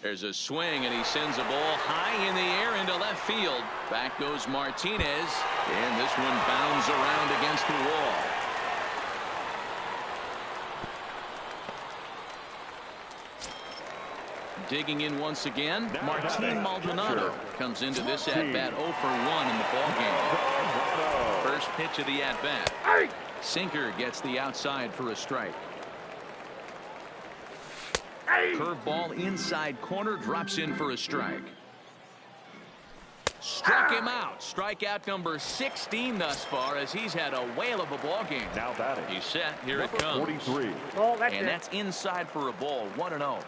There's a swing, and he sends a ball high in the air into left field. Back goes Martinez, and this one bounds around against the wall. Digging in once again, Martin Maldonado comes into this at-bat 0 for 1 in the ballgame. First pitch of the at-bat. Sinker gets the outside for a strike. Curveball inside corner, drops in for a strike. Struck him out. Strikeout number 16 thus far, as he's had a whale of a ball game. Now batting. He's set. Here it comes. 43. And that's inside for a ball. 1-0.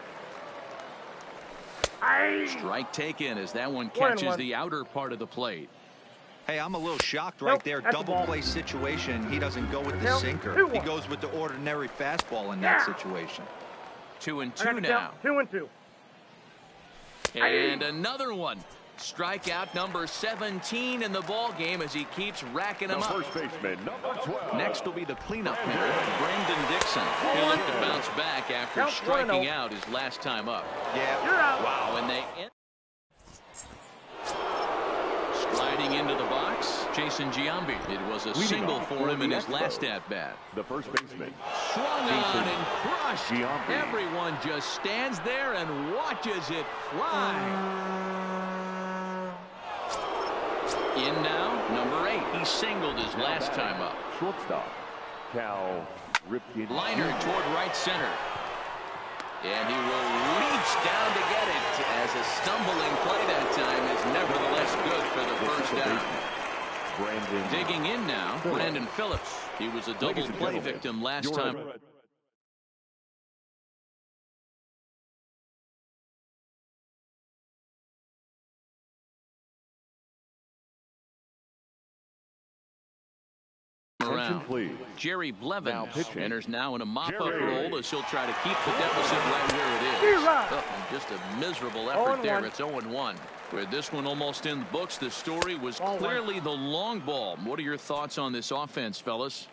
Strike taken as that one catches the outer part of the plate. Hey, I'm a little shocked right there. Double play situation. He doesn't go with the sinker. He goes with the ordinary fastball in that situation. 2-2 now. 2-2. And another one. Strikeout number 17 in the ball game as he keeps racking them up. First baseman, number 12. Next will be the cleanup hitter, Brendan Dixon. He'll look to bounce back after striking out his last time up. Yeah. Wow, and they sliding into the box, Jason Giambi. It was a single for him in his last at-bat. The first baseman. Swung on and crushed. Giambi. Everyone just stands there and watches it fly. In now, number 8. He singled his last time up. Shortstop, Cal Ripken. Liner toward right center. And he will reach down to get it, as a stumbling play that time is nevertheless good for the first down. Brandon. Digging in now, Brandon Phillips. He was a double play victim last time. Jerry Blevins enters now in a mop-up role as he'll try to keep the deficit right where it is. Oh, just a miserable effort there. It's 0-1. With this one almost in the books, the story was clearly the long ball. What are your thoughts on this offense, fellas?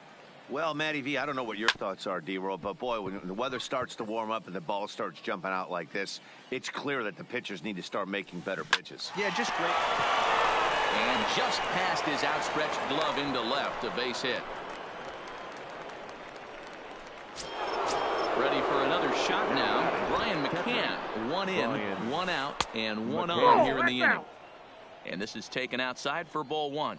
Well, Matty V, I don't know what your thoughts are, D-Roll, but boy, when the weather starts to warm up and the ball starts jumping out like this, it's clear that the pitchers need to start making better pitches. Yeah, just great. And just past his outstretched glove into left, a base hit. Ready for another shot now. Brian McCann. 1 in, 1 out, and 1 on here in the inning. And this is taken outside for ball 1.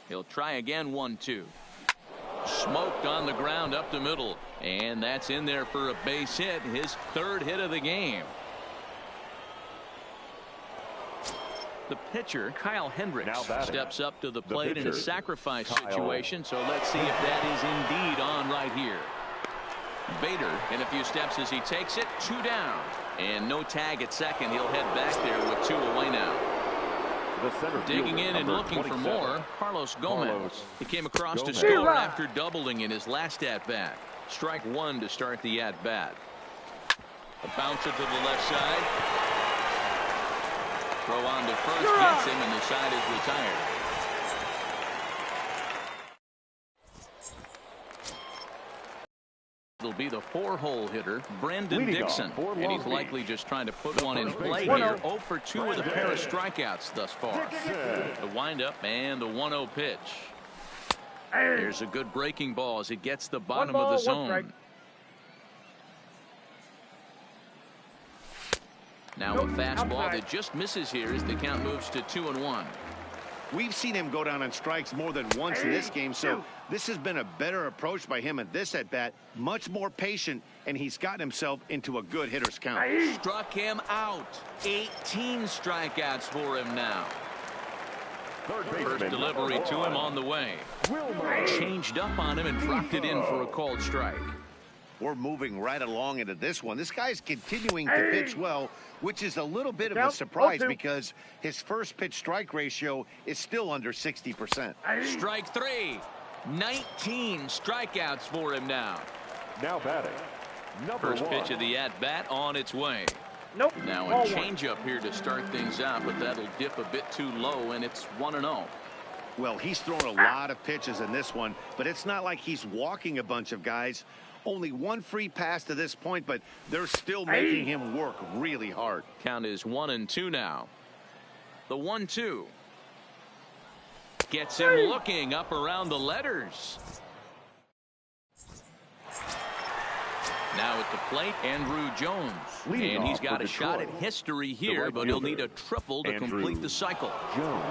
He'll try again. 1-2. Smoked on the ground up the middle, and that's in there for a base hit, his 3rd hit of the game. The pitcher, Kyle Hendricks, steps up to the plate in a sacrifice situation, so let's see if that is indeed on right here. Bader in a few steps as he takes it. 2 down, and no tag at second. He'll head back there with 2 away now. Digging in and looking for more, Carlos Gomez. He came across to score after doubling in his last at-bat. Strike 1 to start the at-bat. A bouncer to the left side. Throw on to first gets him, and the side is retired. It'll be the 4-hole hitter, Brandon Dixon, and he's likely just trying to put one in play here. 0 for 2 with a pair of strikeouts thus far. The windup and the 1-0 pitch. There's a good breaking ball as it gets the bottom of the zone. Now a fastball that just misses here as the count moves to 2-1. We've seen him go down on strikes more than once in this game, so this has been a better approach by him at this at-bat. Much more patient, and he's gotten himself into a good hitter's count. Struck him out. 18 strikeouts for him now. First delivery to him on the way. Changed up on him and dropped it in for a called strike. We're moving right along into this one. This guy's continuing to pitch well, which is a little bit of a surprise because his first pitch strike ratio is still under 60%. Strike 3. 19 strikeouts for him now. Now batting, First pitch of the at-bat on its way. Nope. Now a changeup here to start things out, but that'll dip a bit too low, and it's 1-0. Well, he's thrown a lot of pitches in this one, but it's not like he's walking a bunch of guys. Only one free pass to this point, but they're still making him work really hard. Count is 1-2 now. The 1-2. Gets him looking up around the letters. Now at the plate, Andrew Jones. And he's got a shot at history here, but he'll need a triple to complete the cycle. Jones.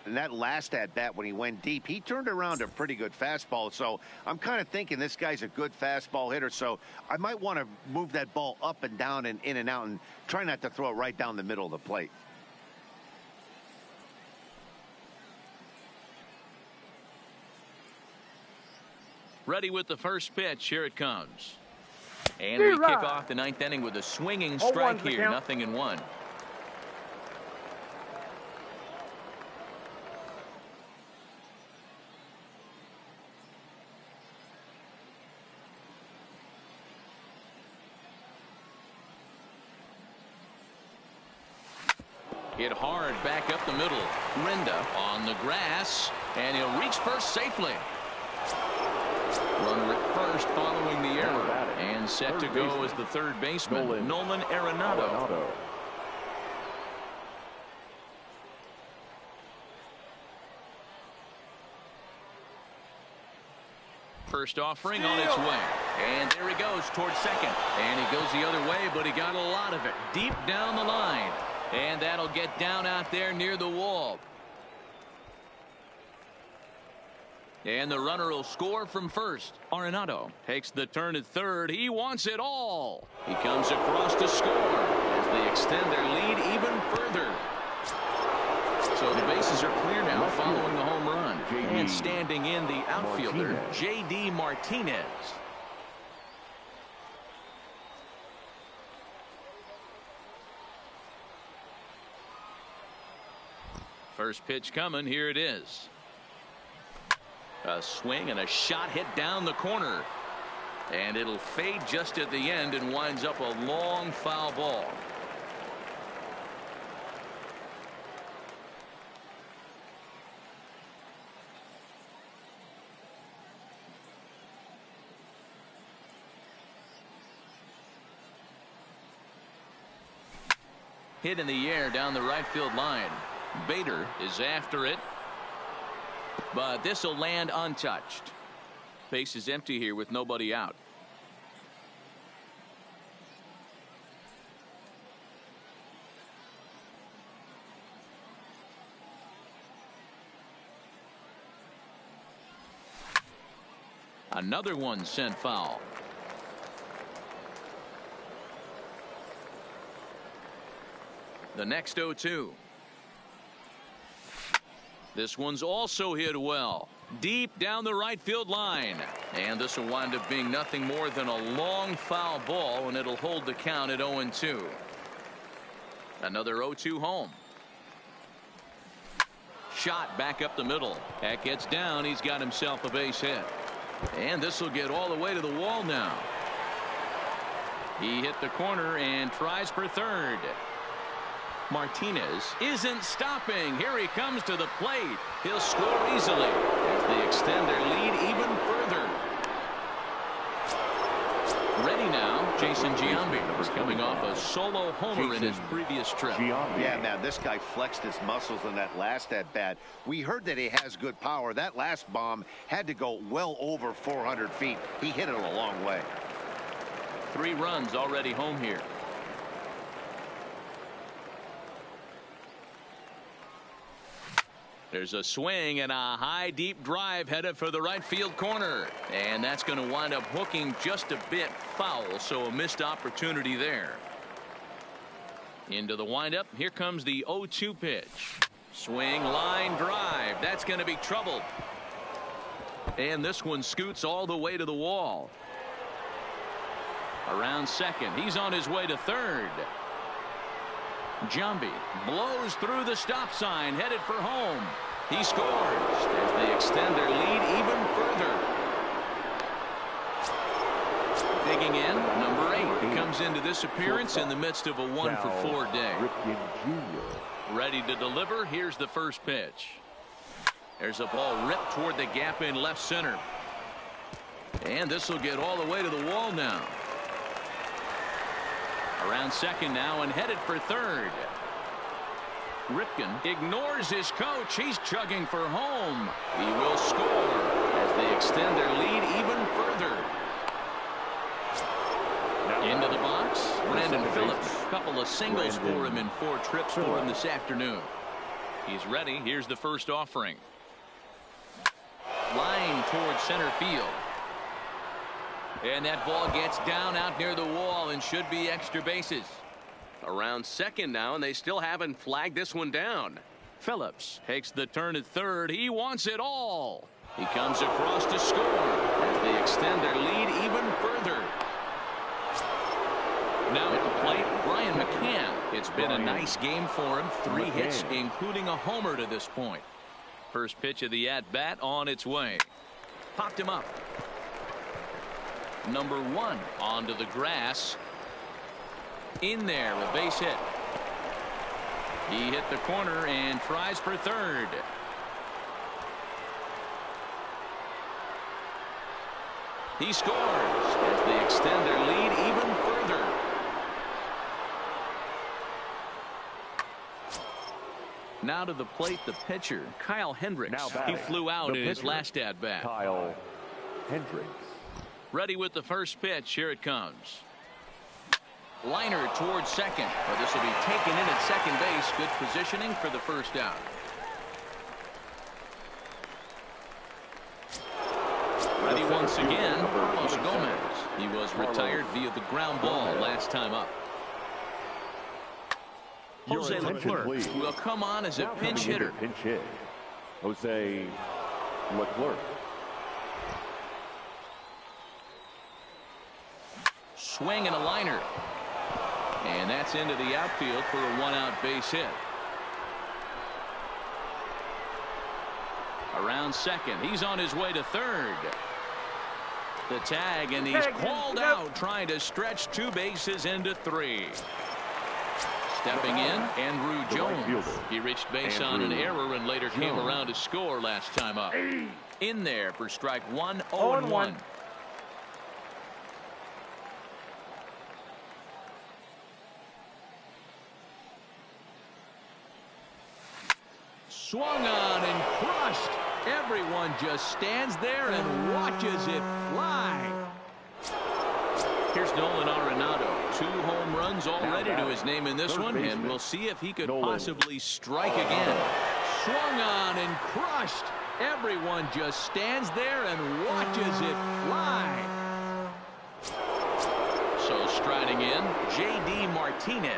And that last at-bat when he went deep, he turned around a pretty good fastball. So I'm kind of thinking this guy's a good fastball hitter. So I might want to move that ball up and down and in and out and try not to throw it right down the middle of the plate. Ready with the first pitch. Here it comes. And we kick off the ninth inning with a swinging strike here. 0-1. Hit hard back up the middle. Renda on the grass, and he'll reach first safely. Runner at first following the error, and set to go as the third baseman, Nolan Arenado. First offering on its way, and there he goes towards second, and he goes the other way, but he got a lot of it deep down the line. And that'll get down out there near the wall. And the runner will score from first. Arenado takes the turn at third. He wants it all. He comes across to score as they extend their lead even further. So the bases are clear now following the home run. And standing in the outfielder, J.D. Martinez. First pitch coming. Here it is. A swing and a shot hit down the corner. And it'll fade just at the end and winds up a long foul ball. Hit in the air down the right field line. Bader is after it, but this will land untouched. Base is empty here with nobody out. Another one sent foul. The next 0-2. This one's also hit well, deep down the right field line. And this will wind up being nothing more than a long foul ball, and it'll hold the count at 0-2. Another 0-2 home. Shot back up the middle. That gets down. He's got himself a base hit. And this will get all the way to the wall now. He hit the corner and tries for third. Martinez isn't stopping. Here he comes to the plate. He'll score easily as they extend their lead even further. Ready now, Jason Giambi is coming off a solo homer in his previous trip. Yeah, man, this guy flexed his muscles in that last at-bat. We heard that he has good power. That last bomb had to go well over 400 feet. He hit it a long way. 3 runs already home here. There's a swing and a high deep drive headed for the right field corner, and that's going to wind up hooking just a bit foul, so a missed opportunity there. Into the windup. Here comes the 0-2 pitch. Swing, line drive. That's going to be trouble. And this one scoots all the way to the wall. Around second. He's on his way to third. Jambi blows through the stop sign, headed for home. He scores as they extend their lead even further. Digging in, number 8 comes into this appearance in the midst of a 1-for-4 day. Ready to deliver. Here's the first pitch. There's a ball ripped toward the gap in left center. And this will get all the way to the wall now. Around second now and headed for third. Ripken ignores his coach. He's chugging for home. He will score as they extend their lead even further. Into the box, Brandon Phillips. A couple of singles for him in 4 trips for him this afternoon. He's ready. Here's the first offering. Line towards center field. And that ball gets down out near the wall and should be extra bases. Around second now, and they still haven't flagged this one down. Phillips takes the turn at third. He wants it all. He comes across to score as they extend their lead even further. Now at the plate, Brian McCann. It's been a nice game for him. 3 hits, including a homer to this point. First pitch of the at-bat on its way. Popped him up. Number 1 onto the grass. In there, a base hit. He hit the corner and tries for third. He scores as they extend their lead even further. Now to the plate, the pitcher, Kyle Hendricks. He flew out in his last at-bat. Kyle Hendricks. Ready with the first pitch. Here it comes. Liner towards second. But this will be taken in at second base. Good positioning for the first out. Ready once again, Carlos Gomez. He was retired via the ground ball last time up. Jose Leclerc will come on as a pinch hitter. Pinch hit. Jose Leclerc. Swing and a liner. And that's into the outfield for a 1-out base hit. Around second. He's on his way to third. The tag, and he's called out, trying to stretch 2 bases into 3. Stepping in, Andrew Jones. He reached base on an error and later came around to score last time up. In there for strike 1, 0-1. Swung on and crushed. Everyone just stands there and watches it fly. Here's Nolan Arenado. 2 home runs already to his name in this one, and we'll see if he could possibly strike again. Swung on and crushed. Everyone just stands there and watches it fly. So striding in, J.D. Martinez.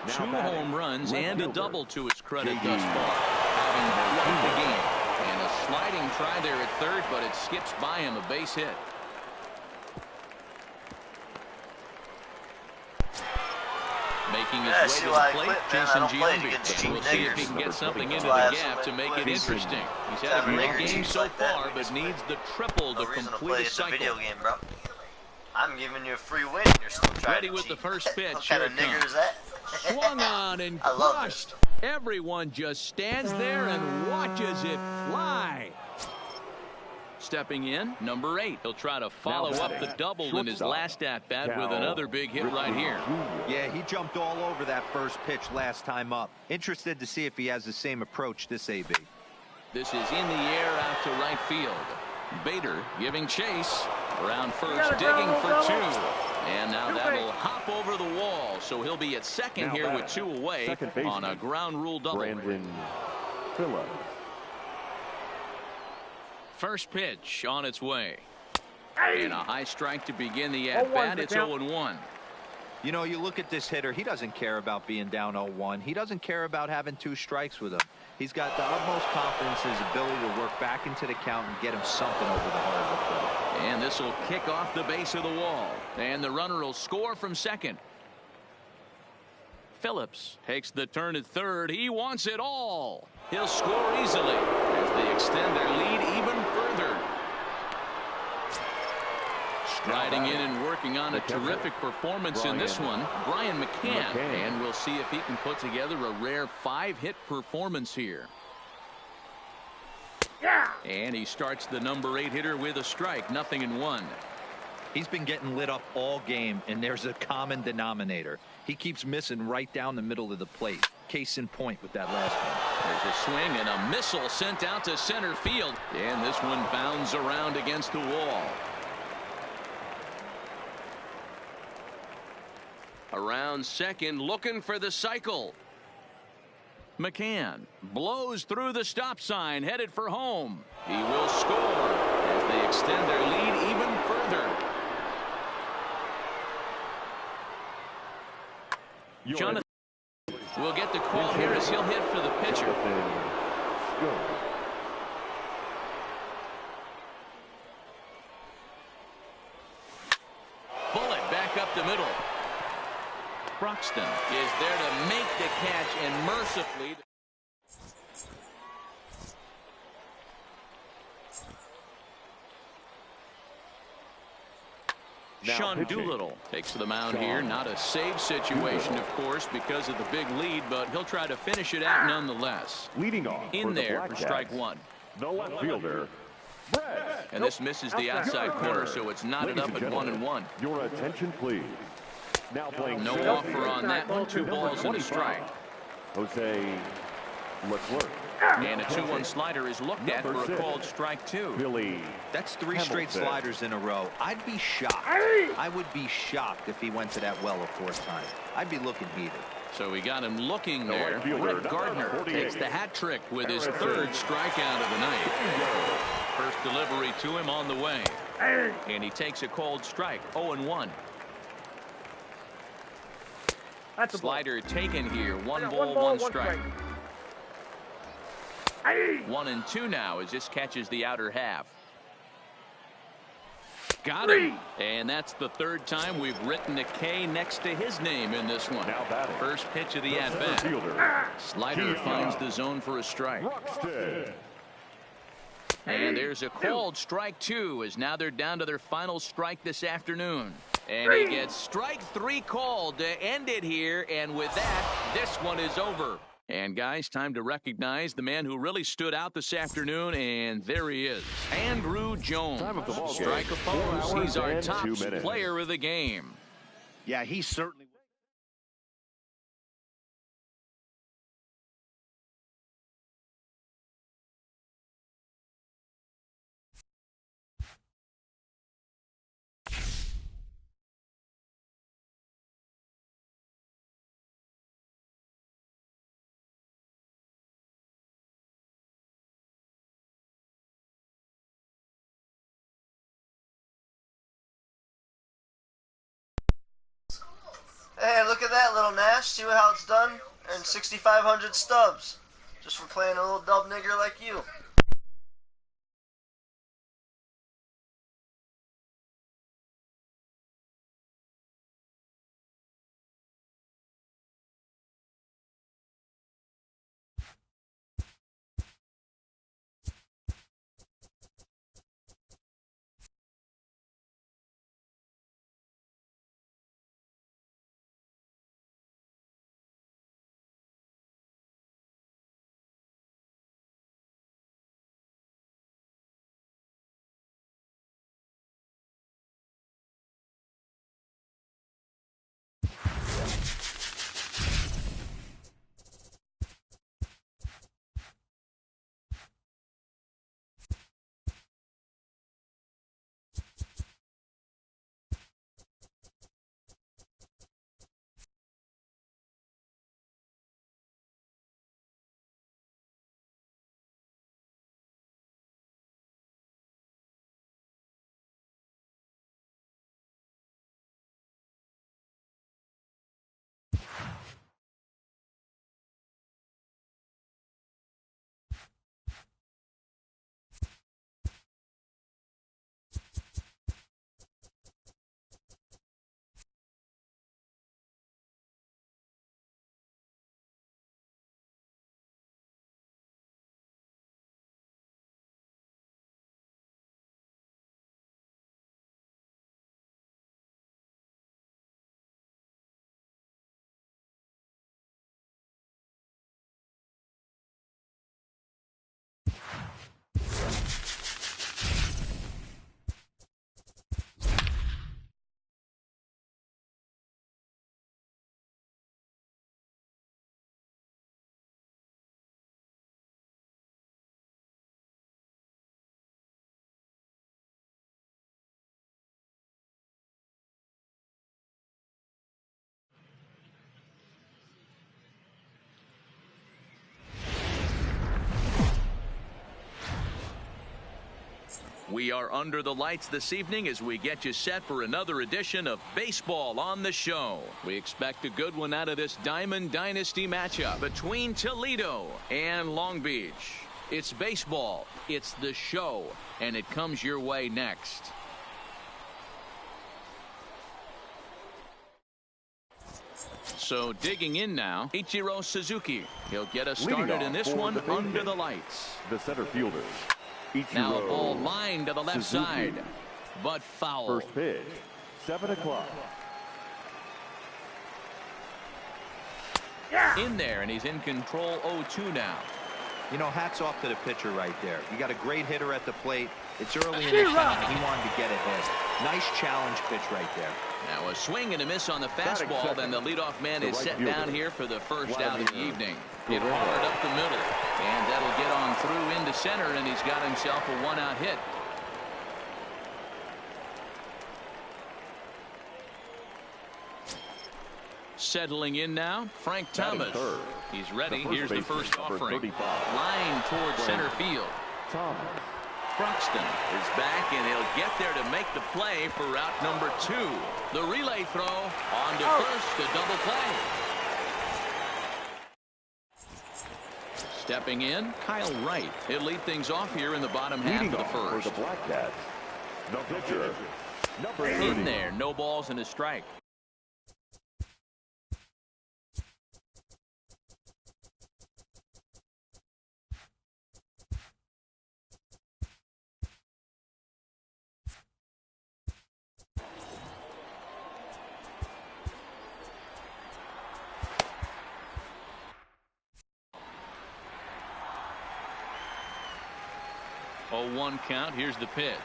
2 home runs and a double to his credit thus far, having won the game. And a sliding try there at third, but it skips by him, a base hit. Making his way to the plate, Jason Giambi. We'll see if he can get something into the gap to make it interesting. He's had a great game so far, but needs the triple to complete a cycle. Video game, bro. I'm giving you a free win. You're still trying Ready to with cheat. the first pitch. What kind of nigger is that? Swung on and crushed. Everyone just stands there and watches it fly. Stepping in, number 8. He'll try to follow up the double in his last at-bat with another big hit right here. Yeah, he jumped all over that first pitch last time up. Interested to see if he has the same approach this AB. This is in the air out to right field. Bader giving chase. Around first, digging for 2. And now that will hop over the wall. So he'll be at second here with 2 away on a ground rule double. Brandon Phillips. First pitch on its way. And a high strike to begin the at-bat. It's 0-1. You know, you look at this hitter, he doesn't care about being down 0-1. He doesn't care about having 2 strikes with him. He's got the utmost confidence in his ability to work back into the count and get him something over the heart of the plate. And this will kick off the base of the wall. And the runner will score from second. Phillips takes the turn at third. He wants it all. He'll score easily as they extend their lead even further. Striding in and working on a terrific performance in this one, Brian McCann. And we'll see if he can put together a rare 5-hit performance here. And he starts the number 8 hitter with a strike, 0-1. He's been getting lit up all game, and there's a common denominator. He keeps missing right down the middle of the plate. Case in point with that last one. There's a swing and a missile sent out to center field. And this one bounds around against the wall. Around second, looking for the cycle. McCann blows through the stop sign, headed for home. He will score as they extend their lead even further. Jonathan will get the call here as he'll hit for the pitcher. Bullet back up the middle. Broxton is there to make the catch and mercifully. Sean Doolittle takes the mound here. Not a save situation, of course, because of the big lead, but he'll try to finish it out nonetheless. Leading off in there for strike 1. The left fielder, Brett. And this misses the outside corner, so it's knotted up at 1-1. Your attention, please. Now playing no offer on that one. 2 balls and a strike. Jose Leclerc. And a 2-1 slider is looked at for a called strike 2. Billy. That's 3 straight sliders in a row. I'd be shocked. I would be shocked if he went to that well a 4th time. I'd be looking heated. So we got him looking there. Brett Gardner takes the hat trick with his 3rd strikeout of the night. First delivery to him on the way. And he takes a called strike. 0-1. Slider taken here. 1 ball, 1 strike. 1-2 now as this catches the outer half. Got him. And that's the 3rd time we've written a K next to his name in this one. First pitch of the at-bat. Slider finds the zone for a strike. And there's a called strike 2 as now they're down to their final strike this afternoon. And he gets strike 3 called to end it here. And with that, this one is over. And guys, time to recognize the man who really stood out this afternoon, and there he is, Andrew Jones. Strike opposed. He's our top player of the game. Yeah, he certainly Hey, look at that, little Nash. See how it's done? Earned 6,500 stubs just for playing a little dub nigger like you. We are under the lights this evening as we get you set for another edition of Baseball on the Show. We expect a good one out of this Diamond Dynasty matchup between Toledo and Long Beach. It's baseball, it's the show, and it comes your way next. So digging in now, Ichiro Suzuki. He'll get us started in this one under the lights. The center fielder. Ichiro Now a ball lined to the left Suzuki. side, but foul. First pitch, 7 o'clock. In there, and he's in control 0-2 now. You know, hats off to the pitcher right there. You got a great hitter at the plate. It's early in the count, and he wanted to get ahead. Nice challenge pitch right there. Now a swing and a miss on the fastball, then the leadoff man is set down here for the first out of the evening. Hit hard up the middle, and that'll get on through into center, and he's got himself a one-out hit. Settling in now, Frank Thomas. He's ready. Here's the first offering. Line towards center field. Thomas. Broxton is back, and he'll get there to make the play for route number 2. The relay throw on to first, a double play. Stepping in, Kyle Wright. He'll lead things off here in the bottom half of the first. For the Black Cats, the pitcher, number 30. In there, no balls and a strike. Oh, 1 count. Here's the pitch.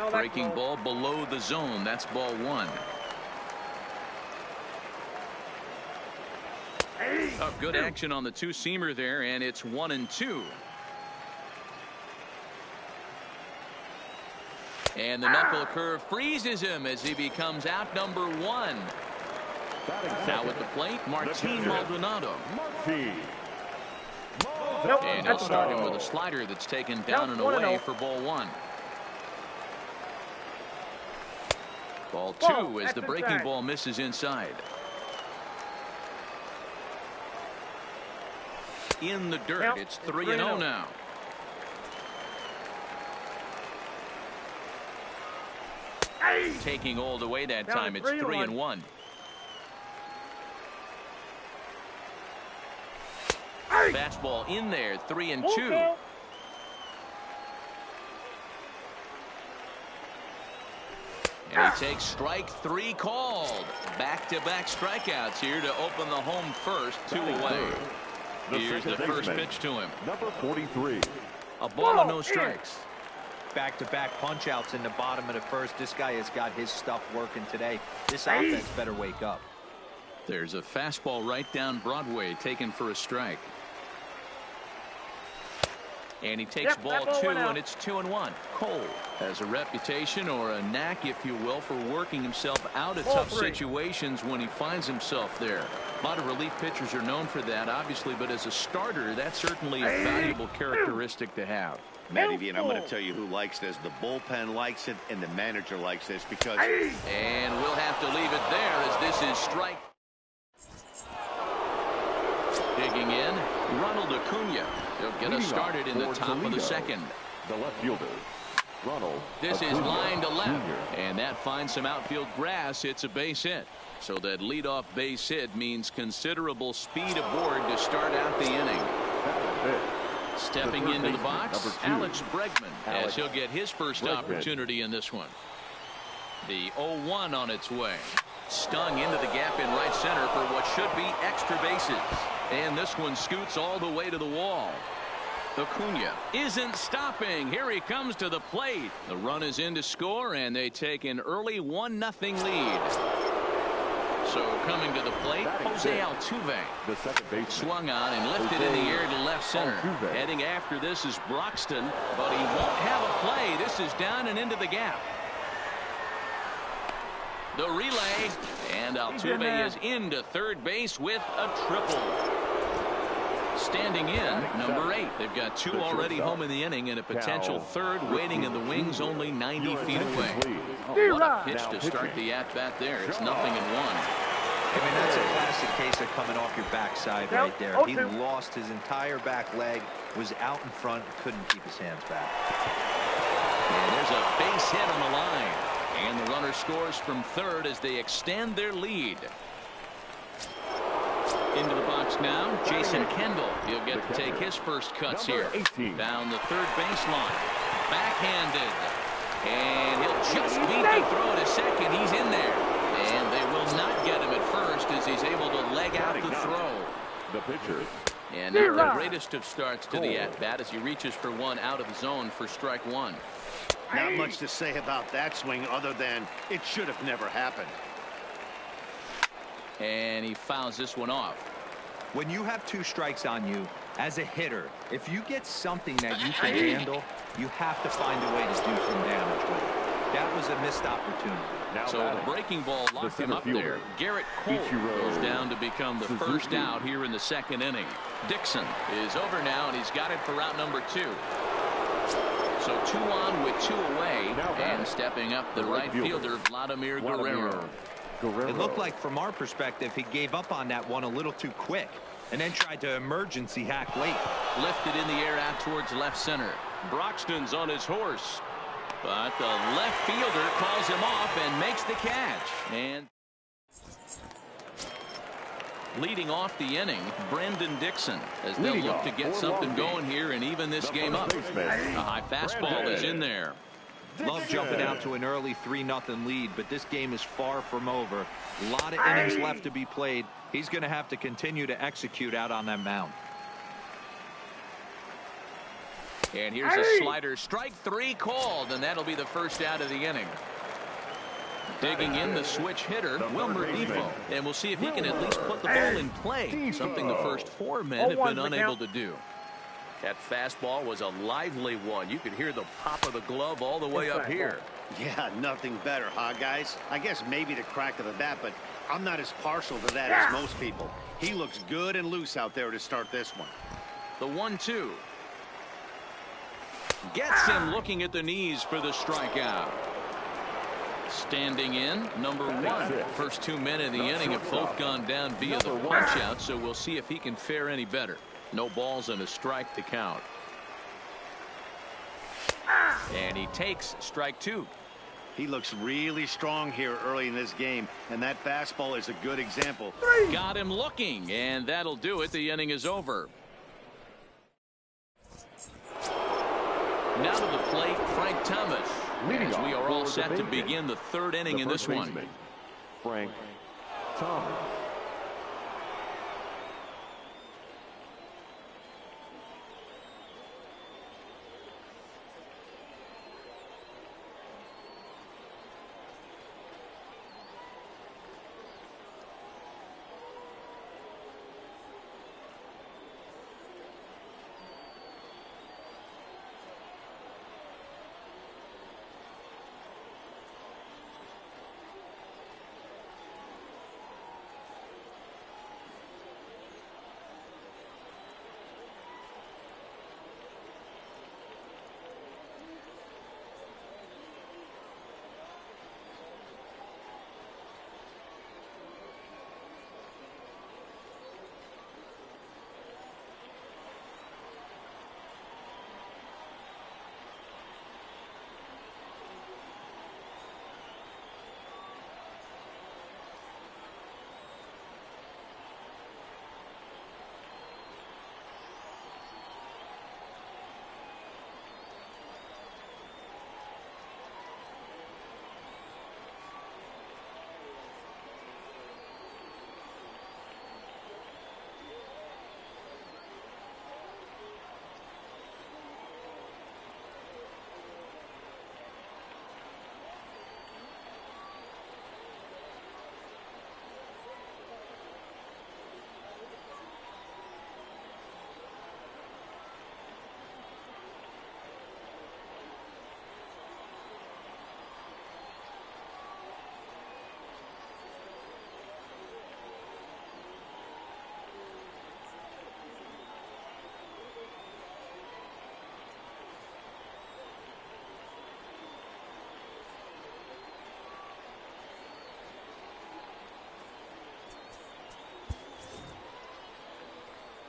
Breaking ball below the zone. That's ball 1. Good action on the two-seamer there, and it's 1-2. And the knuckle curve freezes him as he becomes out number 1. Now at the plate, Martin Maldonado. And he'll start him with a slider that's taken down and away for ball 1. Ball 2 as the breaking ball misses inside. In the dirt, it's 3-0 now. Taking hold away that time, it's 3-1. Fastball in there, 3-2. And he takes strike 3 called. Back-to-back strikeouts here to open the home first, 2 away. Here's the first pitch to him. Number 43. A ball and no strikes. Back-to-back punch-outs in the bottom of the first. This guy has got his stuff working today. This offense better wake up. There's a fastball right down Broadway taken for a strike. And he takes ball 2, and it's 2-1. Cole has a reputation, or a knack, if you will, for working himself out of tough situations when he finds himself there. A lot of relief pitchers are known for that, obviously, but as a starter, that's certainly a valuable characteristic to have. Matty V, and I'm going to tell you who likes this. The bullpen likes it, and the manager likes this because... And we'll have to leave it there as this is strike. Digging in, Ronald Acuna. He'll get us started in the top of the second. The left fielder, Ronald. This is line to left, and that finds some outfield grass. It's a base hit. So that leadoff base hit means considerable speed aboard to start out the inning. Stepping into the box, Alex Bregman, as he'll get his first opportunity in this one. The 0-1 on its way. Stung into the gap in right center for what should be extra bases. And this one scoots all the way to the wall. Acuna isn't stopping. Here he comes to the plate. The run is in to score, and they take an early 1-0 lead. So coming to the plate, Jose Altuve. The second baseman. Swung on and lifted in the air to left center. Heading after this is Broxton, but he won't have a play. This is down and into the gap. The relay, and Altuve is into third base with a triple. Standing in, number 8. They've got 2 already home in the inning and a potential third waiting in the wings only 90 feet away. What a pitch to start the at-bat there. It's 0-1. I mean, that's a classic case of coming off your backside right there. He lost his entire back leg, was out in front, couldn't keep his hands back. And there's a base hit on the line. And the runner scores from third as they extend their lead. Into the box now, Jason Kendall. He'll get to take his first cuts here. Down the third baseline. Backhanded. And he'll just beat the throw to second. He's in there. And they will not get him at first as he's able to leg out the throw. The pitcher. And not the greatest of starts to the at-bat as he reaches for one out of the zone for strike 1. Not much to say about that swing other than it should have never happened. And he fouls this one off. When you have 2 strikes on you, as a hitter, if you get something that you can handle, you have to find a way to do some damage with it. That was a missed opportunity. So the breaking ball locked him up there. Garrett Cole goes down to become the first out here in the second inning. Dixon is over now, and he's got it for out number 2. So 2 on with 2 away, and stepping up the right fielder, Vladimir Guerrero. It looked like, from our perspective, he gave up on that one a little too quick and then tried to emergency hack late. Lifted in the air out towards left center. Broxton's on his horse, but the left fielder calls him off and makes the catch. And leading off the inning, Brendan Dixon, as they'll look to get something going here and even this game up. A high fastball is in there. Love jumping out to an early 3-0 lead, but this game is far from over. A lot of innings left to be played. He's going to have to continue to execute out on that mound. And here's a slider. Strike 3 called, and that'll be the first out of the inning. Digging in the switch hitter, Wilmer Defoe. And we'll see if he can at least put the ball in play, something the first 4 men have been unable to do. That fastball was a lively one. You could hear the pop of the glove all the way up here. Yeah, nothing better, huh, guys? I guess maybe the crack of the bat, but I'm not as partial to that as most people. He looks good and loose out there to start this one. The 1-2. Gets him looking at the knees for the strikeout. Standing in, number 1. First 2 men in the inning have both gone down via the punch-out, so we'll see if he can fare any better. No balls and a strike to count. And he takes strike 2. He looks really strong here early in this game, and that fastball is a good example. Got him looking, and that'll do it. The inning is over. Now to the plate, Frank Thomas. As we are all set to begin the 3rd inning in this one. Frank Thomas.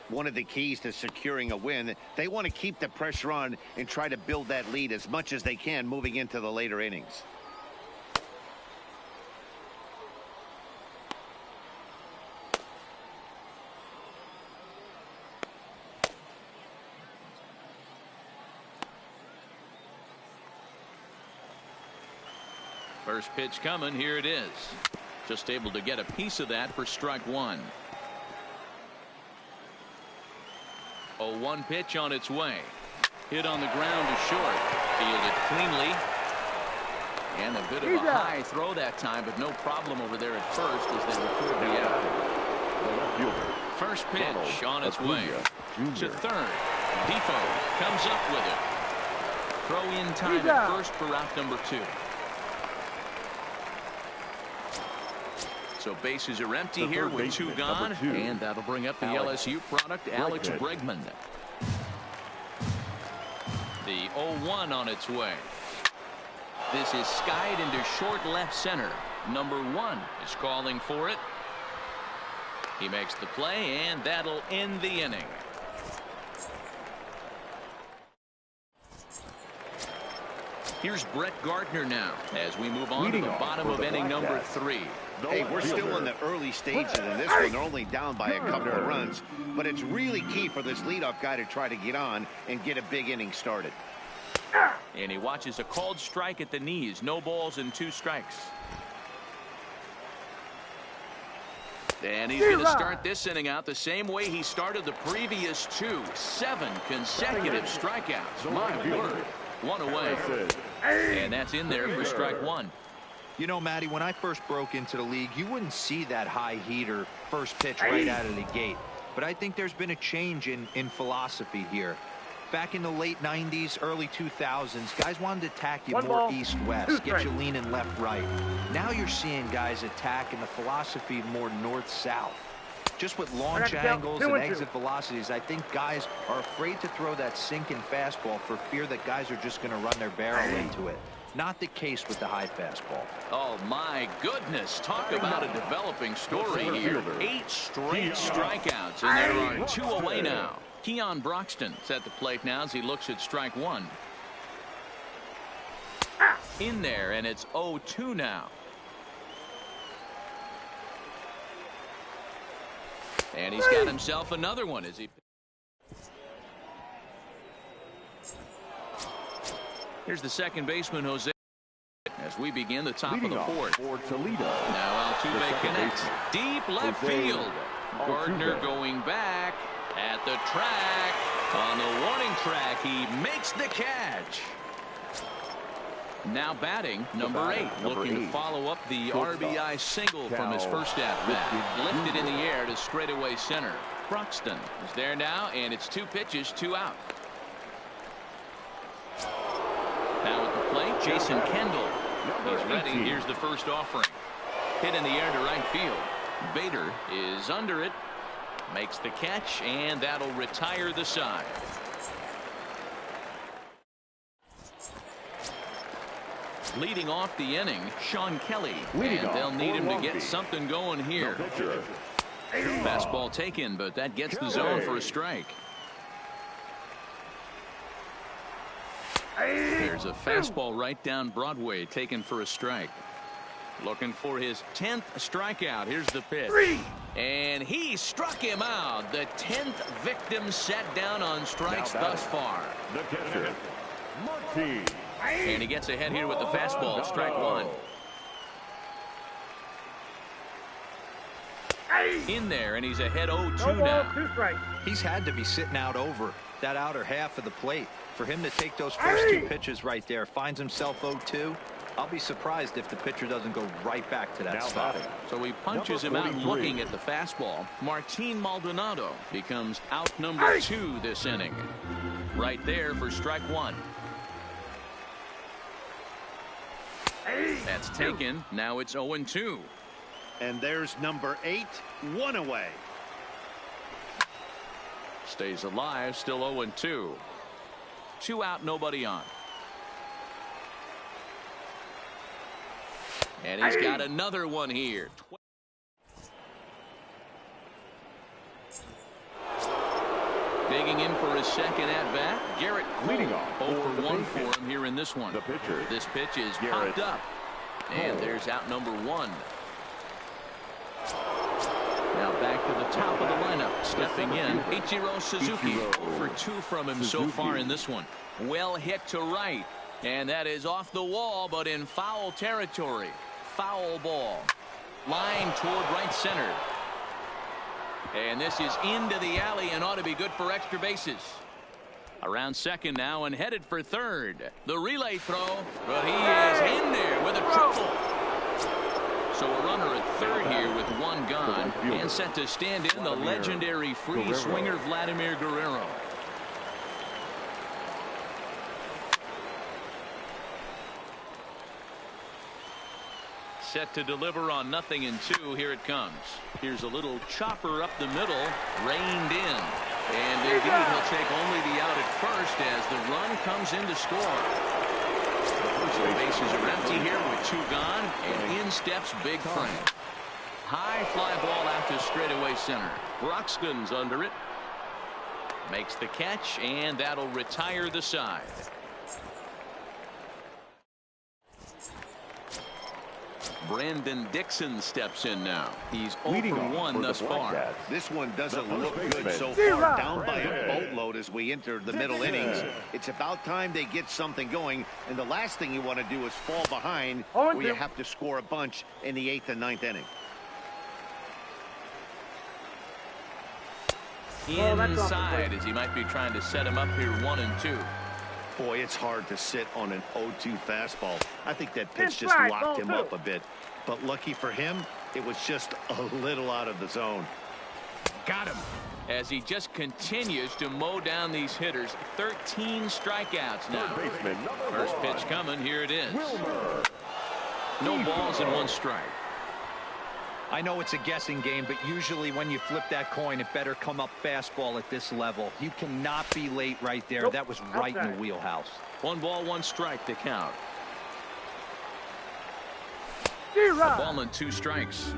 one of the keys to securing a win. They want to keep the pressure on and try to build that lead as much as they can moving into the later innings. First pitch coming. Here it is. Just able to get a piece of that for strike one. 0-1 pitch on its way. Hit on the ground to short. Fielded cleanly. And a bit of a high throw that time, but no problem over there at first as they record the out. First pitch on its way. To third. Defoe comes up with it. Throw in time at first for route number 2. So bases are empty here with 2 gone, and that'll bring up the LSU product, Alex Bregman. The 0-1 on its way. This is skied into short left center. Number 1 is calling for it. He makes the play, and that'll end the inning. Here's Brett Gardner now as we move on to the bottom of inning number 3. Hey, we're still in the early stages of this one. They're only down by a couple of runs, but it's really key for this leadoff guy to try to get on and get a big inning started. And he watches a called strike at the knees. No balls and 2 strikes. And he's going to start this inning out the same way he started the previous 2. 7 consecutive strikeouts. My word. 1 away. And that's in there for strike 1. You know, Matty, when I first broke into the league, you wouldn't see that high heater first pitch right out of the gate. But I think there's been a change in philosophy here. Back in the late 90s, early 2000s, guys wanted to attack you more east-west, get you leaning left-right. Now you're seeing guys attack in the philosophy more north-south. Just with launch angles and exit velocities, I think guys are afraid to throw that sinking fastball for fear that guys are just going to run their barrel into it. Not the case with the high fastball. Oh, my goodness. Talk about a developing story here. 8 straight strikeouts, and there are 2 away now. Keon Broxton's at the plate now as he looks at strike 1. In there, and it's 0-2 now. And he's got himself another one as he... Here's the second baseman, Jose, as we begin the top of the 4th. Now Altuve connects. Deep left field. Gardner going back at the track. On the warning track, he makes the catch. Now batting, number 8, looking to follow up the RBI single from his first at-bat. Lifted in the air to straightaway center. Broxton is there now, and it's 2 pitches, 2 out. Now at the plate, Jason Kendall. He's ready. Here's the first offering. Hit in the air to right field. Bader is under it. Makes the catch, and that'll retire the side. Leading off the inning, Sean Kelly. And they'll need him to get something going here. Fastball taken, but that gets the zone for a strike. There's a fastball right down Broadway taken for a strike. Looking for his 10th strikeout. Here's the pitch. And he struck him out. The 10th victim set down on strikes thus far. The catcher, Martin. And he gets ahead here with the fastball. Strike 1. In there, and he's ahead 0-2 now. He's had to be sitting out over that outer half of the plate. For him to take those first 2 pitches right there, finds himself 0-2. I'll be surprised if the pitcher doesn't go right back to that spot. So he punches him out looking at the fastball. Martin Maldonado becomes out number 2 this inning. Right there for strike 1. That's taken. Now it's 0-2. And there's number 8, 1 away. Stays alive, still 0-2. 2 out, nobody on. And he's got another one here. Digging in for his second at-bat, Garrett Leading Cole. off 0 for the 1 bases. for him here in this one. The pitcher. This pitch is Garrett popped up. And Cole. there's out number 1. Now back to the top of the lineup. Stepping in, Ichiro Suzuki. 0 for 2 from him so far in this one. Well hit to right. And that is off the wall, but in foul territory. Foul ball. Line toward right center. And this is into the alley and ought to be good for extra bases. Around second now and headed for third. The relay throw, but he is in there with a triple. So a runner at third here with 1 gone, and set to stand in the legendary free swinger Vladimir Guerrero. Set to deliver on 0-2. Here it comes. Here's a little chopper up the middle, reined in. And indeed, he'll take only the out at first as the run comes in to score. So bases are empty here with 2 gone, and in steps Big Frank. High fly ball out to straightaway center. Broxton's under it. Makes the catch, and that'll retire the side. Brandon Dixon steps in now. He's 0 for 1 thus far. This one doesn't look good so far. Down by a boatload as we enter the middle innings. It's about time they get something going, and the last thing you want to do is fall behind where you have to score a bunch in the 8th and 9th inning. Inside as he might be trying to set him up here 1-2. Boy, it's hard to sit on an 0-2 fastball. I think that pitch just locked him up a bit. But lucky for him, it was just a little out of the zone. Got him. As he just continues to mow down these hitters. 13 strikeouts now. First pitch coming. Here it is. No balls and 1 strike. I know it's a guessing game, but usually when you flip that coin, it better come up fastball at this level. You cannot be late right there. That was right in the wheelhouse. 1 ball, 1 strike to count. A ball and 2 strikes.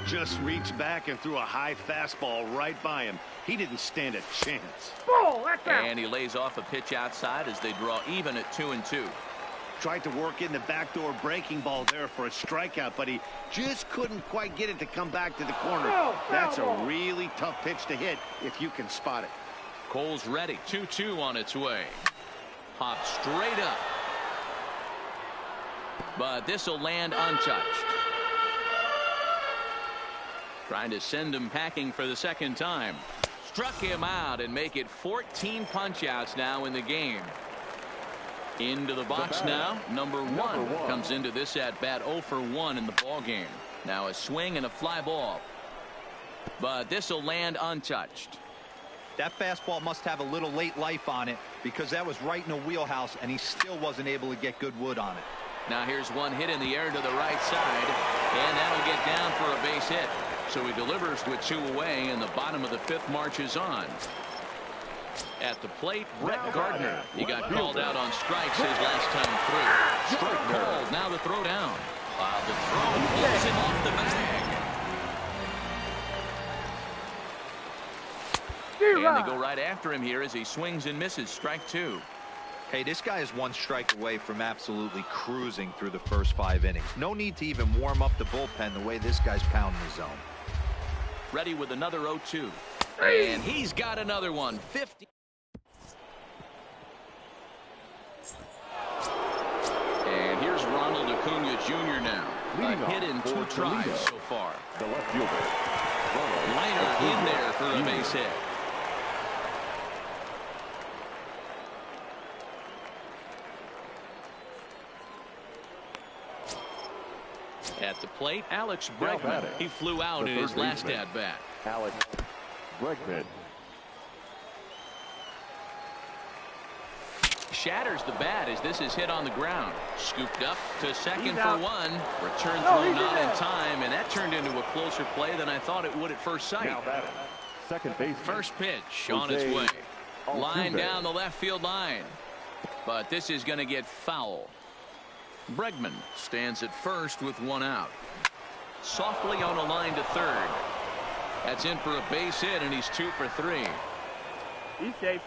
Just reached back and threw a high fastball right by him. He didn't stand a chance. And he lays off a pitch outside as they draw even at 2-2. Tried to work in the backdoor breaking ball there for a strikeout, but he just couldn't quite get it to come back to the corner. That's a really tough pitch to hit if you can spot it. Cole's ready. 2-2 on its way. Hop straight up. But this will land untouched. Trying to send him packing for the second time. Struck him out and make it 14 punch-outs now in the game. Into the box now. Number 1 comes into this at-bat 0 for 1 in the ball game. Now a swing and a fly ball. But this will land untouched. That fastball must have a little late life on it because that was right in the wheelhouse and he still wasn't able to get good wood on it. Now here's one hit in the air to the right side, and that'll get down for a base hit. So he delivers with 2 away, and the bottom of the 5th marches on. At the plate, Brett Gardner. He got called out on strikes his last time through. Strike called. Now the throw down. While the throw pulls him off the bag. And they go right after him here as he swings and misses. Strike 2. Hey, this guy is 1 strike away from absolutely cruising through the first 5 innings. No need to even warm up the bullpen the way this guy's pounding the zone. Ready with another 0-2. And he's got another one. 50. And here's Ronald Acuna Jr. now. A hit in 2 tries so far. The left fielder. Liner in there for a base hit. At the plate, Alex Bregman. He flew out in his last at-bat. Alex Bregman. Shatters the bat as this is hit on the ground. Scooped up to second for 1. Return throw not in time, and that turned into a closer play than I thought it would at first sight. Now batting, second base. First pitch on its way. Line down the left field line. But this is going to get foul. Bregman stands at first with 1 out. Softly on a line to third. That's in for a base hit, and he's 2 for 3. He's safe.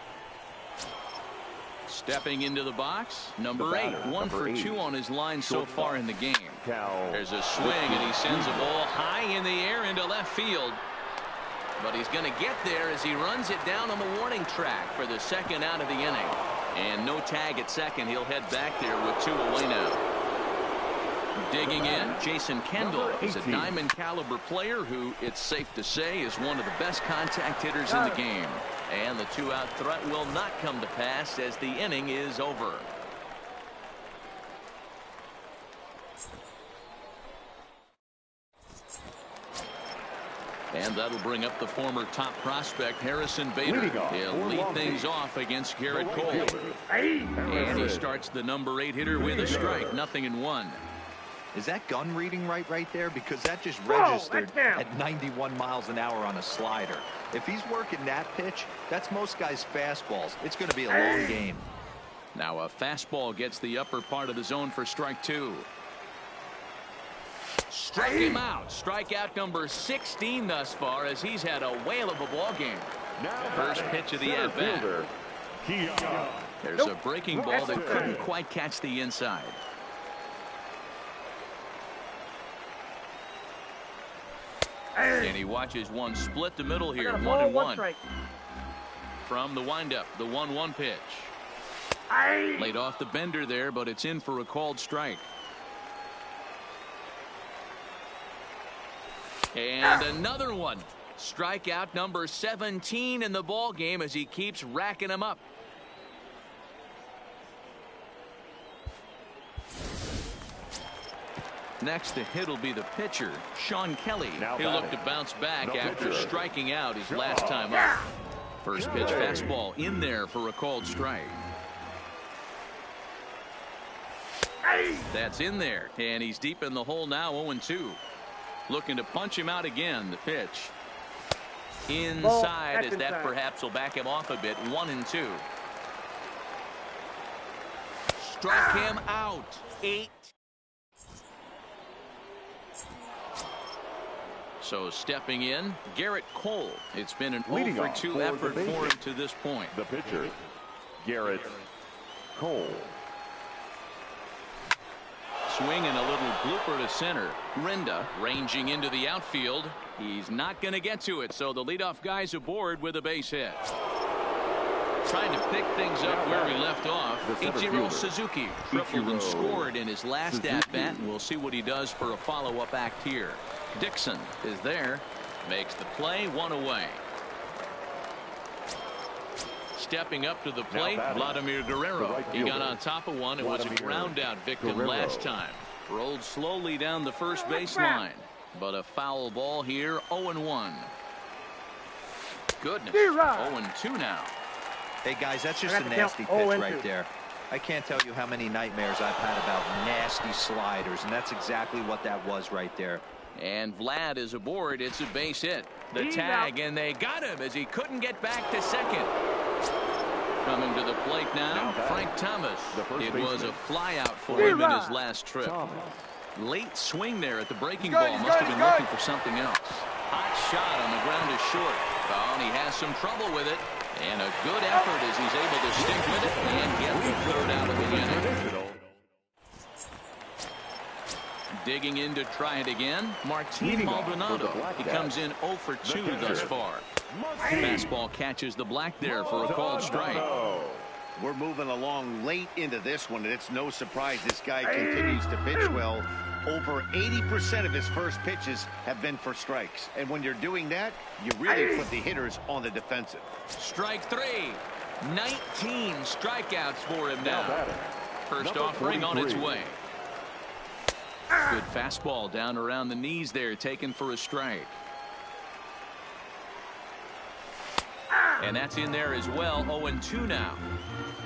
Stepping into the box, number 8, 1 for 2 on his line so far in the game. There's a swing, and he sends a ball high in the air into left field. But he's going to get there as he runs it down on the warning track for the second out of the inning. And no tag at second. He'll head back there with 2 away now. Digging in, Jason Kendall is a diamond caliber player who, it's safe to say, is one of the best contact hitters in the game. And the 2-out threat will not come to pass as the inning is over. And that'll bring up the former top prospect Harrison Bader. He'll lead things off against Garrett Cole. And he starts the number 8 hitter with a strike, 0-1. Is that gun reading right there? Because that just registered at 91 miles an hour on a slider. If he's working that pitch, that's most guys' fastballs. It's going to be a long game. Now a fastball gets the upper part of the zone for strike 2. Struck him out. Strikeout number 16 thus far as he's had a whale of a ball game. First pitch of the at-bat. There's a breaking ball that couldn't quite catch the inside. And he watches one split the middle here. 1-1. From the windup, the 1-1 pitch. Laid off the bender there, but it's in for a called strike. And another one. Strikeout number 17 in the ball game as he keeps racking them up. Next to hit will be the pitcher, Sean Kelly. He'll look to bounce back after striking out his last time up. First pitch fastball in there for a called strike. That's in there, and he's deep in the hole now, 0-2. Looking to punch him out again. The pitch inside as that perhaps will back him off a bit. 1-2. Struck him out. 8. So stepping in, Garrett Cole. It's been an 0-for-2 effort for him to this point. The pitcher, Garrett Cole. Swinging a little blooper to center. Renda ranging into the outfield. He's not going to get to it, so the leadoff guy's aboard with a base hit. Trying to pick things up where we left off. Ichiro Suzuki tripled and scored in his last at-bat, and we'll see what he does for a follow-up act here. Dixon is there, makes the play, 1 away. Stepping up to the plate, Vladimir Guerrero. He got on top of one. It was a ground-out victim last time. Rolled slowly down the first baseline, but a foul ball here, 0-1. Goodness, 0-2 now. Hey, guys, that's just a nasty pitch right there. I can't tell you how many nightmares I've had about nasty sliders, and that's exactly what that was right there. And Vlad is aboard. It's a base hit. The tag, and they got him as he couldn't get back to second. Coming to the plate now, Frank Thomas. It was a flyout for him in his last trip. Late swing there at the breaking ball. Must have been looking for something else. Hot shot on the ground is short. Oh, and he has some trouble with it. And a good effort as he's able to stick with it and get the third out of the inning. Digging in to try it again, Martin Maldonado. He comes in 0-for-2 thus far. Fastball catches the black there for a called strike. We're moving along late into this one, and it's no surprise this guy continues to pitch well. Over 80% of his first pitches have been for strikes. And when you're doing that, you really put the hitters on the defensive. Strike 3. 19 strikeouts for him now. First offering on its way. Good fastball down around the knees there, taken for a strike. And that's in there as well. 0-2 now.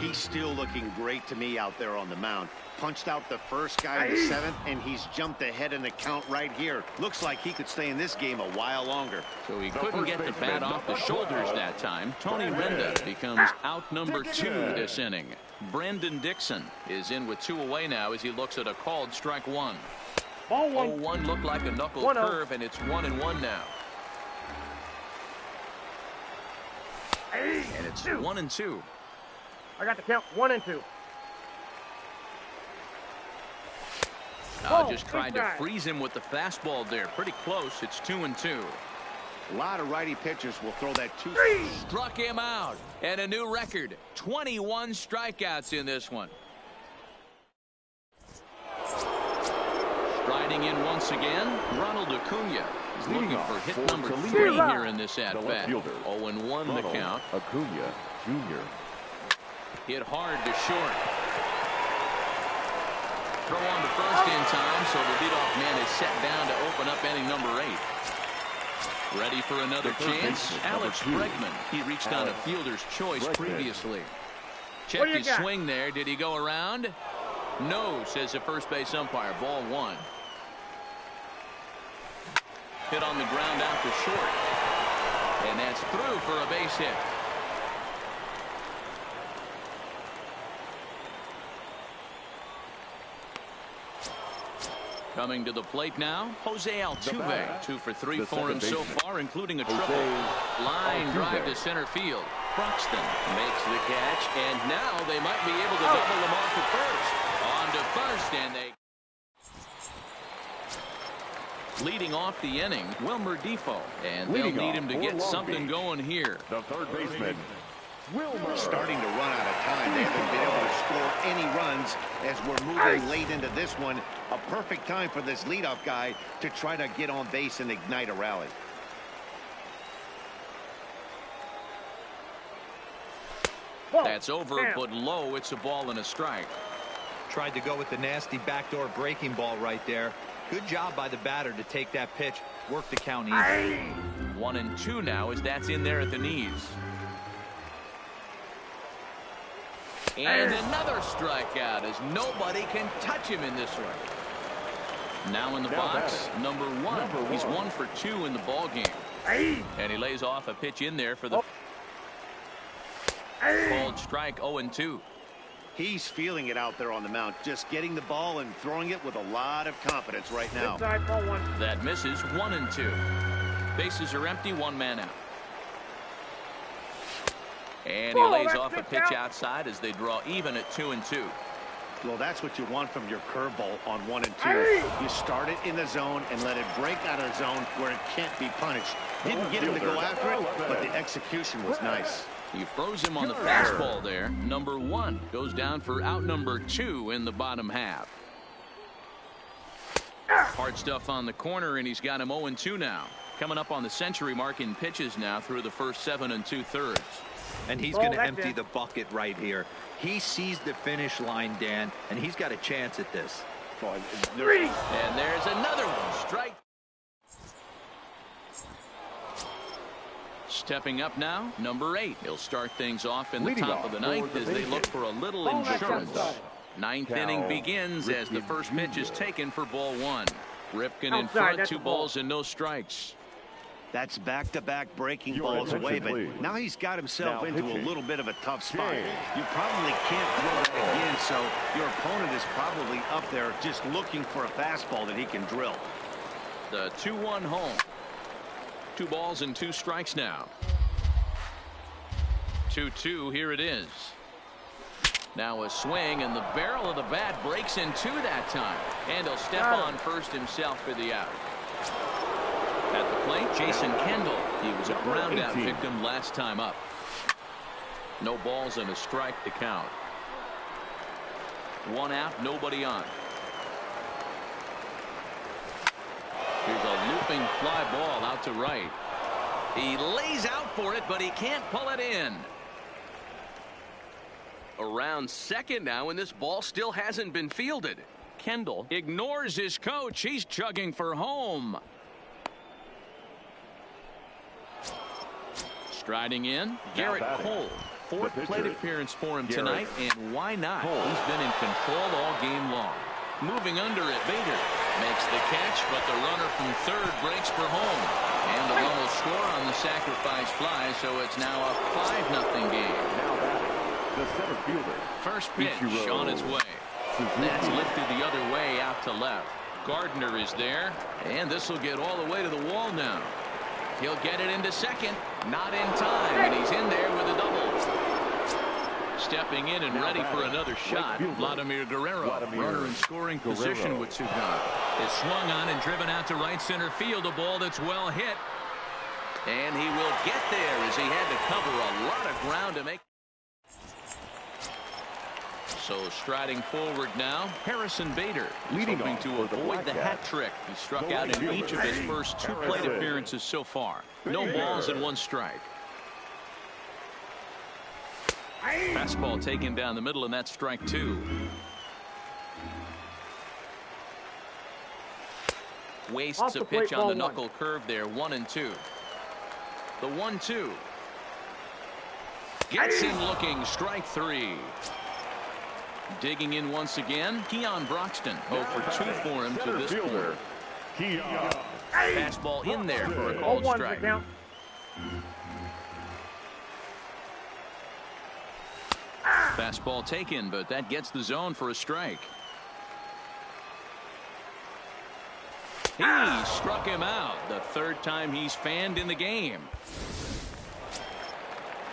He's still looking great to me out there on the mound. Punched out the first guy in the 7th, and he's jumped ahead in the count right here. Looks like he could stay in this game a while longer. So he couldn't get the bat off the shoulders that time. Tony Renda becomes out number 2 this inning. Brandon Dixon is in with 2 away now as he looks at a called strike 1. 0-1 looked like a knuckle curve, and it's 1-1 now. And it's 1-2. I got the count 1-2. Just tried to freeze him with the fastball there. Pretty close. It's 2-2. A lot of righty pitchers will throw that two. Struck him out. And a new record. 21 strikeouts in this one. Striding in once again, Ronald Acuna. He's looking for hit number 3 here in this at-bat. 0-1 the count. Acuna Jr. Hit hard to short. Throw on to first in time, so the leadoff man is set down to open up inning number 8. Ready for another chance? Alex Bregman. He reached on a fielder's choice previously. Checked his swing there. Did he go around? No, says the first base umpire. Ball 1. Hit on the ground out to short. And that's through for a base hit. Coming to the plate now, Jose Altuve. 2 for 3 for him so far, including a triple. Line drive to center field. Croxton makes the catch, and now they might be able to double them off at first. On to first, and they... Leading off the inning, Wilmer Defoe. And they'll need him to get something going here. The third baseman, Wilmer. Starting to run out of time. They haven't been able to score any runs as we're moving late into this one. A perfect time for this leadoff guy to try to get on base and ignite a rally. That's over, but low. It's a ball and a strike. Tried to go with the nasty backdoor breaking ball right there. Good job by the batter to take that pitch. Work the count easy. 1-2 now as that's in there at the knees. And another strikeout as nobody can touch him in this one. Now in the box, number 1. He's 1 for 2 in the ball game. And he lays off a pitch in there for the called strike. 0-2. He's feeling it out there on the mound, just getting the ball and throwing it with a lot of confidence right now. That misses. 1-2. Bases are empty. 1 man out. And he lays off a pitch outside as they draw even at 2-2. Well, that's what you want from your curveball on 1 and 2. You start it in the zone and let it break out of the zone where it can't be punished. Didn't get him to go after it, but the execution was nice. He froze him on the fastball there. Number 1 goes down for out number 2 in the bottom half. Hard stuff on the corner, and he's got him 0-2 now. Coming up on the century mark in pitches now through the first 7 2/3. And he's going to empty the bucket right here. He sees the finish line, Dan, and he's got a chance at this. And there's another one. Strike. Stepping up now, number 8. He'll start things off in the top of the 9th as they look for a little insurance. 9th inning begins as the first pitch is taken for ball 1. Ripken in front, 2 balls and no strikes. That's back-to-back breaking balls away, but now he's got himself into a little bit of a tough spot. You probably can't throw it again, so your opponent is probably up there just looking for a fastball that he can drill. The 2-1 home. 2 balls and 2 strikes now. 2-2, here it is. Now a swing, and the barrel of the bat breaks in 2 that time. And he'll step on first himself for the out. At the plate, Jason Kendall. He was a ground out victim last time up. No balls and a strike to count. 1 out, nobody on. Here's a looping fly ball out to right. He lays out for it, but he can't pull it in. Around second now, and this ball still hasn't been fielded. Kendall ignores his coach. He's chugging for home. Striding in, Garrett Cole. 4th plate appearance for him tonight, and why not? He's been in control all game long. Moving under it, Bader makes the catch, but the runner from third breaks for home. And the run will score on the sacrifice fly, so it's now a 5-0 game. Now batting, the center fielder. First pitch on its way. That's lifted the other way out to left. Gardner is there, and this will get all the way to the wall now. He'll get it into second. Not in time, and he's in there with a stepping in and ready for another shot. Vladimir Guerrero. Runner in scoring position with two gone. Is swung on and driven out to right center field. A ball that's well hit. And he will get there as he had to cover a lot of ground to make. So striding forward now, Harrison Bader. He's hoping to avoid the hat trick. He struck out in each of his first two plate appearances so far. No balls and one strike. Fastball taken down the middle, and that's strike two. Wastes a pitch on the knuckle curve there. 1-2. The 1-2. Gets him looking. Strike three. Digging in once again, Keon Broxton. 0 for 2 for him to this point. Fastball in there for a called strike. Fastball taken, but that gets the zone for a strike. He struck him out. The third time he's fanned in the game.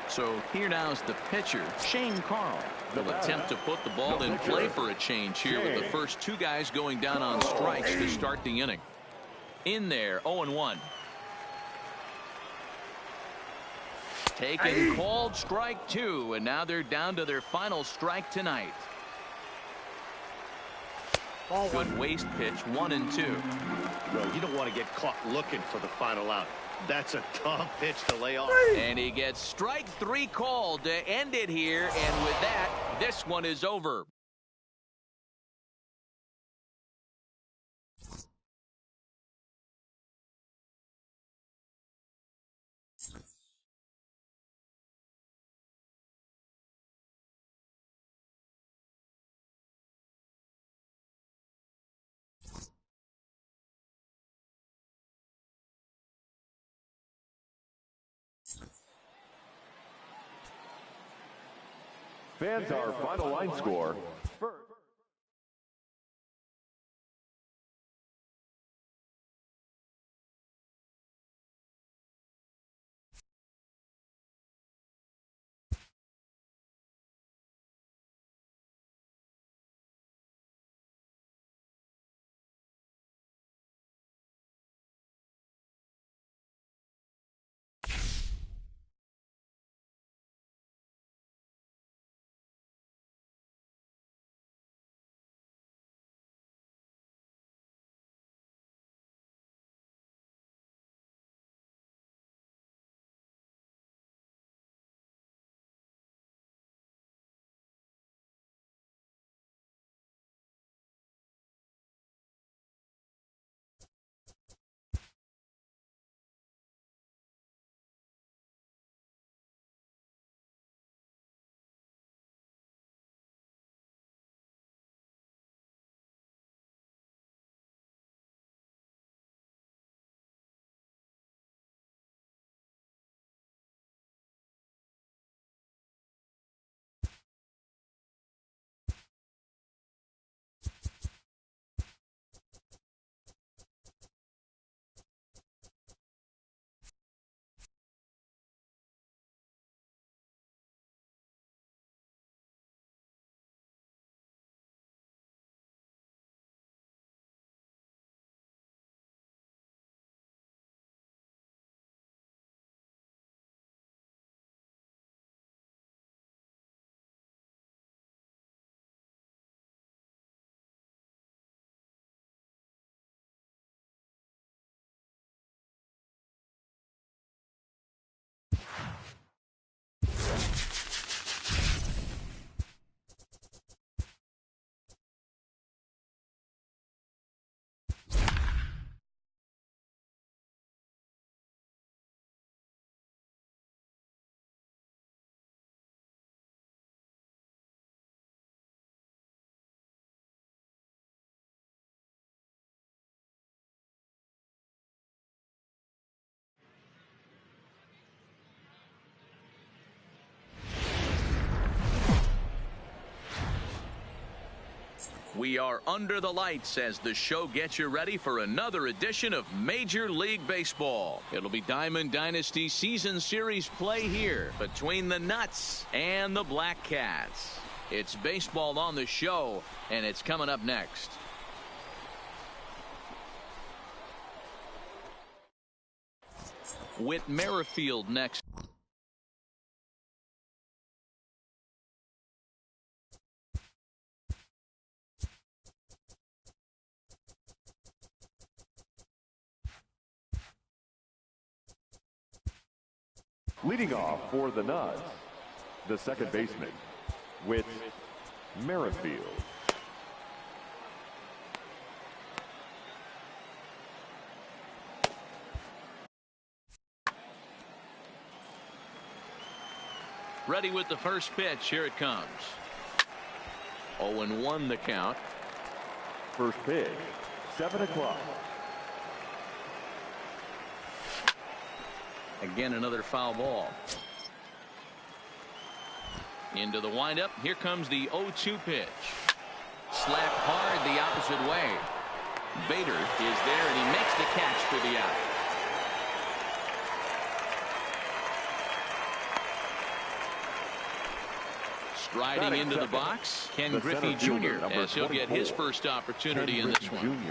So here now's the pitcher, Shane Carl. Will attempt to put the ball in play for a change here with the first two guys going down on strikes to start the inning. In there, 0-1. Taken, called strike two, and now they're down to their final strike tonight. Good waste pitch, 1-2. Well, you don't want to get caught looking for the final out. That's a tough pitch to lay off. And he gets strike three called to end it here, and with that, this one is over. Fans, our final line score. We are under the lights as the show gets you ready for another edition of Major League Baseball. It'll be Diamond Dynasty Season Series play here between the Nuts and the Black Cats. It's baseball on the show, and it's coming up next. Whit Merrifield next. Leading off for the Nuts, the second baseman, Whit Merrifield. Ready with the first pitch. Here it comes. 0-1 the count. First pitch, 7 o'clock. Again, another foul ball. Into the windup. Here comes the 0-2 pitch. Slapped hard the opposite way. Bader is there, and he makes the catch for the out. Striding into the box, Ken Griffey Jr. as he'll get his first opportunity in this one.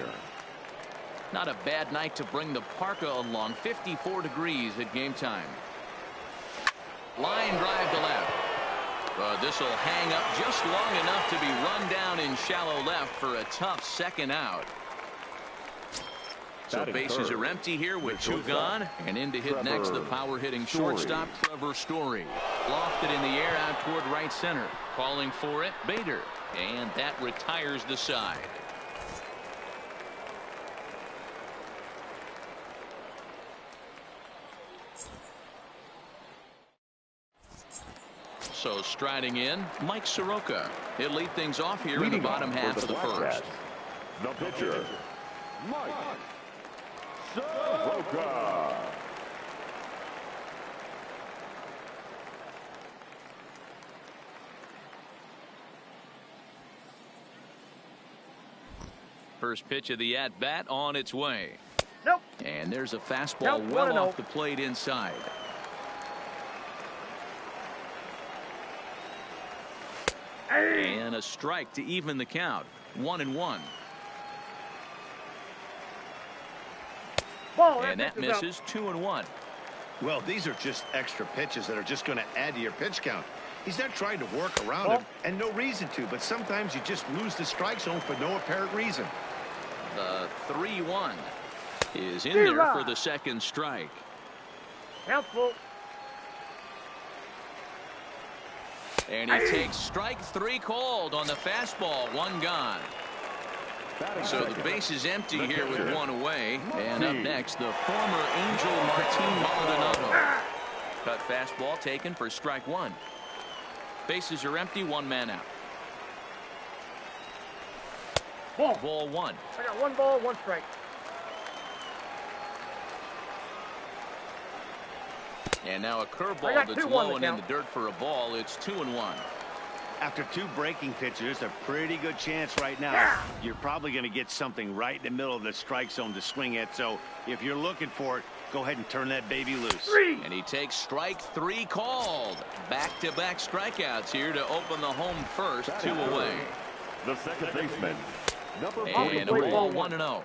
Not a bad night to bring the parka along. 54 degrees at game time. Line drive to left. This will hang up just long enough to be run down in shallow left for a tough second out. So bases are empty here with 2 gone. And in to hit next, the power hitting shortstop, Trevor Story. Lofted in the air out toward right center. Calling for it, Bader. And that retires the side. So striding in, Mike Soroka. He'll lead things off here in the bottom half of the first. The pitcher, Mike Soroka. First pitch of the at-bat on its way. Nope. And there's a fastball well off the plate inside. And a strike to even the count. 1-1. And that misses. 2-1. Well, these are just extra pitches that are just going to add to your pitch count. He's not trying to work around him, and no reason to, but sometimes you just lose the strike zone for no apparent reason. The 3-1 is in there for the second strike. Helpful. And he takes strike 3 called on the fastball. 1 gone. So the base is empty here with 1 away. And up next, the former Angel Martin Maldonado. Cut fastball taken for strike 1. Bases are empty, 1 man out. Ball 1. I got 1 ball, 1 strike. And now a curveball that's low and in the dirt for a ball. It's 2-1. After 2 breaking pitches, there's a pretty good chance right now you're probably going to get something right in the middle of the strike zone to swing at. So if you're looking for it, go ahead and turn that baby loose. And he takes strike 3 called. Back-to-back strikeouts here to open the home first. 2 away. The second baseman, number 44. And a ball 1-0.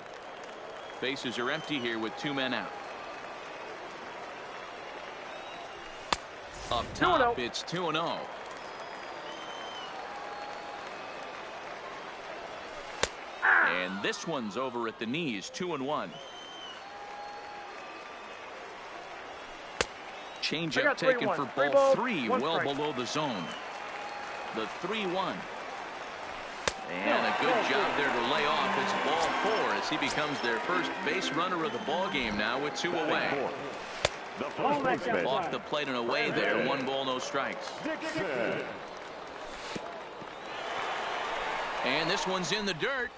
Bases are empty here with 2 men out. Up top, it's 2-0. And this one's over at the knees. 2-1. Changeup taken for ball 3, well below the zone. The 3-1. And a good job there to lay off. It's ball 4 as he becomes their first base runner of the ball game now with 2 away. The first baseman. Off the plate and away there. 1 ball, no strikes. And this one's in the dirt.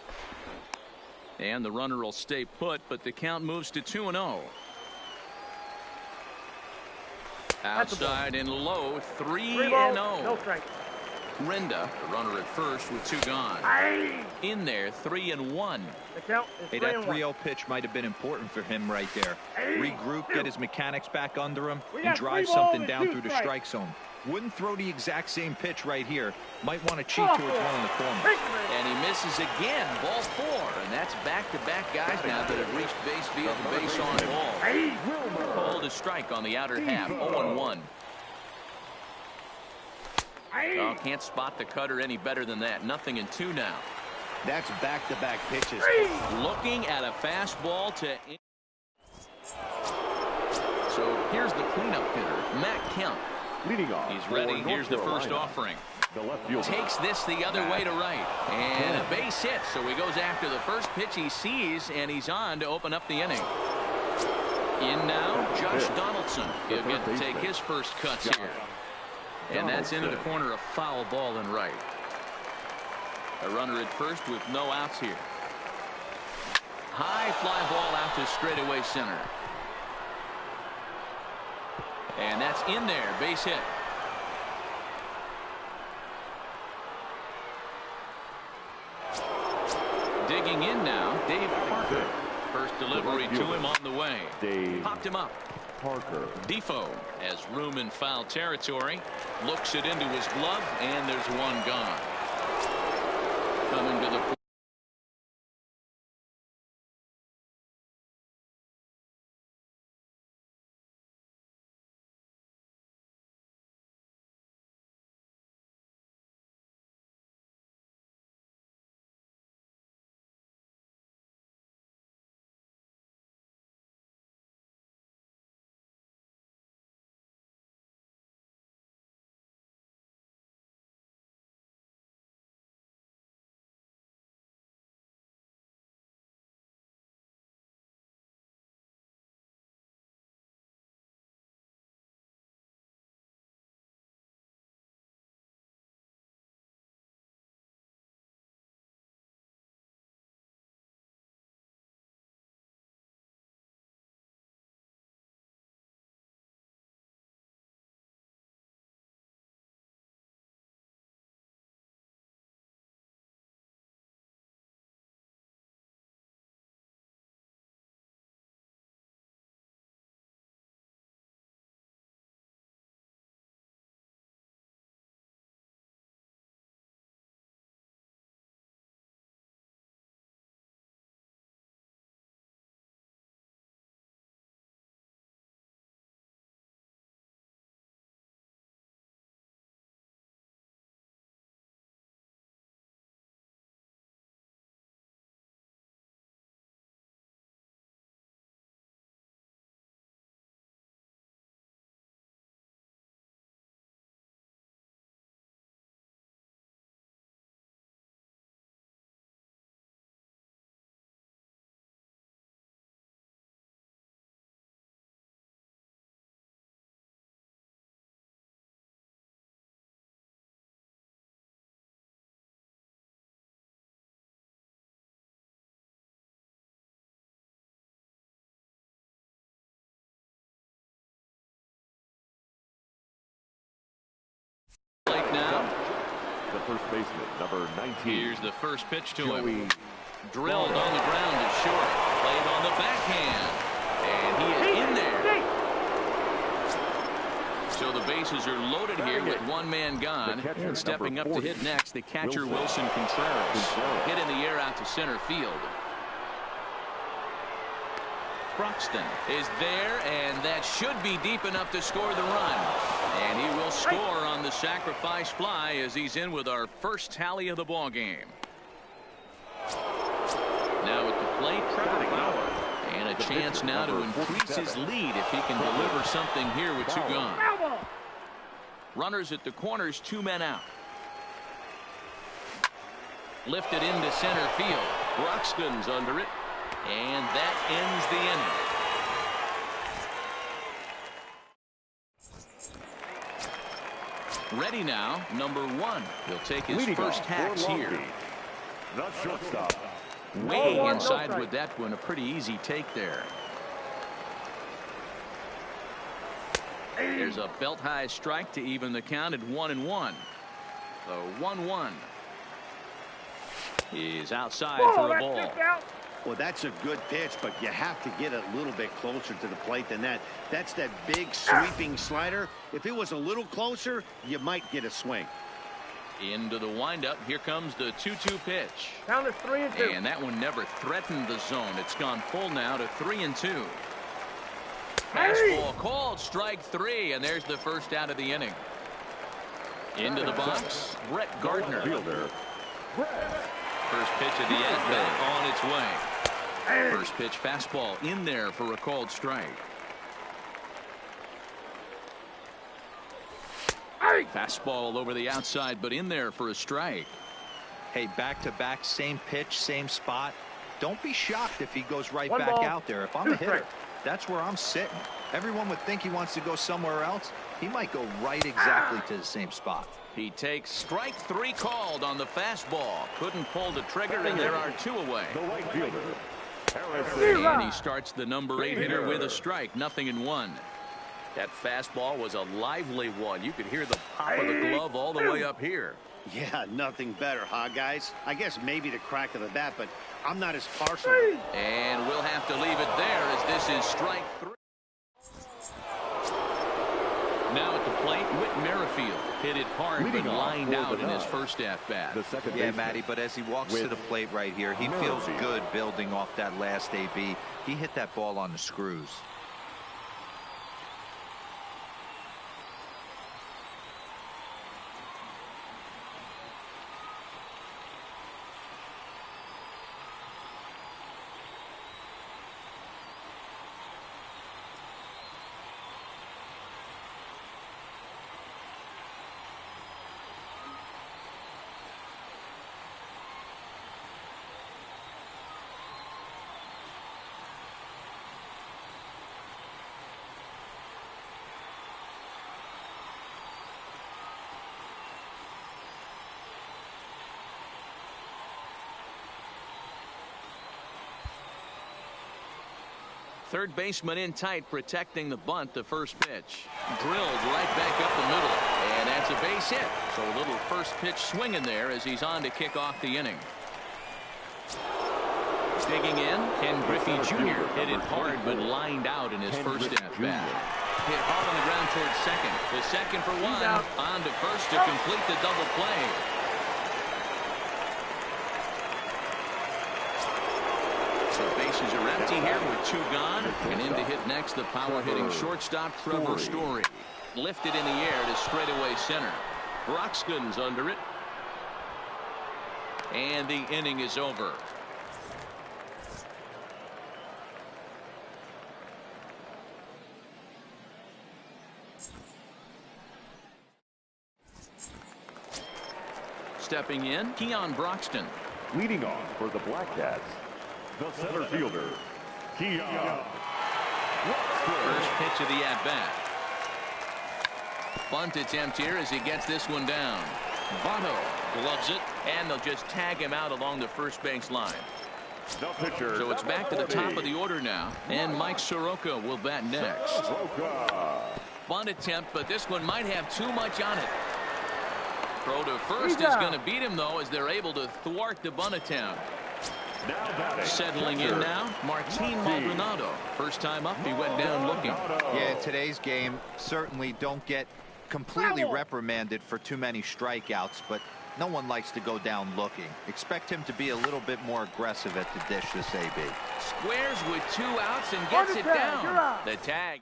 And the runner will stay put, but the count moves to 2-0. Outside and low, 3-0. No strike. Renda, the runner at first with 2 gone. In there, 3-1. The count is Hey, 3 that and 1. 3-0 pitch might have been important for him right there. Regroup, get his mechanics back under him, We and got drive 3 balls something and down 2 through the strikes. strike zone. Wouldn't throw the exact same pitch right here. Might want to cheat towards one in the corner. And he misses again. Ball 4. And that's back-to-back guys now that have reached base via the base on ball. Called a strike on the outer half. 0-1. Oh, can't spot the cutter any better than that. 0-2 now. That's back-to-back pitches. Looking at a fastball to... So here's the cleanup hitter, Matt Kemp. Leading off. He's ready. Here's the first offering. Takes this the other way to right. And a base hit. So he goes after the first pitch he sees, and he's on to open up the inning. In now, Josh Donaldson. He'll get to take his first cuts here. And that's into the corner, a foul ball and right. A runner at first with no outs here. High fly ball out to straightaway center. And that's in there, base hit. Digging in now, Dave Parker. First delivery to him on the way. Popped him up. Parker. Defoe has room in foul territory. Looks it into his glove, and there's one gone. Coming to the plate now. The first baseman, number 19. Here's the first pitch to him. Drilled on the ground to short. Played on the backhand. And he is in there. So the bases are loaded here with one man gone. And stepping up to hit next, the catcher Wilson Contreras. Hit in the air out to center field. Broxton is there, and that should be deep enough to score the run. And he will score on the sacrifice fly as he's in with our first tally of the ball game. Now at the plate, Trevor Bauer. And a chance now to increase his lead if he can deliver something here with 2 gone. Runners at the corners, 2 men out. Lifted into center field. Broxton's under it. And that ends the inning. Ready now, number 1. He'll take his first hacks here. The shortstop. Way inside with that one. A pretty easy take there. There's a belt high strike to even the count at 1-1. The 1-1. He's outside for a ball. Well, that's a good pitch, but you have to get a little bit closer to the plate than that. That's that big sweeping slider. If it was a little closer, you might get a swing. Into the windup. Here comes the 2-2 pitch. Count is 3-2. And that one never threatened the zone. It's gone full now to 3-2. Fastball called, strike 3, and there's the first out of the inning. Into the box, Brett Gardner. First pitch of the at-bat on its way. First pitch fastball in there for a called strike. Fastball over the outside, but in there for a strike. Hey, back-to-back, same pitch, same spot. Don't be shocked if he goes right One back ball, out there. If I'm a hitter, that's where I'm sitting. Everyone would think he wants to go somewhere else. He might go right exactly to the same spot. He takes strike 3 called on the fastball. Couldn't pull the trigger, and there are 2 away. The right fielder. And he starts the number 8 hitter with a strike, 0-1. That fastball was a lively one. You could hear the pop of the glove all the way up here. Yeah, nothing better, huh, guys? I guess maybe the crack of the bat, but I'm not as partial. And we'll have to leave it there as this is strike 3. Now at the plate, Whit Merrifield hit it hard but lined out in his first at-bat. Yeah, Matty, but as he walks to the plate right here, he feels good building off that last AB. He hit that ball on the screws. Third baseman in tight, protecting the bunt. The first pitch drilled right back up the middle, and that's a base hit. So a little first pitch swing in there as he's on to kick off the inning. Digging in, Ken Griffey Jr. hit it hard but lined out in his first at bat. Hit hard on the ground towards second. The second for 1, on to first to complete the double play. So bases are empty here with 2 gone. And in to hit next, the power-hitting shortstop Trevor Story. Lifted in the air to straightaway center. Broxton's under it. And the inning is over. Stepping in, Keon Broxton. Leading off for the Black Cats, the center fielder, Keon. First pitch of the at-bat. Bunt attempt here as he gets this one down. Votto gloves it, and they'll just tag him out along the first base line. The pitcher, So it's back to the top of the order now, and Mike Soroka will bat next. Bunt attempt, but this one might have too much on it. Throw to first is going to beat him, though, as they're able to thwart the bunt attempt. Settling in now, Martin Maldonado. First time up, he went down looking. Yeah, in today's game, certainly don't get completely reprimanded for too many strikeouts, but no one likes to go down looking. Expect him to be a little bit more aggressive at the dish this AB. Squares with 2 outs and gets it down. The tag.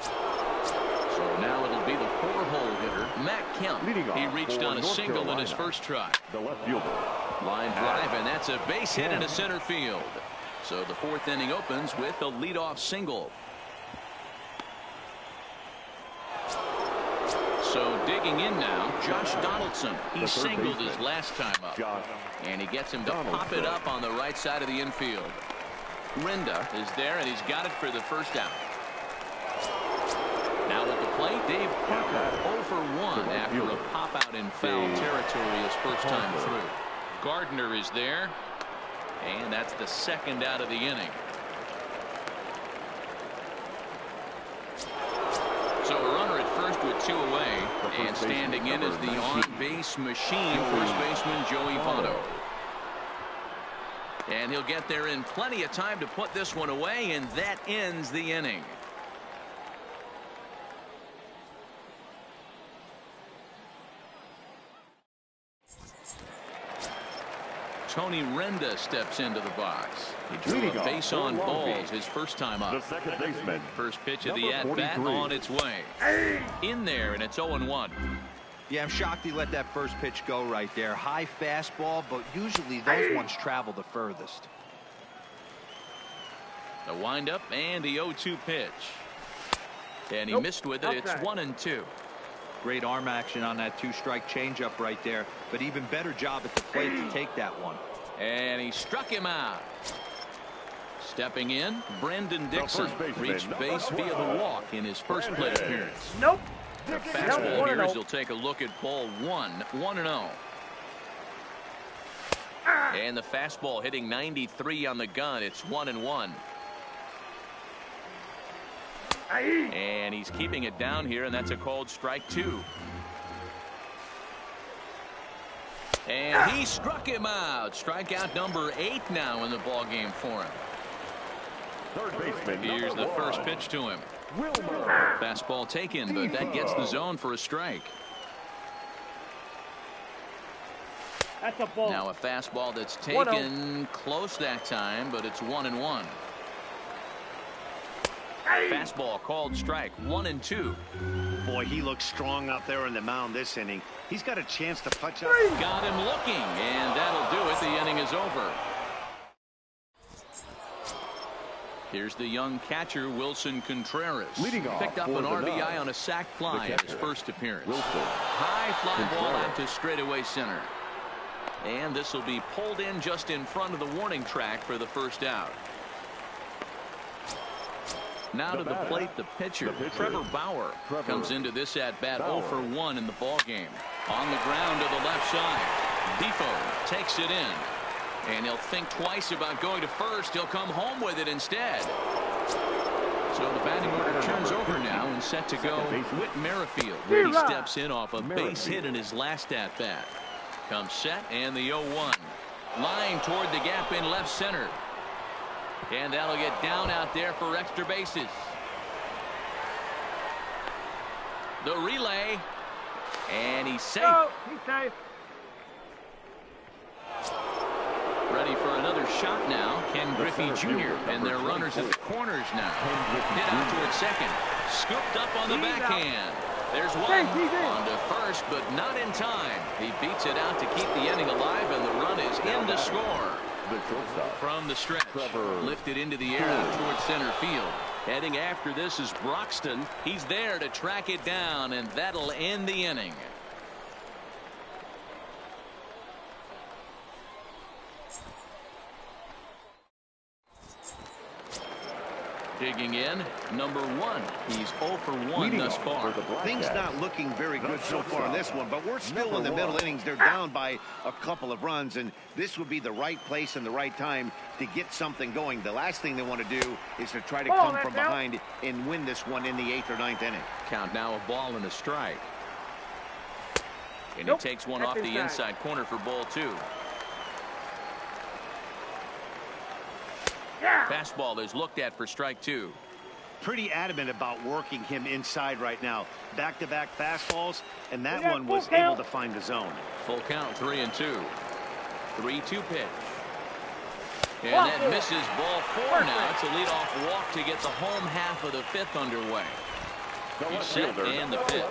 So now it'll be the 4-hole hitter, Matt Kemp. He reached on a single in his first try. The left fielder. Line drive, and that's a base hit into center field. So the 4th inning opens with a leadoff single. So digging in now, Josh Donaldson. He singled his last time up. And he gets him to pop it up on the right side of the infield. Rinda is there, and he's got it for the first out. Now at the plate, Dave Parker 0 for 1 after a pop-out in foul territory his first time through. Gardner is there, and that's the 2nd out of the inning. So a runner at first with 2 away. And standing in is the on-base machine, first baseman Joey Votto. And he'll get there in plenty of time to put this one away, and that ends the inning. Tony Renda steps into the box. He drew a base on balls his first time up. The second baseman. First pitch of the at-bat on its way. In there, and it's 0-1. Yeah, I'm shocked he let that first pitch go right there. High fastball, but usually those ones travel the furthest. The windup and the 0-2 pitch. And he missed with it. It's 1-2. Great arm action on that 2-strike changeup right there, but even better job at the plate to take that one. And he struck him out. Stepping in, Brendan Dixon reached base via the walk in his first plate appearance. Nope. The fastball here as he'll take a look at ball 1-0. And the fastball hitting 93 on the gun. It's 1-1. And he's keeping it down here, and that's a called strike 2. And he struck him out. Strikeout number 8 now in the ball game for him. Third baseman. Here's the first pitch to him. Fastball taken, but that gets the zone for a strike. That's a ball. Now a fastball that's taken close that time, but it's 1-1. Fastball called strike 1-2. Boy, he looks strong out there on the mound this inning. He's got a chance to punch out. Got him looking, and that'll do it. The inning is over. Here's the young catcher, Wilson Contreras. Picked up an RBI on a sac fly at his first appearance. High fly ball out to straightaway center. And this will be pulled in just in front of the warning track for the first out. Now to the plate, the pitcher, Trevor Bauer, comes into this at-bat 0 for 1 in the ballgame. On the ground to the left side. Defoe takes it in. And he'll think twice about going to first. He'll come home with it instead. So the batting order turns over now and set to go Whit Merrifield. He steps in off a base hit in his last at-bat. Comes set and the 0-1. Line toward the gap in left center. And that'll get down out there for extra bases. The relay. And he's safe. Oh, he's safe. Ready for another shot now. Ken Griffey Jr. And their runners at the corners now. Hit out toward second. Scooped up on the backhand. There's one on to first, but not in time. He beats it out to keep the inning alive, and the run is in to score. From the stretch, lifted into the air out towards center field. Heading after this is Broxton. He's there to track it down, and that'll end the inning. Digging in, number 1. He's 0 for 1 thus far. Things not looking very good so far in this one, but we're still in the middle innings. They're down by a couple of runs, and this would be the right place and the right time to get something going. The last thing they want to do is to try to come from behind and win this one in the 8th or 9th inning. Count now a ball and a strike. And he takes one off the inside corner for ball 2. Fastball is looked at for strike 2. Pretty adamant about working him inside right now. Back-to-back fastballs, and that one was able to find the zone. Full count, 3-2. 3-2 pitch. And that misses ball 4 now. It's a leadoff walk to get the home half of the 5th underway. He's set and the pitch.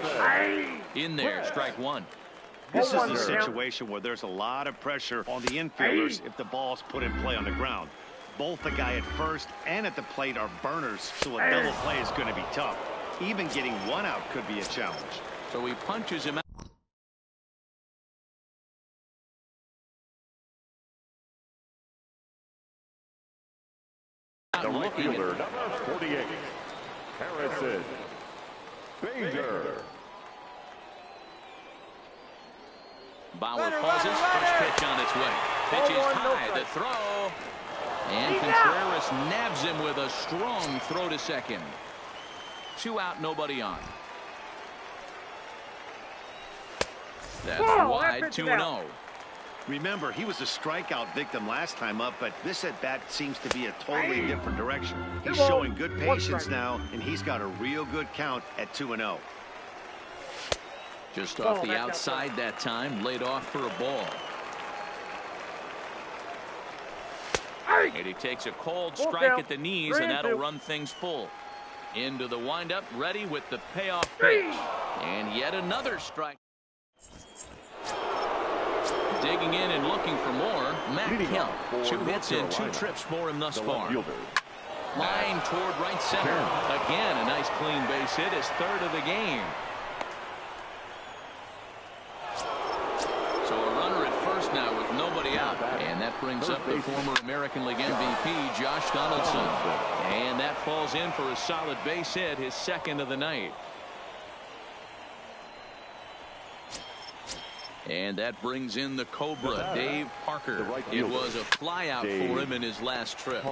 In there, strike 1. This is the situation where there's a lot of pressure on the infielders if the ball's put in play on the ground. Both the guy at first and at the plate are burners, so a double play is going to be tough. Even getting one out could be a challenge. So he punches him out. The right fielder, number 48, Harrison Bader. Bauer pauses. First pitch on its way. Pitch is high. The throw. And Contreras nabs him with a strong throw to second. 2 out, nobody on. That's wide, 2-0. Remember, he was a strikeout victim last time up, but this at-bat seems to be a totally different direction. He's showing good patience now, and he's got a real good count at 2-0. Just off the outside that time, laid off for a ball. And he takes a cold strike at the knees, and that'll run things full. Into the windup, ready with the payoff pitch. And yet another strike. Digging in and looking for more, Matt Kemp. 2 hits in 2 trips for him thus far. Line toward right center. Again, a nice clean base hit, his 3rd of the game. So a runner at first now with nobody out. And that brings up the former American League MVP, Josh Donaldson. And that falls in for a solid base hit, his 2nd of the night. And that brings in the Cobra, Dave Parker. It was a flyout for him in his last trip.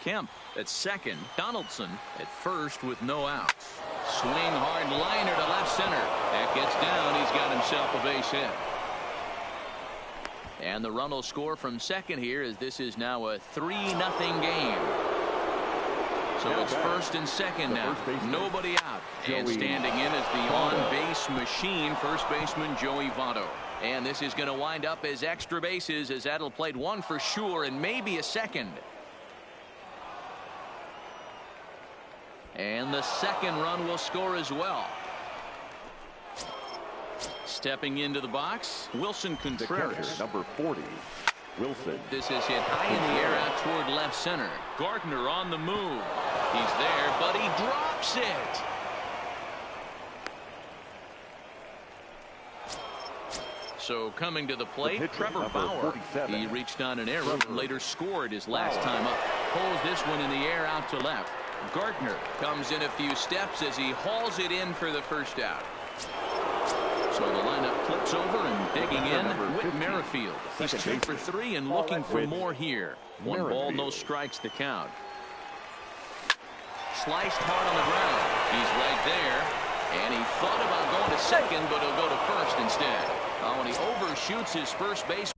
Kemp at 2nd, Donaldson at 1st with no outs. Swing hard liner to left center. That gets down. He's got himself a base hit. And the run will score from 2nd here, as this is now a 3-0 game. So it's 1st and 2nd now. Nobody out. And standing in is the on-base machine, first baseman Joey Votto. And this is going to wind up as extra bases, as that'll played 1 for sure and maybe a 2nd. And the 2nd run will score as well. Stepping into the box, Wilson Contreras. Number 40. Wilson. This is hit high in the air out toward left center. Gardner on the move. He's there, but he drops it. So coming to the plate, Trevor Bauer. He reached on an error and later scored his last time up. Pulls this one in the air out to left. Gardner comes in a few steps as he hauls it in for the 1st out. So the lineup flips over and digging in, Whit Merrifield. He's 2 for 3 and looking for more here. 1 ball, no strikes to count. Sliced hard on the ground. He's right there. And he thought about going to 2nd, but he'll go to 1st instead. Oh, and he overshoots his first base.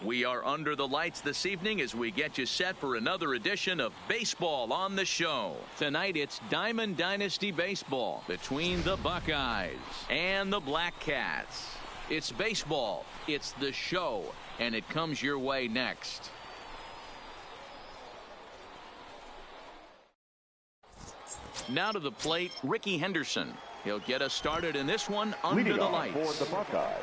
We are under the lights this evening as we get you set for another edition of Baseball on the Show. Tonight it's Diamond Dynasty Baseball between the Buckeyes and the Black Cats. It's baseball, it's the show, and it comes your way next. Now to the plate, Ricky Henderson. He'll get us started in this one under the lights. For the Buckeyes,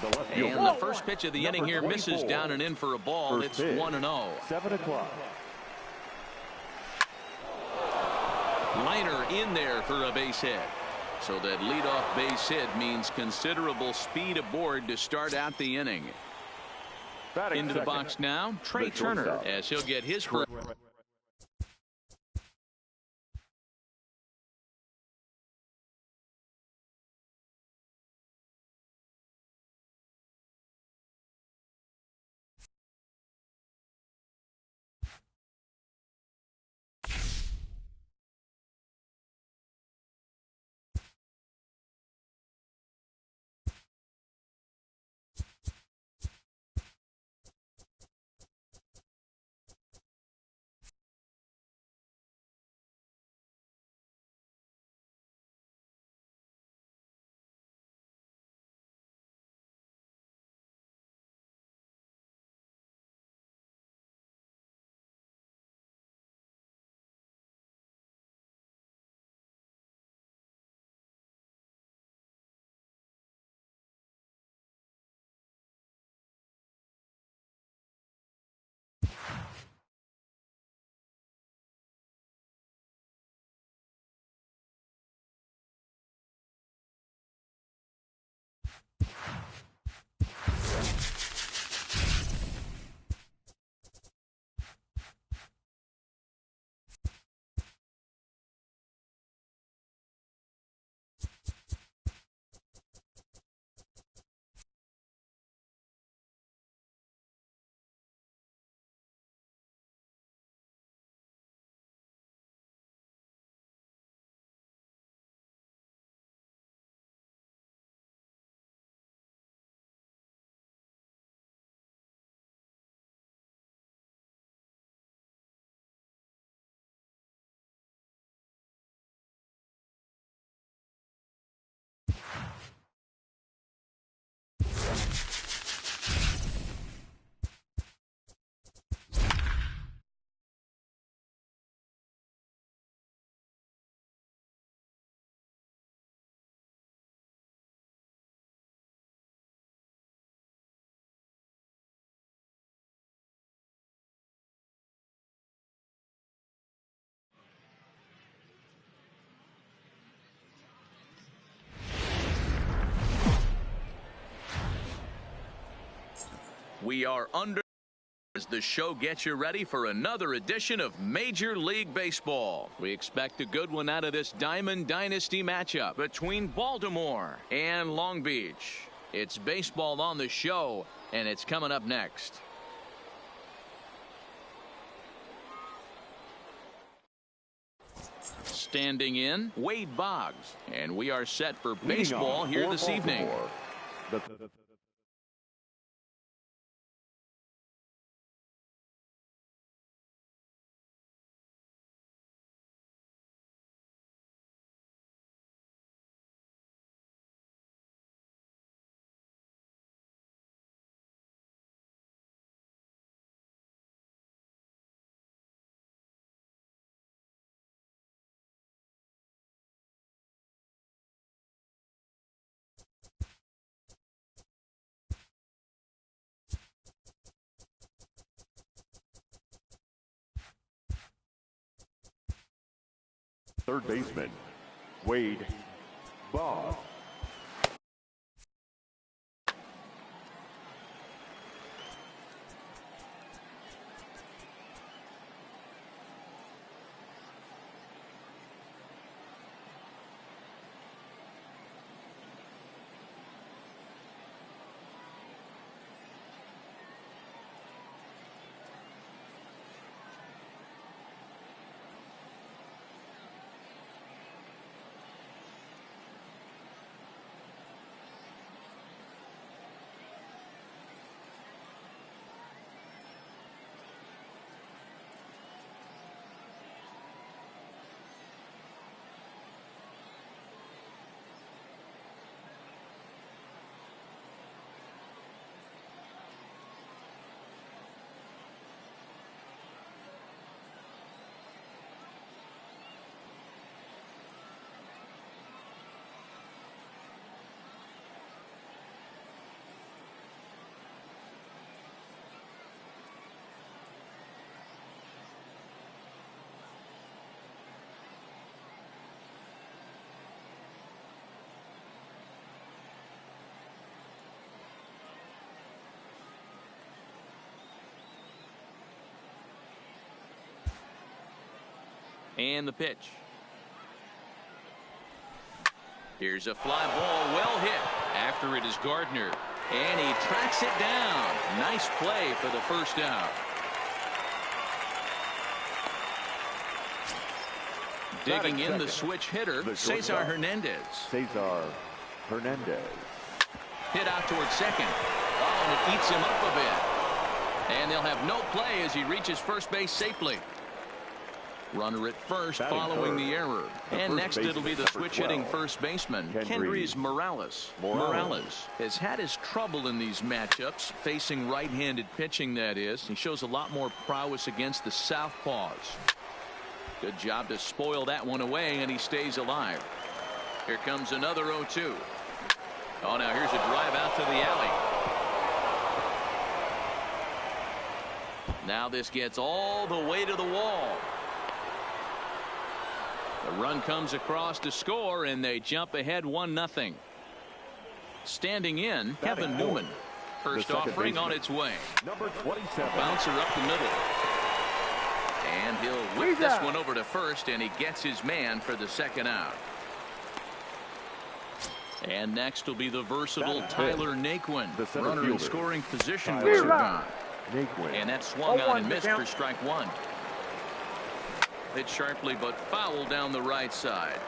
the left fielder. And the first pitch of the inning here misses down and in for a ball. First It's pitch, 1-0. 7 o'clock. Liner in there for a base hit. So that leadoff base hit means considerable speed aboard to start out the inning. Batting Into the second, box now, Trey the Turner, shortstop. as he'll get his first. We are under as the show gets you ready for another edition of Major League Baseball. We expect a good one out of this Diamond Dynasty matchup between Baltimore and Long Beach. It's Baseball on the Show, and it's coming up next. Standing in, Wade Boggs, and we are set for baseball here this evening. Third baseman, Wade Boggs. And the pitch. Here's a fly ball, well hit. After it is Gardner. And he tracks it down. Nice play for the first out. Digging in the switch hitter, Cesar Hernandez. Cesar Hernandez. Hit out towards second. Oh, and it eats him up a bit. And they'll have no play as he reaches first base safely. Runner at first following the error. And next it'll be the switch-hitting first baseman, Kendrys Morales. Morales has had his trouble in these matchups, facing right-handed pitching, that is. He shows a lot more prowess against the southpaws. Good job to spoil that one away, and he stays alive. Here comes another 0-2. Oh, now here's a drive out to the alley. Now this gets all the way to the wall. The run comes across to score, and they jump ahead 1-0. Standing in, Kevin Newman. First offering on its way. Number 27. Bouncer up the middle. And he'll whip this one over to first, and he gets his man for the second out. And next will be the versatile Tyler Naquin. Runner in scoring position with Sergan. And that swung on and missed for strike one. Hit sharply but foul down the right side.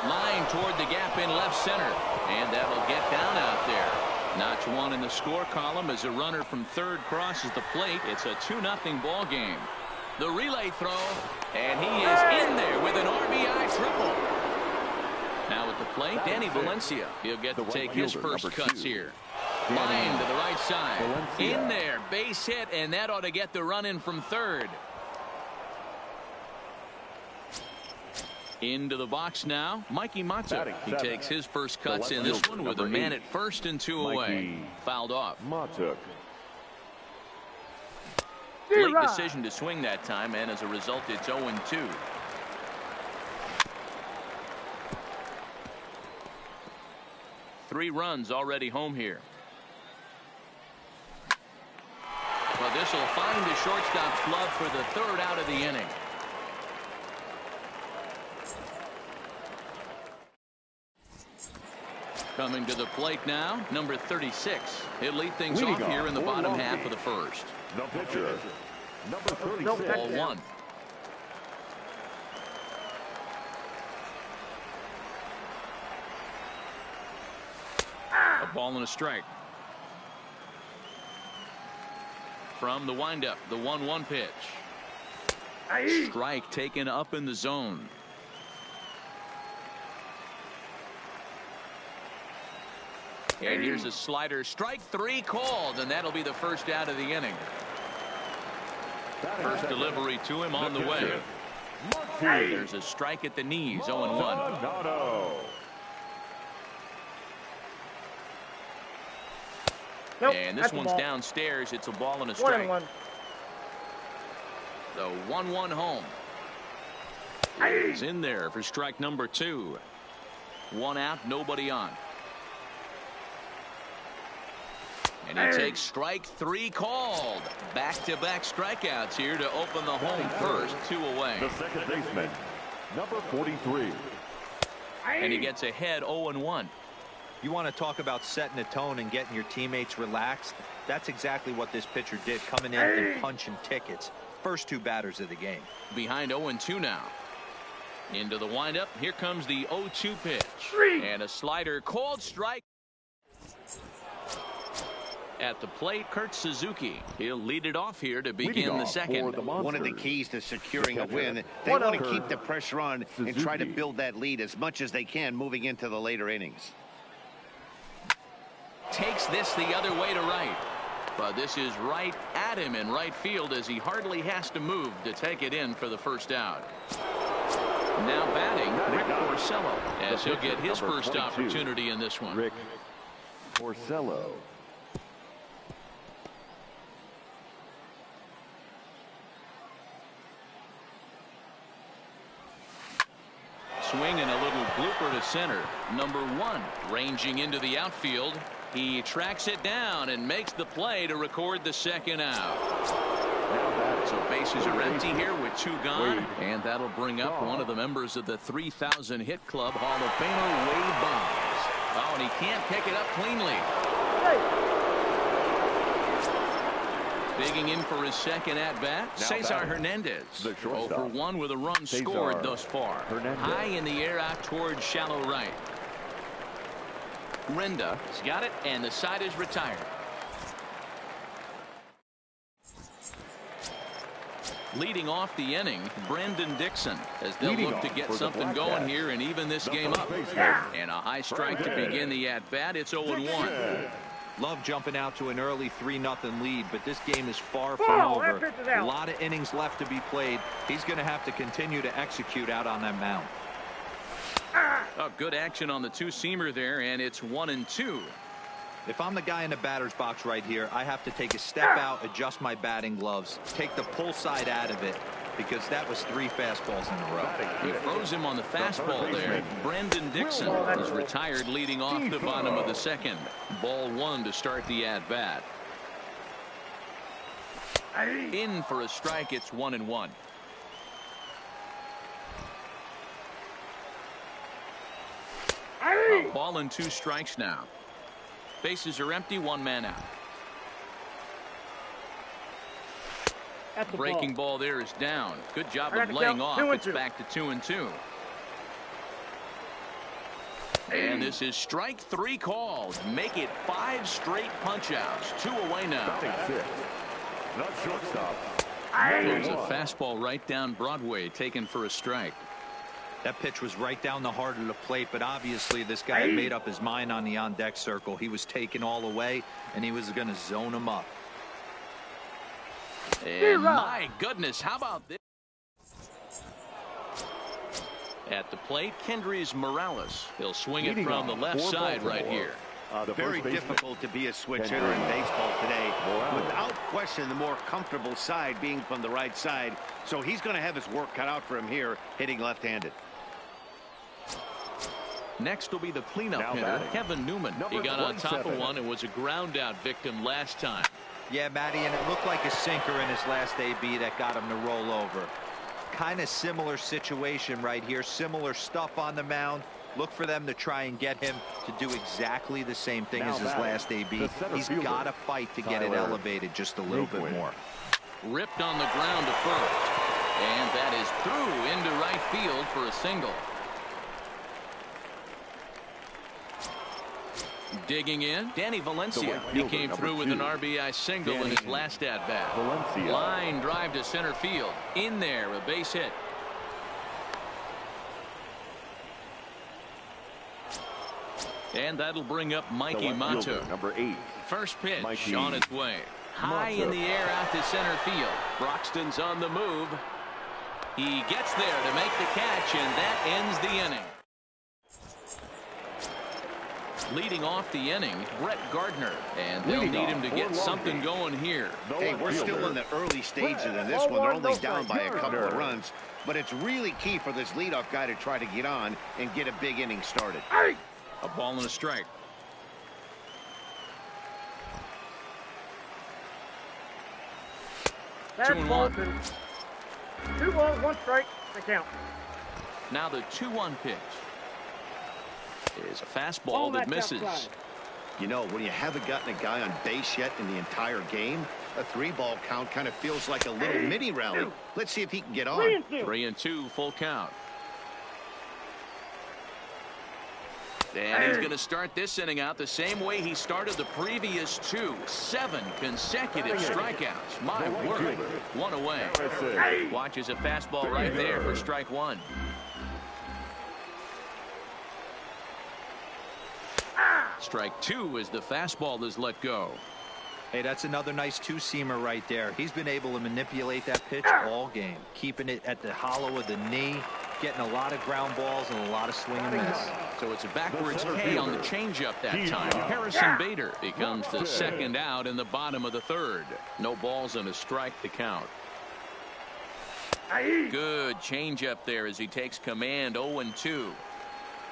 Line toward the gap in left center. And that'll get down out there. Notch one in the score column as a runner from third crosses the plate. It's a 2-0 ball game. The relay throw, and he is in there with an RBI triple. Now at the plate, Danny Valencia. He'll get to take his first cuts here. Line to the right side. In there, base hit, and that ought to get the run in from third. Into the box now, Mikey Matuk. He takes his first cuts in this one with a man at first and 2 away. Fouled off. Matuk. Late decision to swing that time, and as a result, it's 0-2. Three runs already home here. Well, this will find the shortstop's glove for the third out of the inning. Coming to the plate now, number 36. He'll lead things off here in the bottom half of the first. The pitcher, number 36. Ball one. A ball and a strike. From the windup, the 1-1 pitch. Strike taken up in the zone. And here's a slider. Strike three called, and that'll be the first out of the inning. First delivery to him on the way. There's a strike at the knees. 0-1. And this one's downstairs. It's a ball and a strike. The 1-1 home. He's in there for strike number 2. One out, nobody on. And he takes strike 3 called. Back-to-back strikeouts here to open the home first. 2 away. The second baseman, number 43. And he gets ahead 0-1. You want to talk about setting a tone and getting your teammates relaxed? That's exactly what this pitcher did, coming in and punching tickets. First 2 batters of the game. Behind 0-2 now. Into the windup. Here comes the 0-2 pitch. And a slider called strike. At the plate, Kurt Suzuki. He'll lead it off here to begin the second. One of the keys to securing a win, they want to keep the pressure on and try to build that lead as much as they can moving into the later innings. Takes this the other way to right. But this is right at him in right field as he hardly has to move to take it in for the first out. Now batting, Rick Porcello, as he'll get his first opportunity in this one. Rick Porcello. Swing and a little blooper to center. Number 1 ranging into the outfield. He tracks it down and makes the play to record the second out. So bases are empty here with 2 gone. And that'll bring up one of the members of the 3,000 hit club, Hall of Famer Wade Boggs. Oh, and he can't pick it up cleanly. Digging in for his second at-bat, Cesar Hernandez. 0 for 1 with a run scored thus far. High in the air out towards shallow right. Renda has got it, and the side is retired. Leading off the inning, Brandon Dixon, as they'll look to get something going here and even this game up. And a high strike to begin the at-bat. It's 0-1. Love jumping out to an early 3-0 lead, but this game is far from over. A lot of innings left to be played. He's going to have to continue to execute out on that mound. Oh, good action on the two-seamer there, and it's 1-2. If I'm the guy in the batter's box right here, I have to take a step out, adjust my batting gloves, take the pull side out of it, because that was 3 fastballs in a row. He froze him on the fastball there. Brandon Dixon is retired leading off the bottom of the second. Ball 1 to start the at-bat. In for a strike. It's 1-1. A ball and 2 strikes now. Bases are empty, 1 man out. Breaking ball there is down. Good job of laying off. It's back to 2-2. And this is strike 3 called. Make it 5 straight punch-outs. 2 away now. Not shortstop. There's a fastball right down Broadway taken for a strike. That pitch was right down the heart of the plate, but obviously this guy had made up his mind on the on-deck circle. He was taken all the way, and he was going to zone him up. And my goodness, how about this? At the plate, Kendrys Morales. He'll swing it from the left side right here. Very difficult to be a switch hitter in baseball today. Without question, the more comfortable side being from the right side. So he's going to have his work cut out for him here, hitting left-handed. Next will be the cleanup hitter, Kevin Newman. He got on top of one and was a ground out victim last time. Yeah, Matty, and it looked like a sinker in his last AB that got him to roll over. Kind of similar situation right here. Similar stuff on the mound. Look for them to try and get him to do exactly the same thing as his last AB. He's got to fight to get it elevated just a little bit more. Ripped on the ground to first. And that is through into right field for a single. Digging in, Danny Valencia. He came through with an RBI single in his last at-bat. Line drive to center field. In there, a base hit. And that'll bring up Mikey Mato. Number 8. First pitch on its way. High in the air out to center field. Broxton's on the move. He gets there to make the catch, and that ends the inning. Leading off the inning, Brett Gardner, and they'll need him to get something going here. Hey, we're still in the early stages of this one. They're only down by a couple of runs, but it's really key for this leadoff guy to try to get on and get a big inning started. A ball and a strike. That's 2-1. 2 balls, 1 strike. The count. Now the 2-1 pitch is a fastball that misses. You know, when you haven't gotten a guy on base yet in the entire game, a 3-ball count kind of feels like a little mini rally. Let's see if he can get on. 3-2, full count. And he's going to start this inning out the same way he started the previous 2. 7 consecutive strikeouts. My word. 1 away. Watches a fastball right there for strike 1. Strike 2 as the fastball is let go. Hey, that's another nice 2-seamer right there. He's been able to manipulate that pitch all game, keeping it at the hollow of the knee, getting a lot of ground balls and a lot of swing and miss. So it's a backwards K on the changeup that time. Harrison Bader becomes the second out in the bottom of the 3rd. No balls and a strike to count. Good changeup there as he takes command. 0-2.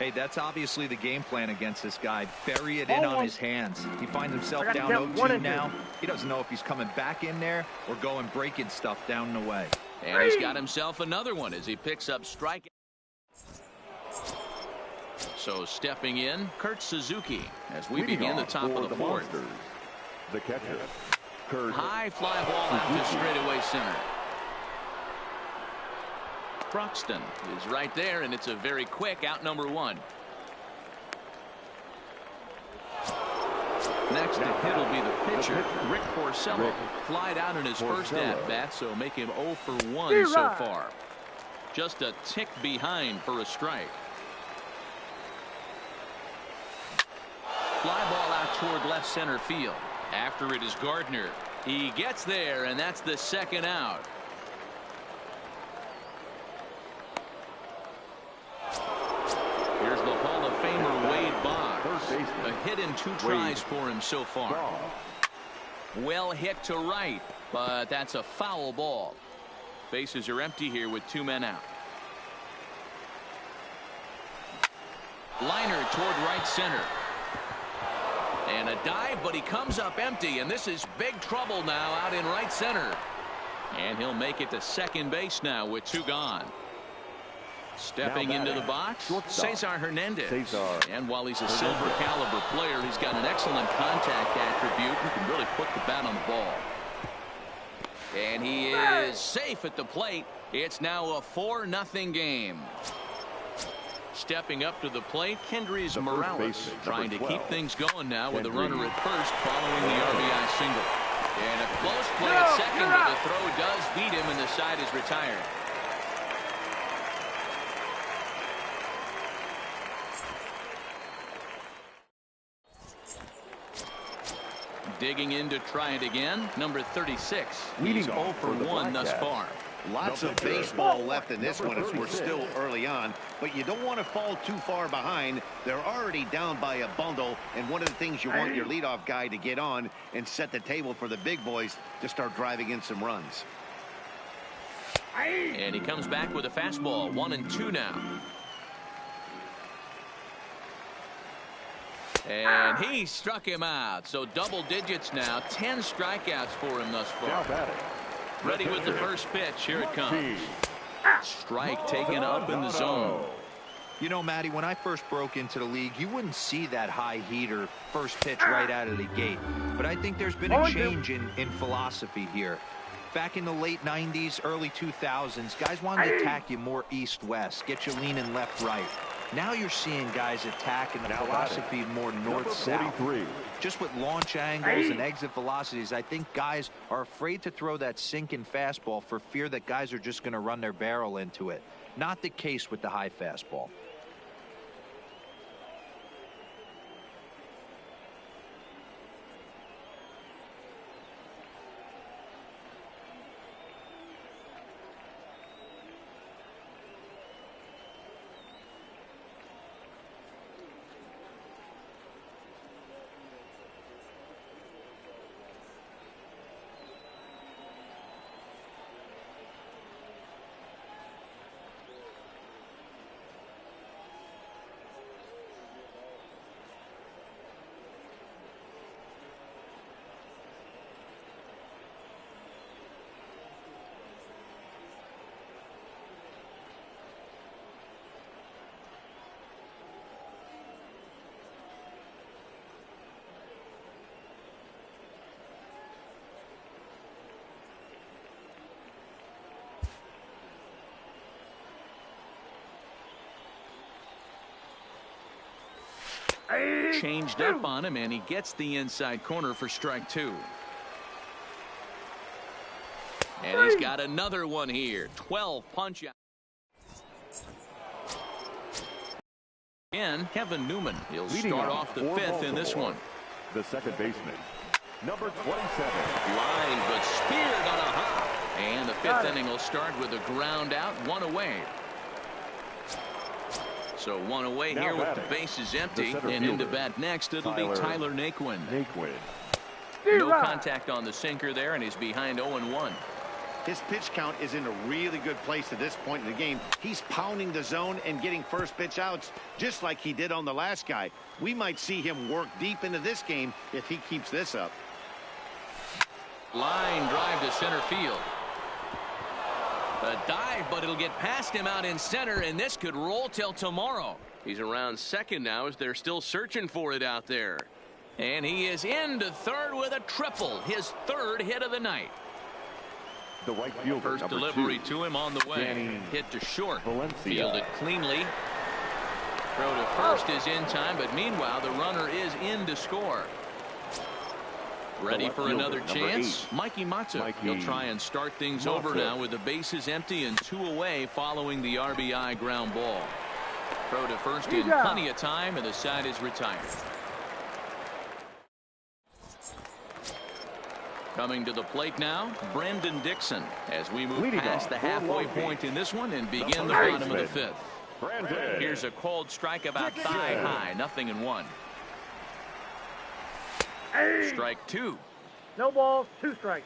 Hey, that's obviously the game plan against this guy. Bury it in on his hands. He finds himself down 0-2 now. He doesn't know if he's coming back in there or going breaking stuff down and away. And he's got himself another one as he picks up strike. So stepping in, Kurt Suzuki as we begin the top of the fourth. The catcher, Kurt. High fly ball out to straightaway center. Broxton is right there, and it's a very quick out number one. Next to hit will be the pitcher, Rick Porcello. Flied out in his first at-bat, so make him 0 for 1 so far. Just a tick behind for a strike. Fly ball out toward left center field. After it is Gardner. He gets there, and that's the second out. Here's the Hall of Famer Wade Boggs. A hit in 2 tries for him so far. Well hit to right, but that's a foul ball. Bases are empty here with 2 men out. Liner toward right center. And a dive, but he comes up empty, and this is big trouble now out in right center. And he'll make it to second base now with 2 gone. Stepping into the box, Cesar Hernandez. And while he's a silver caliber player, he's got an excellent contact attribute. He can really put the bat on the ball. And he is safe at the plate. It's now a 4-0 game. Stepping up to the plate, Kendrys Morales trying to keep things going now with a runner at first following the RBI single. And a close play at second, but the throw does beat him and the side is retired. Digging in to try it again, number 36. He's 0 for 1 thus far. Lots of baseball left in this one as we're still early on, but you don't want to fall too far behind. They're already down by a bundle, and one of the things you want your leadoff guy to get on and set the table for the big boys to start driving in some runs. And he comes back with a fastball, 1-2 now. And he struck him out. So double digits now. 10 strikeouts for him thus far. Ready with the first pitch. Here it comes. Strike taken up in the zone. You know, Matty, when I first broke into the league, you wouldn't see that high heater first pitch right out of the gate. But I think there's been a change in philosophy here. Back in the late 90s, early 2000s, guys wanted to attack you more east-west, get you leaning left-right. Now you're seeing guys attacking the philosophy more north-south. Just with launch angles and exit velocities, I think guys are afraid to throw that sinking fastball for fear that guys are just going to run their barrel into it. Not the case with the high fastball. Changed up on him, and he gets the inside corner for strike 2. And he's got another one here. 12 punch out. And Kevin Newman. He'll start off the 5th in this one. The second baseman, number 27. Line, but speared on a hop. And the 5th inning will start with a ground out, 1 away. So 1 away here with the bases empty, and into bat next it'll be Tyler Naquin. No contact on the sinker there, and he's behind 0-1. His pitch count is in a really good place at this point in the game. He's pounding the zone and getting first pitch outs just like he did on the last guy. We might see him work deep into this game if he keeps this up. Line drive to center field. A dive, but it'll get past him out in center, and this could roll till tomorrow. He's around second now as they're still searching for it out there. And he is into third with a triple, his third hit of the night. The right fielder, first delivery to him on the way. Hit to short. Fielded cleanly. Throw to first is in time, but meanwhile the runner is in to score. Ready for another chance. Mikey Matza. He'll try and start things over now with the bases empty and 2 away following the RBI ground ball. Throw to first in plenty of time, and the side is retired. Coming to the plate now, Brendan Dixon, as we move past the halfway point in this one and begin the bottom of the 5th. Here's a cold strike about thigh high, 0-1. Strike 2. No balls, 2 strikes.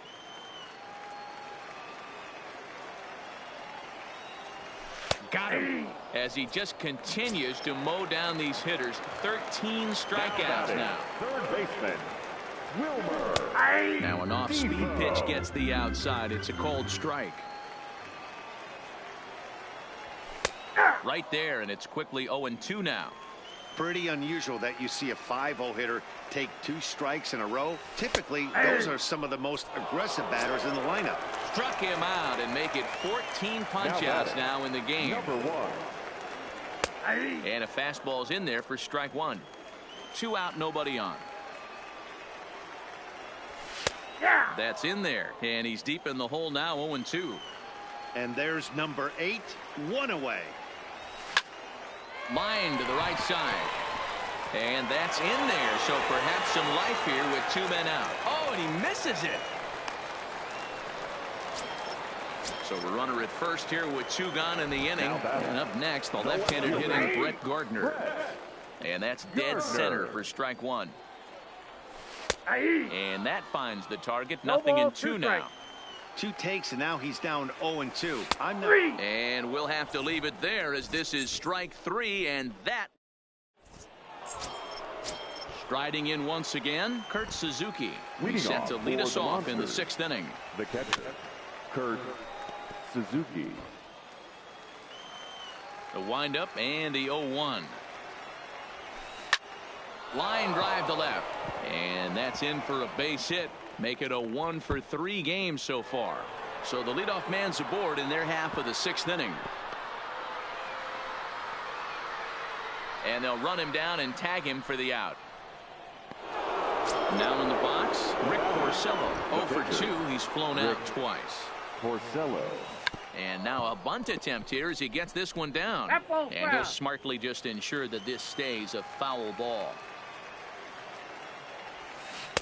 Got him. As he just continues to mow down these hitters. 13 strikeouts now. Third baseman, Wilmer. Now an off-speed pitch gets the outside. It's a cold strike. Right there, and it's quickly 0-2 now. Pretty unusual that you see a 5-0 hitter take 2 strikes in a row. Typically, those are some of the most aggressive batters in the lineup. Struck him out and make it 14 punch-outs now in the game. Number 1. And a fastball's in there for strike 1. 2 out, nobody on. That's in there, and he's deep in the hole now, 0-2. And there's number 8, 1 away. Line to the right side. And that's in there, so perhaps some life here with 2 men out. Oh, and he misses it. So a runner at first here with 2 gone in the inning. And up next, the left-handed hitting Brett Gardner. And that's dead center for strike 1. And that finds the target. 0-2 now. 2 takes, and now he's down 0-2. I'm not. And we'll have to leave it there as this is strike 3, and that. Striding in once again, Kurt Suzuki. He's set to lead us off in the 6th inning. The catcher, Kurt Suzuki. The windup and the 0-1. Line drive to left, and that's in for a base hit. Make it a 1-for-3 game so far. So the leadoff man's aboard in their half of the 6th inning. And they'll run him down and tag him for the out. Now in the box, Rick Porcello. 0-for-2. He's flown out twice. Porcello. And now a bunt attempt here as he gets this one down. And he'll smartly just ensure that this stays a foul ball.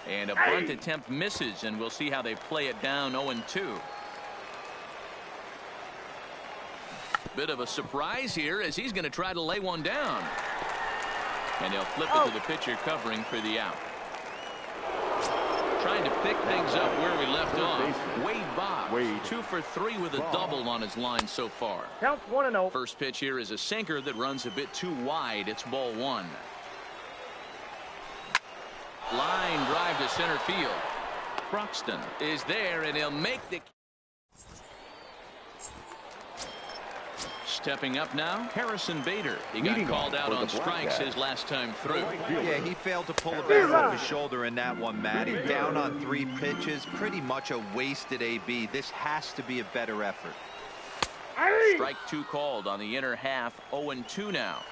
And a bunt attempt misses, and we'll see how they play it down 0-2. Bit of a surprise here as he's going to try to lay one down. And he'll flip it to the pitcher covering for the out. Trying to pick things up where we left off. Wade Boggs, 2-for-3 with a double on his line so far. Counts 1-0. First pitch here is a sinker that runs a bit too wide. It's ball 1. Line drive to center field. Broxton is there, and he'll make the. Stepping up now, Harrison Bader. He got called out on strikes his last time through. Yeah, he failed to pull the bat off his shoulder in that one, Matty. Down on 3 pitches. Pretty much a wasted AB. This has to be a better effort. Strike 2 called on the inner half. 0-2 now.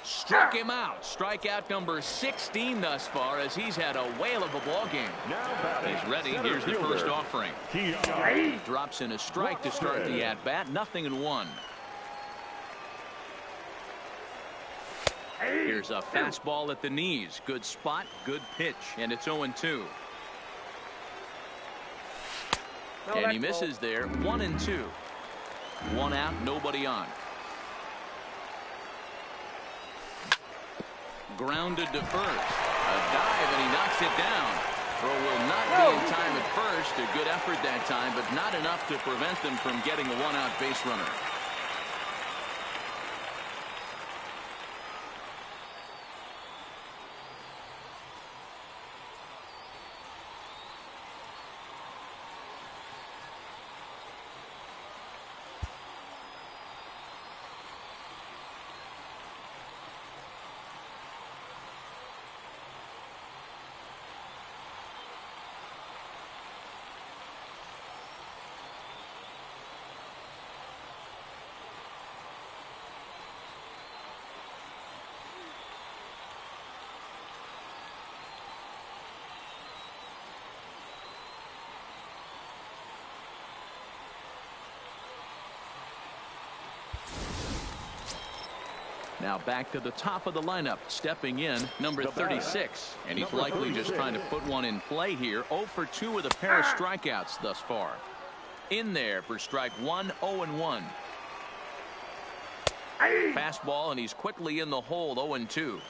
Struck him out. Strikeout number 16 thus far as he's had a whale of a ball game. He's ready. Here's the first offering. Drops in a strike to start the at-bat. 0-1. Here's a fastball at the knees. Good spot, good pitch, and it's 0-2. And he misses there. 1-2. 1 out, nobody on. Grounded to first. A dive, and he knocks it down. Throw will not be in time at first. A good effort that time, but not enough to prevent them from getting a one-out base runner. Now back to the top of the lineup. Stepping in, number 36. And he's likely just trying to put one in play here. 0 for 2 with a pair of strikeouts thus far. In there for strike 1, 0-1. Fastball, and he's quickly in the hole, 0-2.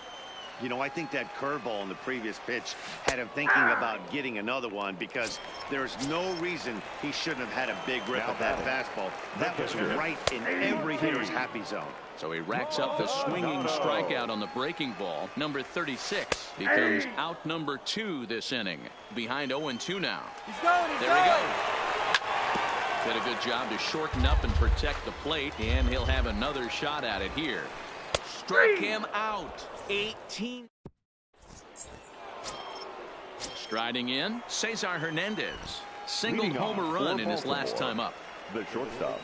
You know, I think that curveball in the previous pitch had him thinking about getting another one, because there's no reason he shouldn't have had a big rip at that fastball. That was right in every hitter's happy zone. So he racks up the swinging strikeout on the breaking ball. Number 36 becomes out number 2 this inning. Behind 0-2 now. There we go. Did a good job to shorten up and protect the plate, and he'll have another shot at it here. Struck him out. 18. Striding in, Cesar Hernandez. Single homer run in his last time up. The shortstop.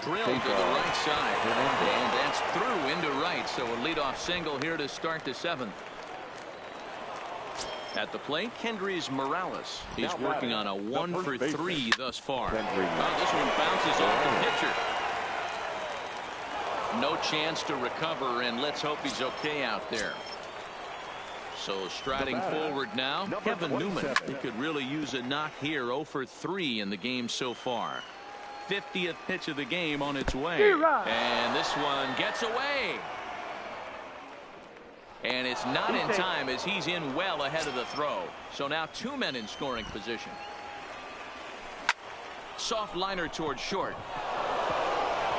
Drilled to the right side, and that's through into right. So a leadoff single here to start the 7th. At the plate, Kendrys Morales. He's working on a 1 for 3 thus far. This one bounces off the pitcher. No chance to recover, and let's hope he's okay out there. So striding forward now, Kevin Newman. He could really use a knock here. 0 for 3 in the game so far. 50th pitch of the game on its way. And this one gets away. And it's not in time, as he's in well ahead of the throw. So now 2 men in scoring position. Soft liner towards short.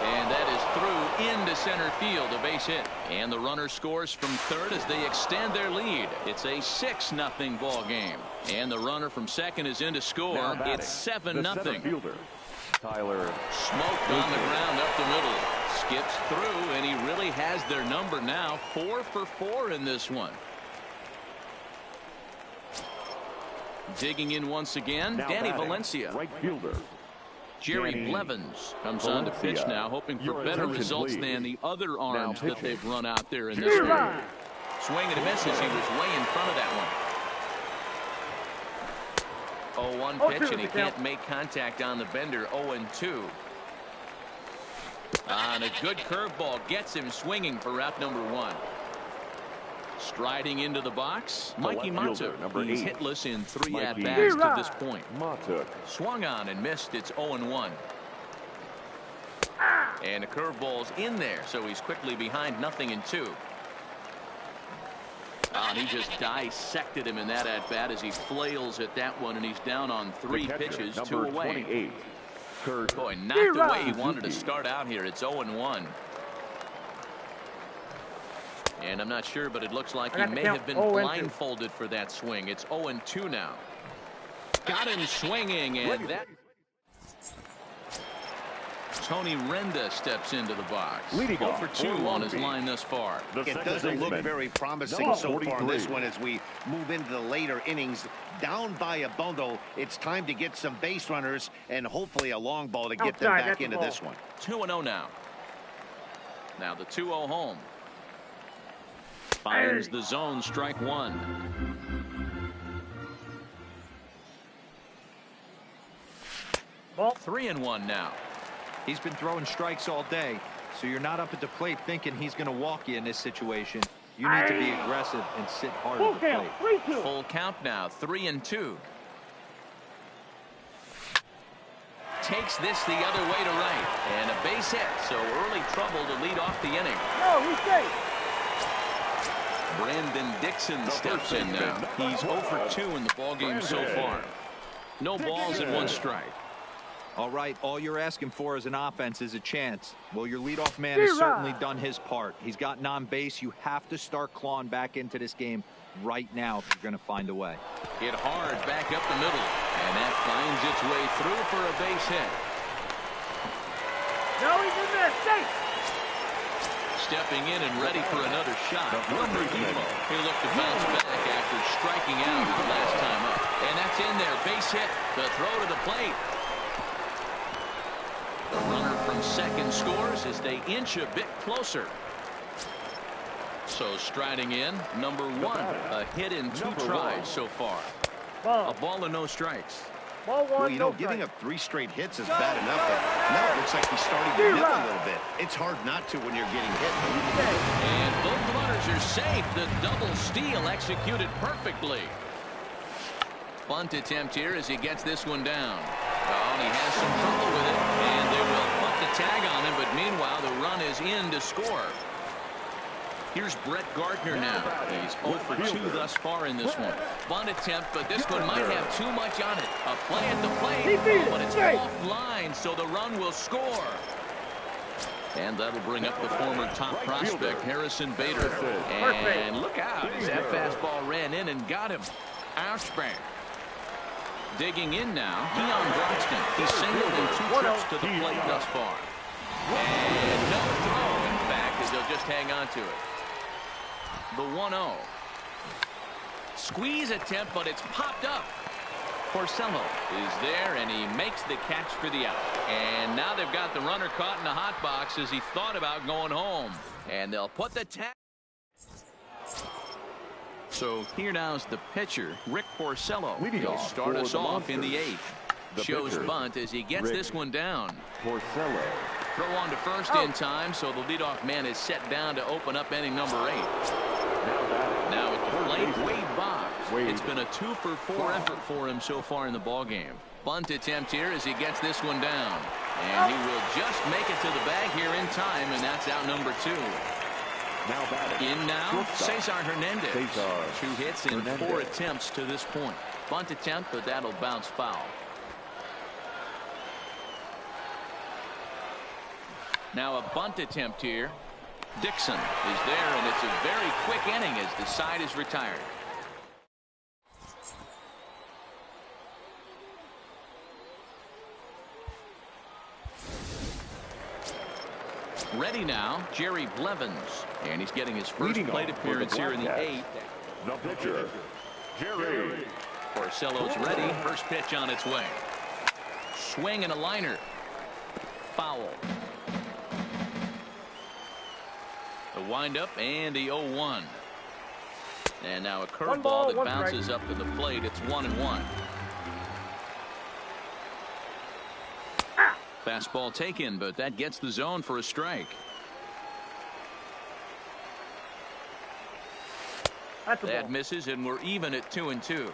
And that is through into center field, a base hit. And the runner scores from third as they extend their lead. It's a 6-0 ball game. And the runner from second is in to score. It's 7-0. Tyler. Smoked on the ground up the middle. Skips through, and he really has their number now. 4 for 4 in this one. Digging in once again, Danny Valencia. Right fielder. Jerry Blevins comes on to pitch now, hoping for better results than the other arms that they've run out there in this one. Swing and a misses. He was way in front of that one. 0-1 pitch, and he can't make contact on the bender. 0-2. And a good curveball gets him swinging for out number 1. Striding into the box, Mikey Matuk. He's hitless in 3 at-bats to this point. Swung on and missed. It's 0-1. And a curveball's in there, so he's quickly behind 0-2. And he just dissected him in that at-bat as he flails at that one, and he's down on 3 pitches, 2 away. Boy, not the way he wanted to start out here. It's 0-1. And I'm not sure, but it looks like he may have been blindfolded for that swing. It's 0-2 now. Got him swinging, and that... Tony Renda steps into the box. 0 for 2 on his line thus far. It doesn't look very promising so far in this one as we move into the later innings. Down by a bundle, it's time to get some base runners and hopefully a long ball to get them back into this one. 2-0 now. Now the 2-0 home. Fires the zone, strike 1. Ball. 3-1 now. He's been throwing strikes all day, so you're not up at the plate thinking he's going to walk you in this situation. You need to be aggressive and sit hard at the plate. Full count now, 3-2. Takes this the other way to right, and a base hit, so early trouble to lead off the inning. Brandon Dixon steps in now. He's 0 for 2 in the ballgame so far. No balls and 1 strike. All right, all you're asking for as an offense is a chance. Well, your leadoff man has certainly done his part. He's gotten on base. You have to start clawing back into this game right now if you're going to find a way. Hit hard back up the middle, and that finds its way through for a base hit. No, he's in there. Safe. Stepping in and ready for another shot. He'll look to bounce back after striking out the last time up. And that's in there. Base hit. The throw to the plate. The runner from second scores as they inch a bit closer. So striding in, number 1. A hit in 2 tries so far. A ball and no strikes. Ball 1, well, you know, no giving strike. up 3 straight hits is bad enough, but now it looks like he's starting to nip a little bit. It's hard not to when you're getting hit. And both runners are safe. The double steal executed perfectly. Bunt attempt here as he gets this one down. Oh, and he has some trouble with it, and they will put the tag on him, but meanwhile the run is in to score. Here's Brett Gardner now. He's 0 for 2 thus far in this one. Bunt attempt, but this one might have too much on it. A play at the plate, but it's offline, so the run will score. And that'll bring up the former top prospect, Harrison Bader. And look out as that fastball ran in and got him. Ouchback. Digging in now, Keon Broxton. He's singled in 2 trips to the plate thus far. And no throw, in fact, as they'll just hang on to it. The 1-0. Squeeze attempt, but it's popped up. Porcello is there, and he makes the catch for the out. And now they've got the runner caught in the hot box as he thought about going home. And they'll put the tag. So here now is the pitcher, Rick Porcello. He'll start us off in the 8th. Shows bunt as he gets this one down. Porcello. Throw on to first in time, so the leadoff man is set down to open up inning number 8. Now at the plate, Wade Boggs. It's been a 2 for 4 effort for him so far in the ballgame. Bunt attempt here as he gets this one down. And he will just make it to the bag here in time, and that's out number 2. In now, Cesar Hernandez. 2 hits in 4 attempts to this point. Bunt attempt, but that'll bounce foul. Now a bunt attempt here. Dixon is there, and it's a very quick inning as the side is retired. Ready now, Jerry Blevins, and he's getting his first plate appearance here in the 8th. The pitcher, Jerry. Porcello's ready. First pitch on its way. Swing and a liner. Foul. The windup and the 0-1. And now a curveball that bounces up to the plate. It's 1-1. Fastball taken, but that gets the zone for a strike. That misses, and we're even at 2-2.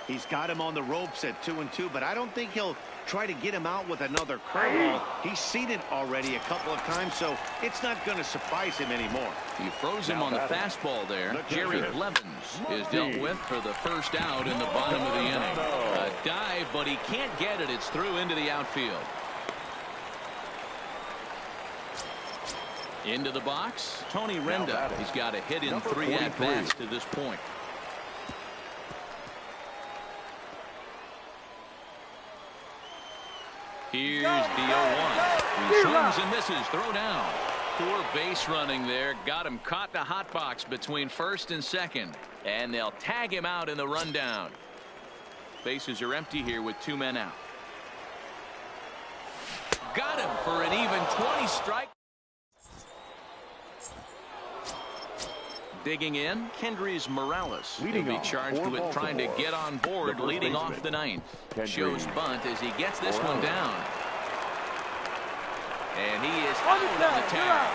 He's got him on the ropes at 2-2, but I don't think he'll try to get him out with another curveball. He's seen it already a couple of times, so it's not going to surprise him anymore. He froze him on the fastball there. Jerry Blevins is dealt with for the first out in the bottom of the inning. A dive, but he can't get it. It's through into the outfield. Into the box, Tony Renda. He's got a hit in 3 at-bats to this point. Here's the 0-1. He swings and misses. Throw down. Poor base running there. Got him caught in the hot box between first and second. And they'll tag him out in the rundown. Bases are empty here with 2 men out. Got him for an even 20 strike. Digging in, Kendrys Morales will be charged with trying to get on board leading off the 9th. Shows bunt as he gets this one down. And he is out on the tag.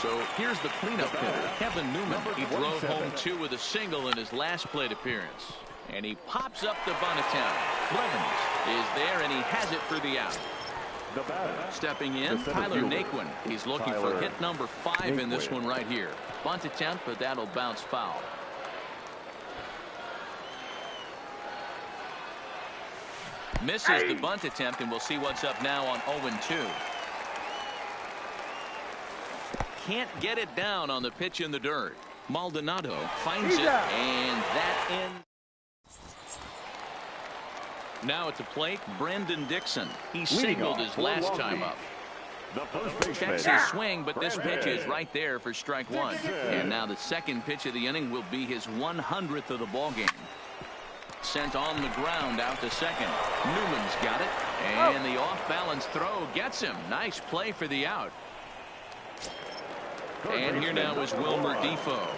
So here's the cleanup hitter, Kevin Newman. He drove home 2 with a single in his last plate appearance. And he pops up the bunt attempt. Blevins is there, and he has it for the out. The batter. Stepping in, The center Tyler fielder. Naquin. He's looking for Tyler hit number 5 in this Naquin. one right here. Bunt attempt, but that'll bounce foul. Misses the bunt attempt, and we'll see what's up now on 0-2. Can't get it down on the pitch in the dirt. Maldonado finds it, and that ends. Now at the plate, Brandon Dixon. He singled his last time up. The first baseman. Checks his swing, but this pitch is right there for strike 1. And now the second pitch of the inning will be his 100th of the ball game. Sent on the ground out to second. Newman's got it, and the off-balance throw gets him. Nice play for the out. And here now is Wilmer Defoe.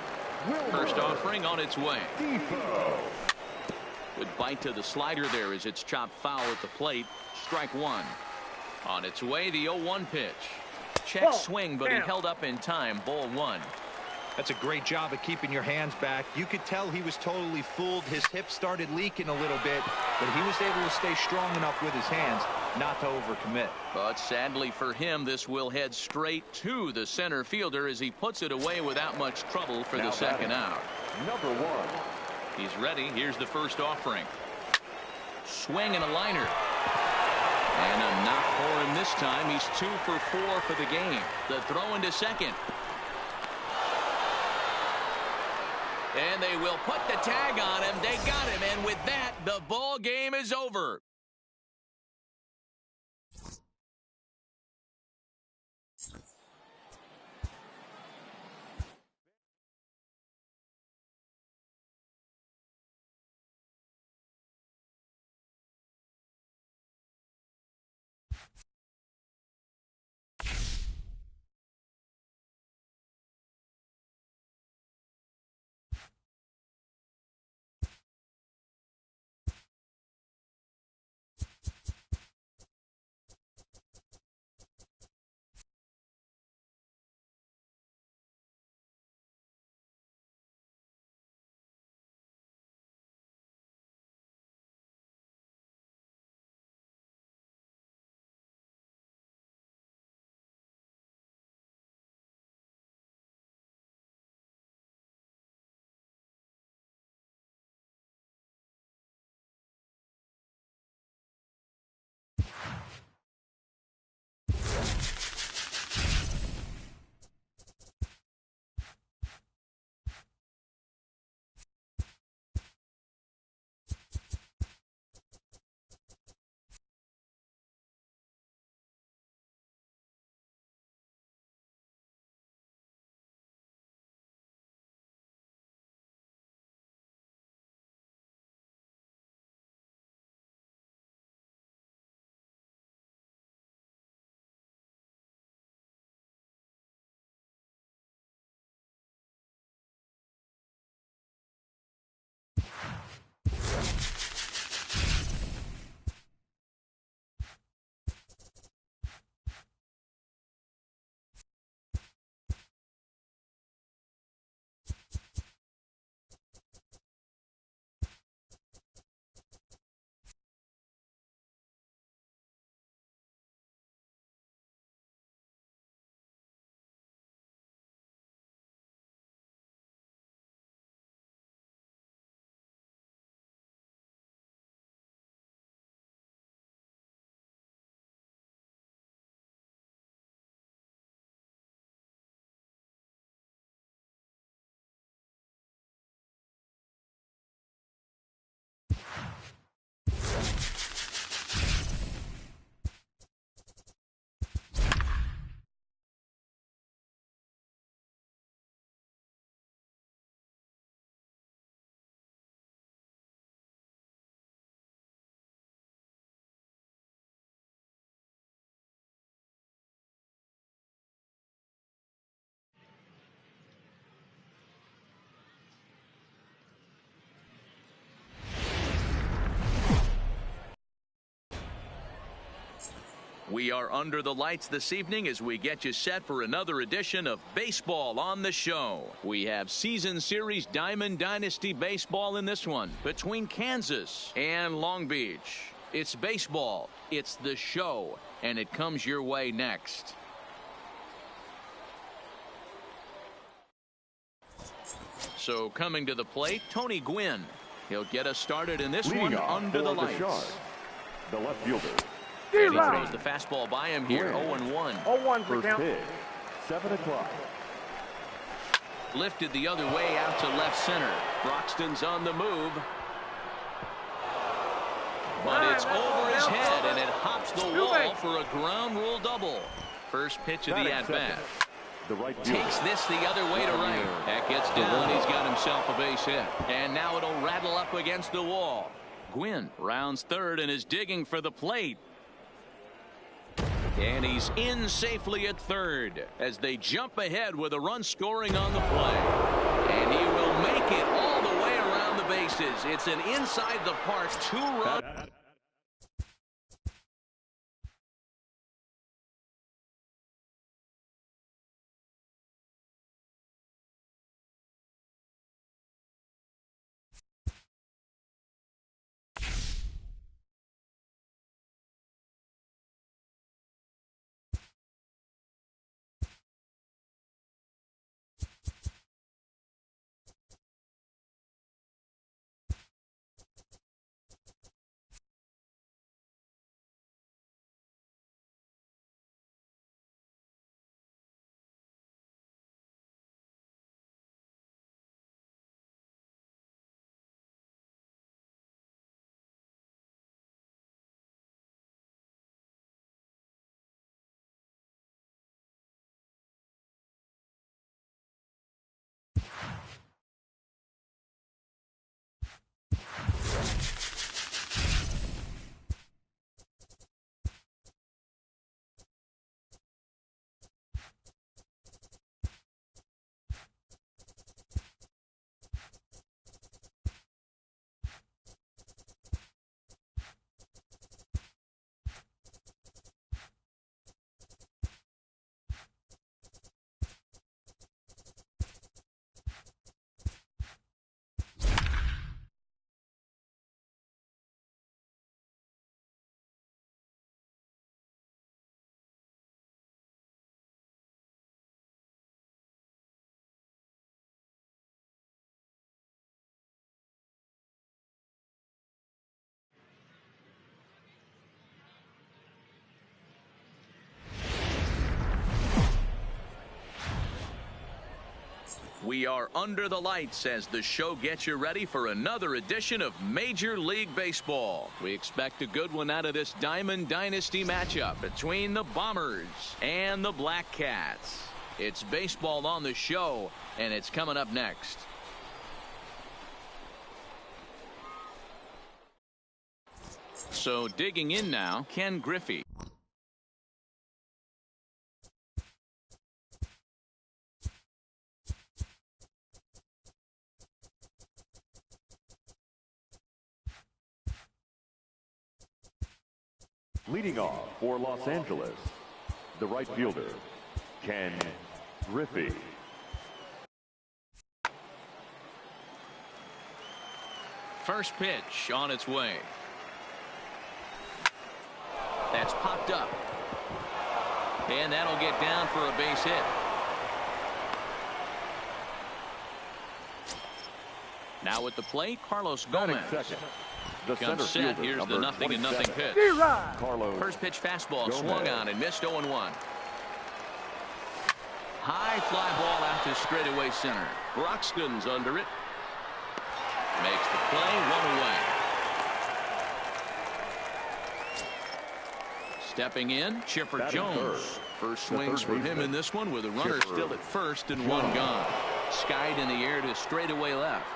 First offering on its way. Good bite to the slider there as it's chopped foul at the plate. Strike 1. On its way, the 0-1 pitch. Check swing, but he held up in time. Ball 1. That's a great job of keeping your hands back. You could tell he was totally fooled. His hip started leaking a little bit, but he was able to stay strong enough with his hands not to overcommit. But sadly for him, this will head straight to the center fielder as he puts it away without much trouble for the second out. Number 1. He's ready. Here's the first offering. Swing and a liner. And a knock for him this time. He's 2 for 4 for the game. The throw into second. And they will put the tag on him. They got him. And with that, the ball game is over. We are under the lights this evening as we get you set for another edition of Baseball on the Show. We have Season Series Diamond Dynasty Baseball in this one between Kansas and Long Beach. It's baseball. It's the show. And it comes your way next. So coming to the plate, Tony Gwynn. He'll get us started in this one under the lights. The left fielder. And he throws the fastball by him here, 0-1. 0-1 for First count. pitch, 7 o'clock. Lifted the other way out to left center. Broxton's on the move. But it's over his head, and it hops the wall for a ground rule double. First pitch of the at-bat. The right Takes this the other way to right. That gets down. He's got himself a base hit. And now it'll rattle up against the wall. Gwynn rounds third and is digging for the plate. And he's in safely at third as they jump ahead with a run scoring on the play. And he will make it all the way around the bases. It's an inside the park two-run. We are under the lights as the show gets you ready for another edition of Major League Baseball. We expect a good one out of this Diamond Dynasty matchup between the Bombers and the Black Cats. It's baseball on the show, and it's coming up next. So digging in now, Ken Griffey. Leading off for Los Angeles, the right fielder, Ken Griffey. First pitch on its way. That's popped up. And that'll get down for a base hit. Now at the plate, Carlos Gomez. Comes set. Here's the 0-0 pitch. First pitch fastball Gomez. Swung on and missed 0-1. High fly ball out to straightaway center. Broxton's under it. Makes the play, 1 away. Stepping in, Chipper Jones. First swings for him in this one with a runner still at first and 1 gone. Skied in the air to straightaway left.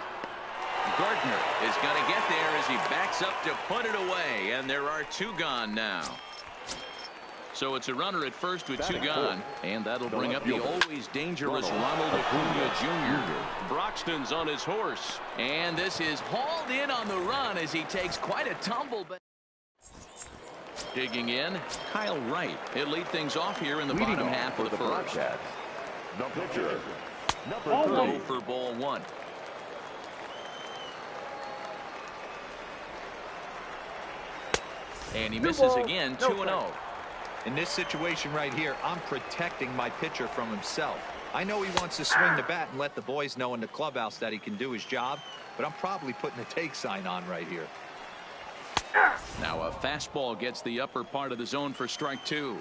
Gardner is going to get there as he backs up to put it away, and there are 2 gone now. So it's a runner at first with 2 gone, and that'll bring up the always dangerous Ronald Acuna Jr. Broxton's on his horse, and this is hauled in on the run as he takes quite a tumble. But digging in, Kyle Wright. He'll lead things off here in the bottom half of the first. The pitcher, number 3 for ball 1. And he misses again, 2-0. In this situation right here, I'm protecting my pitcher from himself. I know he wants to swing the bat and let the boys know in the clubhouse that he can do his job, but I'm probably putting a take sign on right here. Now a fastball gets the upper part of the zone for strike 2.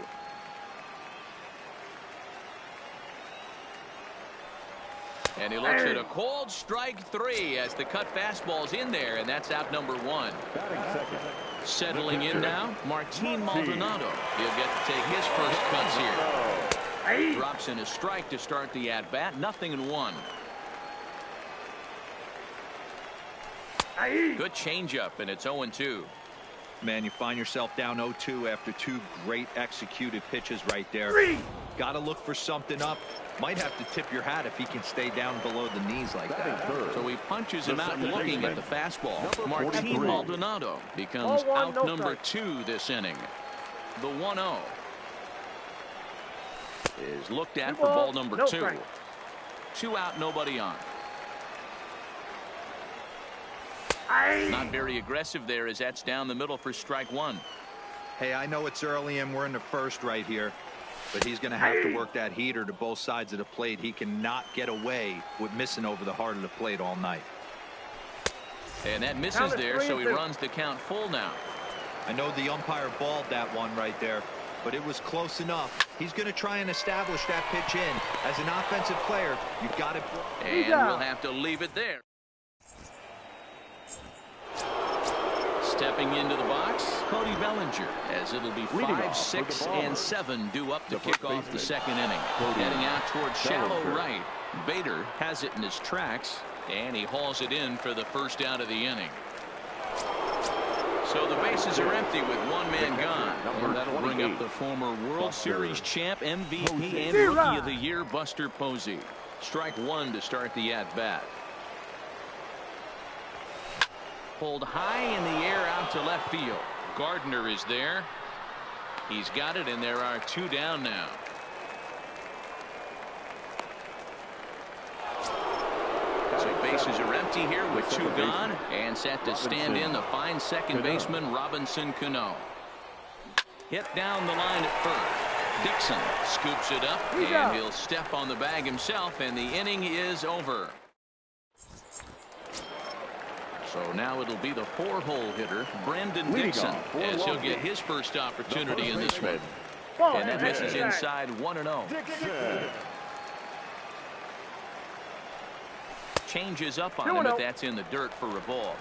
And he looks at a called strike 3 as the cut fastball's in there, and that's out number 1. Settling in now, Martin Maldonado. He'll get to take his first cuts here. Drops in a strike to start the at-bat, 0-1. Good changeup, and it's 0-2. Man, you find yourself down 0-2 after 2 great executed pitches right there. Got to look for something up. Might have to tip your hat if he can stay down below the knees like that. So he punches him out looking at the fastball. Martin Maldonado becomes out number 2 this inning. The 1-0 is looked at for ball number 2. 2 out, nobody on. Not very aggressive there as that's down the middle for strike 1. Hey, I know it's early and we're in the first right here, but he's going to have to work that heater to both sides of the plate. He cannot get away with missing over the heart of the plate all night. And that misses there, so he runs the count full now. I know the umpire balled that one right there, but it was close enough. He's going to try and establish that pitch in. As an offensive player, you've got to... And we'll have to leave it there. Stepping into the box, Cody Bellinger, as it'll be 5, 6, and 7 due up to kick off the second inning. Heading out towards shallow right. Bader has it in his tracks, and he hauls it in for the first out of the inning. So the bases are empty with one man gone. And that'll bring up the former World Series champ, MVP, and Rookie of the Year, Buster Posey. Strike 1 to start the at-bat. Pulled high in the air out to left field. Gardner is there. He's got it, and there are 2 down now. So bases are empty here with 2 gone, and set to stand in the fine second baseman Robinson Cano. Hit down the line at first. Dixon scoops it up, and he'll step on the bag himself, and the inning is over. So now it'll be the 4-hole hitter, Brandon Dixon, as he'll get his first opportunity in this one. And that misses inside 1-0. Changes up on him, but that's in the dirt for a ball.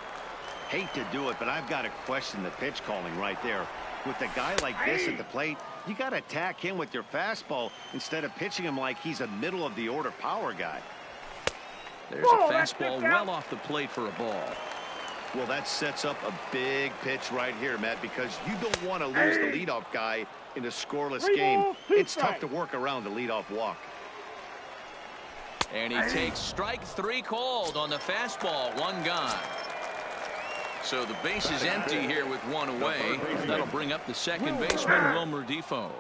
Hate to do it, but I've got to question the pitch calling right there. With a guy like this at the plate, you got to attack him with your fastball instead of pitching him like he's a middle-of-the-order power guy. There's a fastball well off the plate for a ball. Well, that sets up a big pitch right here, Matt, because you don't want to lose the leadoff guy in a scoreless game. It's tough to work around the leadoff walk. And he takes strike 3 called on the fastball, 1 gone. So the base is empty here with 1 away. That'll bring up the second baseman, Wilmer Defoe.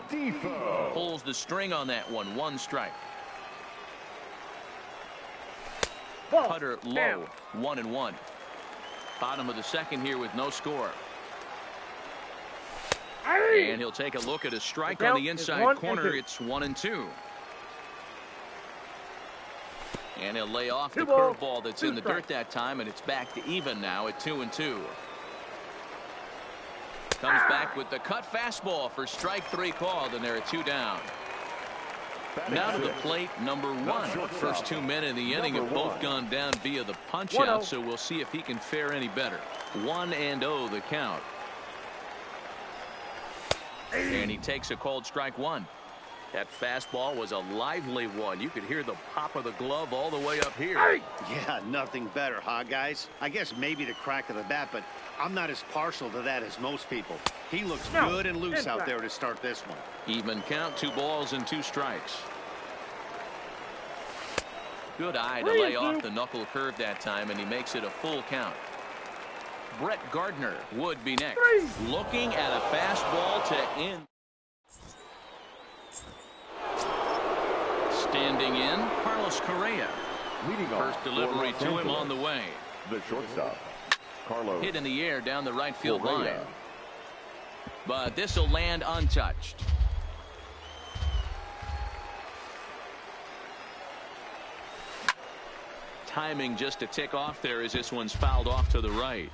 Pulls the string on that one, 1 strike. Putter low, 1-1. Bottom of the second here with no score. And he'll take a look at a strike on the inside corner. It's 1-2. And he'll lay off the curveball that's in the dirt that time, and it's back to even now at 2-2. Comes back with the cut fastball for strike 3 called, and there are 2 down. Now to the plate, number 1. First 2 men in the inning have both gone down via the punch out, so we'll see if he can fare any better. 1-0 the count. And he takes a called strike 1. That fastball was a lively one. You could hear the pop of the glove all the way up here. Yeah, nothing better, huh, guys? I guess maybe the crack of the bat, but I'm not as partial to that as most people. He looks good and loose out there to start this one. Even count, 2 balls and 2 strikes. Good eye to lay off the knuckle curve that time, and he makes it a full count. Brett Gardner would be next. Looking at a fastball to end. Standing in, Carlos Correa. First delivery to him on the way. The shortstop, Carlos. Hit in the air down the right field line. but this will land untouched. Timing just to tick off there as this one's fouled off to the right.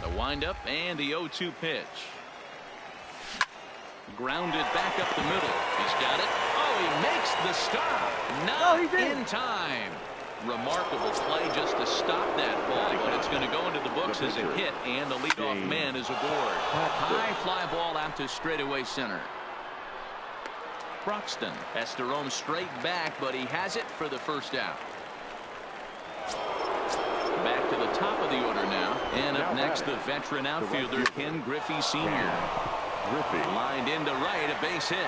The windup and the 0-2 pitch. Grounded back up the middle. He's got it. Oh, he makes the stop. Not in time. Remarkable play just to stop that ball, but it's going to go into the books as a hit, and the leadoff man is aboard. High fly ball out to straightaway center. Broxton has to roam straight back, but he has it for the first out. Back to the top of the order now, and up next the veteran outfielder Ken Griffey Sr. Lined into right, a base hit.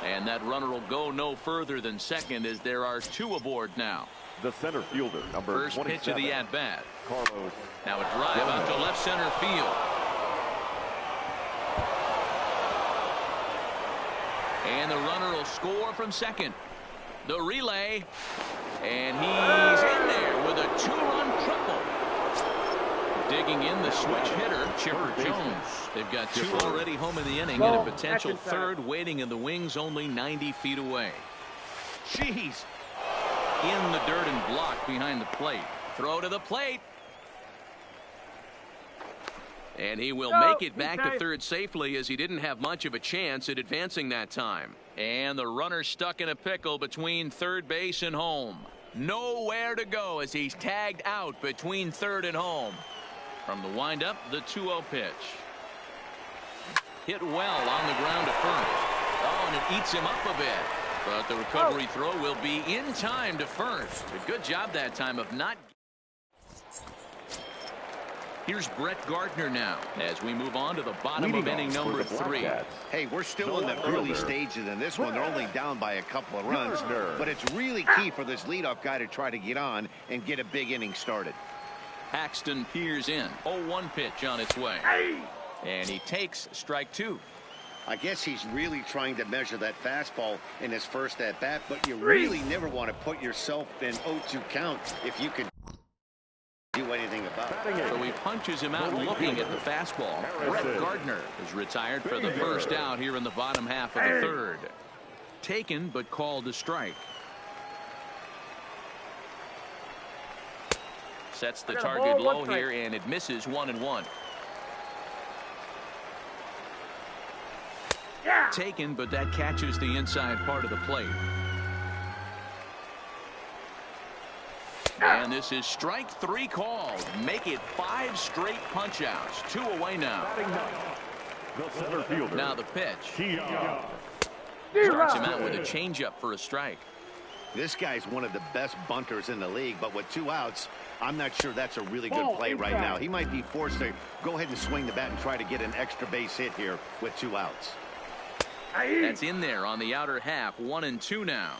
And that runner will go no further than second as there are two aboard now. The center fielder, number first 27, pitch of the at-bat. Carlos. Now a drive out to left center field. And the runner will score from second. The relay. And he's in there with a two-run triple. Digging in the switch hitter, Chipper Jones. They've got two already home in the inning and a potential third waiting in the wings only 90 feet away. Jeez. In the dirt and blocked behind the plate. Throw to the plate. And he will make it back to third safely as he didn't have much of a chance at advancing that time. And the runner stuck in a pickle between third base and home. Nowhere to go as he's tagged out between third and home. From the windup, the 2-0 pitch. Hit well on the ground to first. Oh, and it eats him up a bit. But the recovery throw will be in time to first. A good job that time of not. Here's Brett Gardner now as we move on to the bottom of inning number 3. Hey, we're still in the early stages in this one. They're only down by a couple of runs, but it's really key for this leadoff guy to try to get on and get a big inning started. Paxton peers in. 0-1 pitch on its way. And he takes strike 2. I guess he's really trying to measure that fastball in his first at bat, but you really never want to put yourself in 0-2 count if you can do anything about it. So he punches him out looking at the fastball. Brett Gardner is retired for the first out here in the bottom half of the third. Taken but called a strike. Sets the target low here, and it misses 1-1. Taken, but that catches the inside part of the plate. And this is strike 3 called. Make it 5 straight punch outs. 2 away now. The center fielder. Now the pitch. Starts him out with a changeup for a strike. This guy's one of the best bunters in the league, but with 2 outs, I'm not sure that's a really good play right now. He might be forced to go ahead and swing the bat and try to get an extra base hit here with 2 outs. That's in there on the outer half. 1-2 now.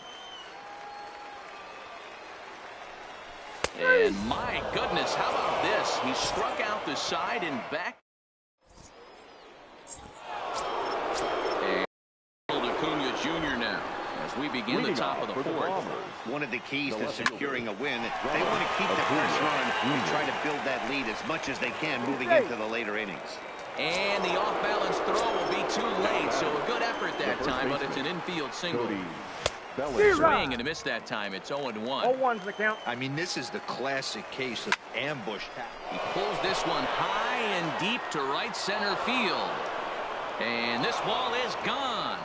And my goodness, how about this? He struck out the side and back. And Acuna Jr. now as we begin the top of the 4th. One of the keys to securing a win, they want to keep the first run and try to build that lead as much as they can moving into the later innings. And the off-balance throw will be too late, so a good effort that time, but it's an infield single. Swing and a miss that time. It's 0-1. 0-1's the count. I mean, this is the classic case of ambush. He pulls this one high and deep to right center field. And this ball is gone.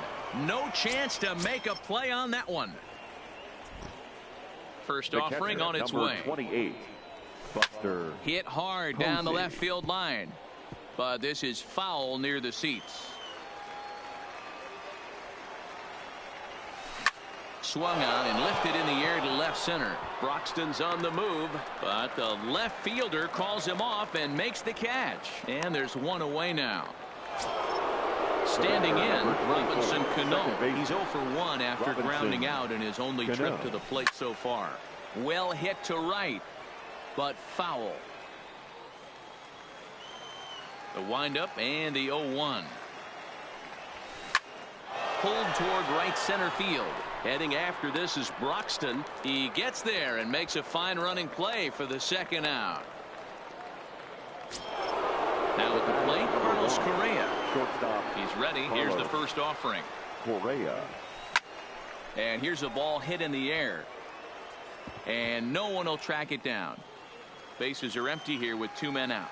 No chance to make a play on that one. First offering on its way. 28, Buster. Hit hard down the left field line. But this is foul near the seats. Swung on and lifted in the air to left center. Broxton's on the move, but the left fielder calls him off and makes the catch. And there's 1 away now. Standing in, Robinson Cano. He's 0 for 1 after grounding out in his only trip to the plate so far. Well hit to right, but foul. The windup and the 0-1. Pulled toward right center field. Heading after this is Broxton. He gets there and makes a fine running play for the second out. Now at the plate, Carlos Correa. Shortstop. He's ready. Here's the first offering. Correa. And here's a ball hit in the air. And no one will track it down. Bases are empty here with 2 men out.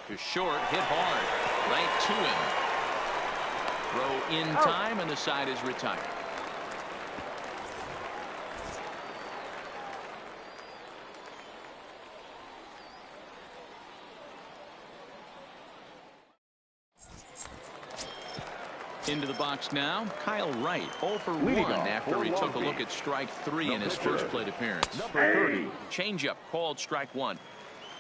To short, hit hard. Right to him. Throw in time, and the side is retired. Into the box now, Kyle Wright, 0 for 1 after he took a look at strike 3 in his first plate appearance. Number 30. Changeup called strike 1.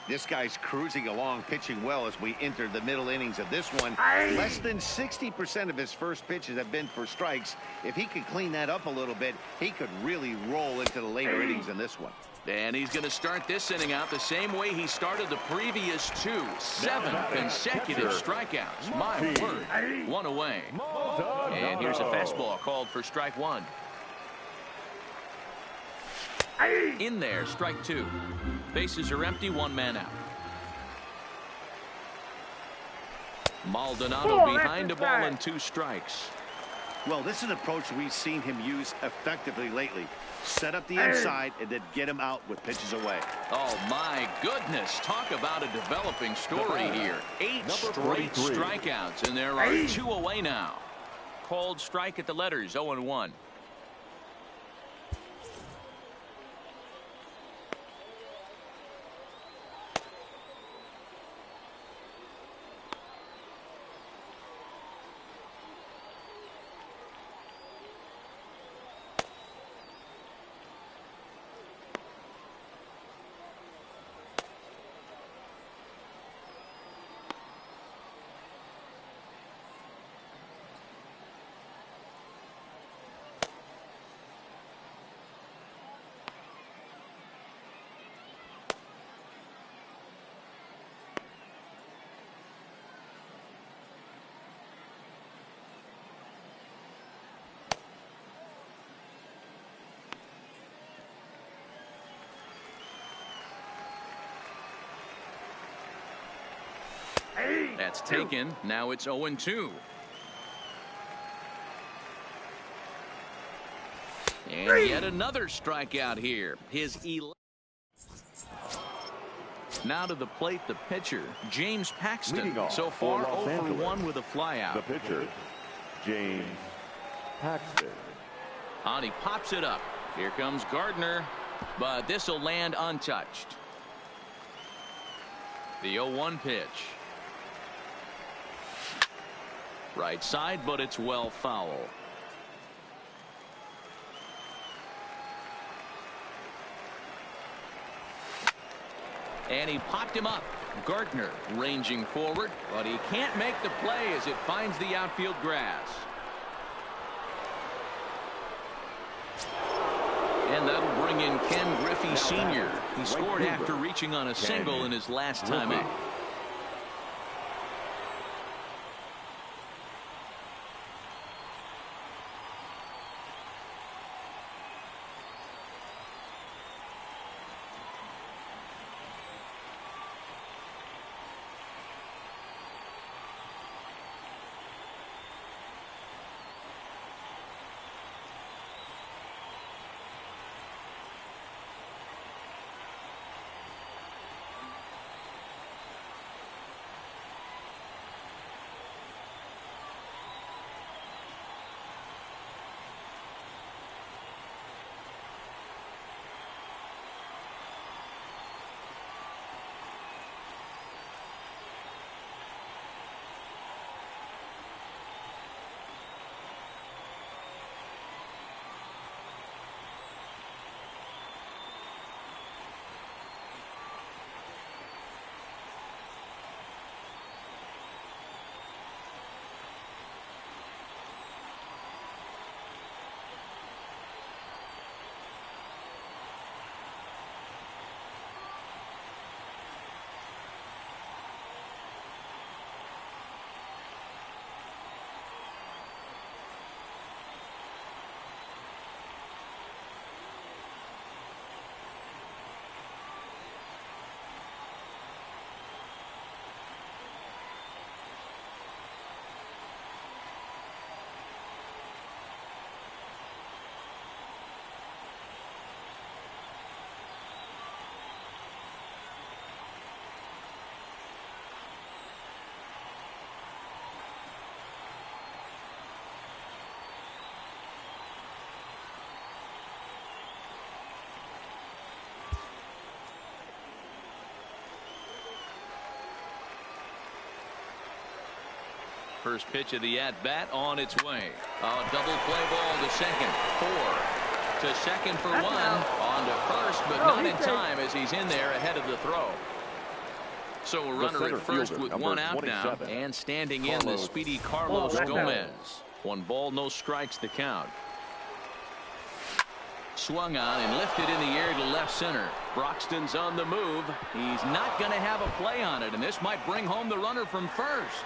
This guy's cruising along, pitching well as we enter the middle innings of this one. Less than 60% of his first pitches have been for strikes. If he could clean that up a little bit, he could really roll into the later innings in this one. And he's going to start this inning out the same way he started the previous 2. 7 consecutive strikeouts. My word. 1 away. And here's a fastball called for strike 1. In there, strike 2. Bases are empty, 1 man out. Maldonado behind a ball and 2 strikes. Well, this is an approach we've seen him use effectively lately. Set up the inside and then get him out with pitches away. Oh, my goodness. Talk about a developing story here. 8 straight strikeouts, and there are 2 away now. Called strike at the letters, 0-1. That's taken. Now it's 0-2. And yet another strikeout here. His 11th. Now to the plate, the pitcher, James Paxton. So far, 0 for 1 with a flyout. The pitcher, James Paxton. On, he pops it up. Here comes Gardner, but this will land untouched. The 0-1 pitch. Right side, but it's well foul. And he popped him up. Gardner ranging forward, but he can't make the play as it finds the outfield grass. And that'll bring in Ken Griffey Sr. He scored after reaching on a single in his last time out. First pitch of the at-bat on its way. Double play ball to second. 4 to second for 1. On to first, but not in time as he's in there ahead of the throw. So a runner at first with 1 out now. And standing in the speedy Carlos Gomez. 1 ball, no strikes the count. Swung on and lifted in the air to left center. Broxton's on the move. He's not going to have a play on it, and this might bring home the runner from first.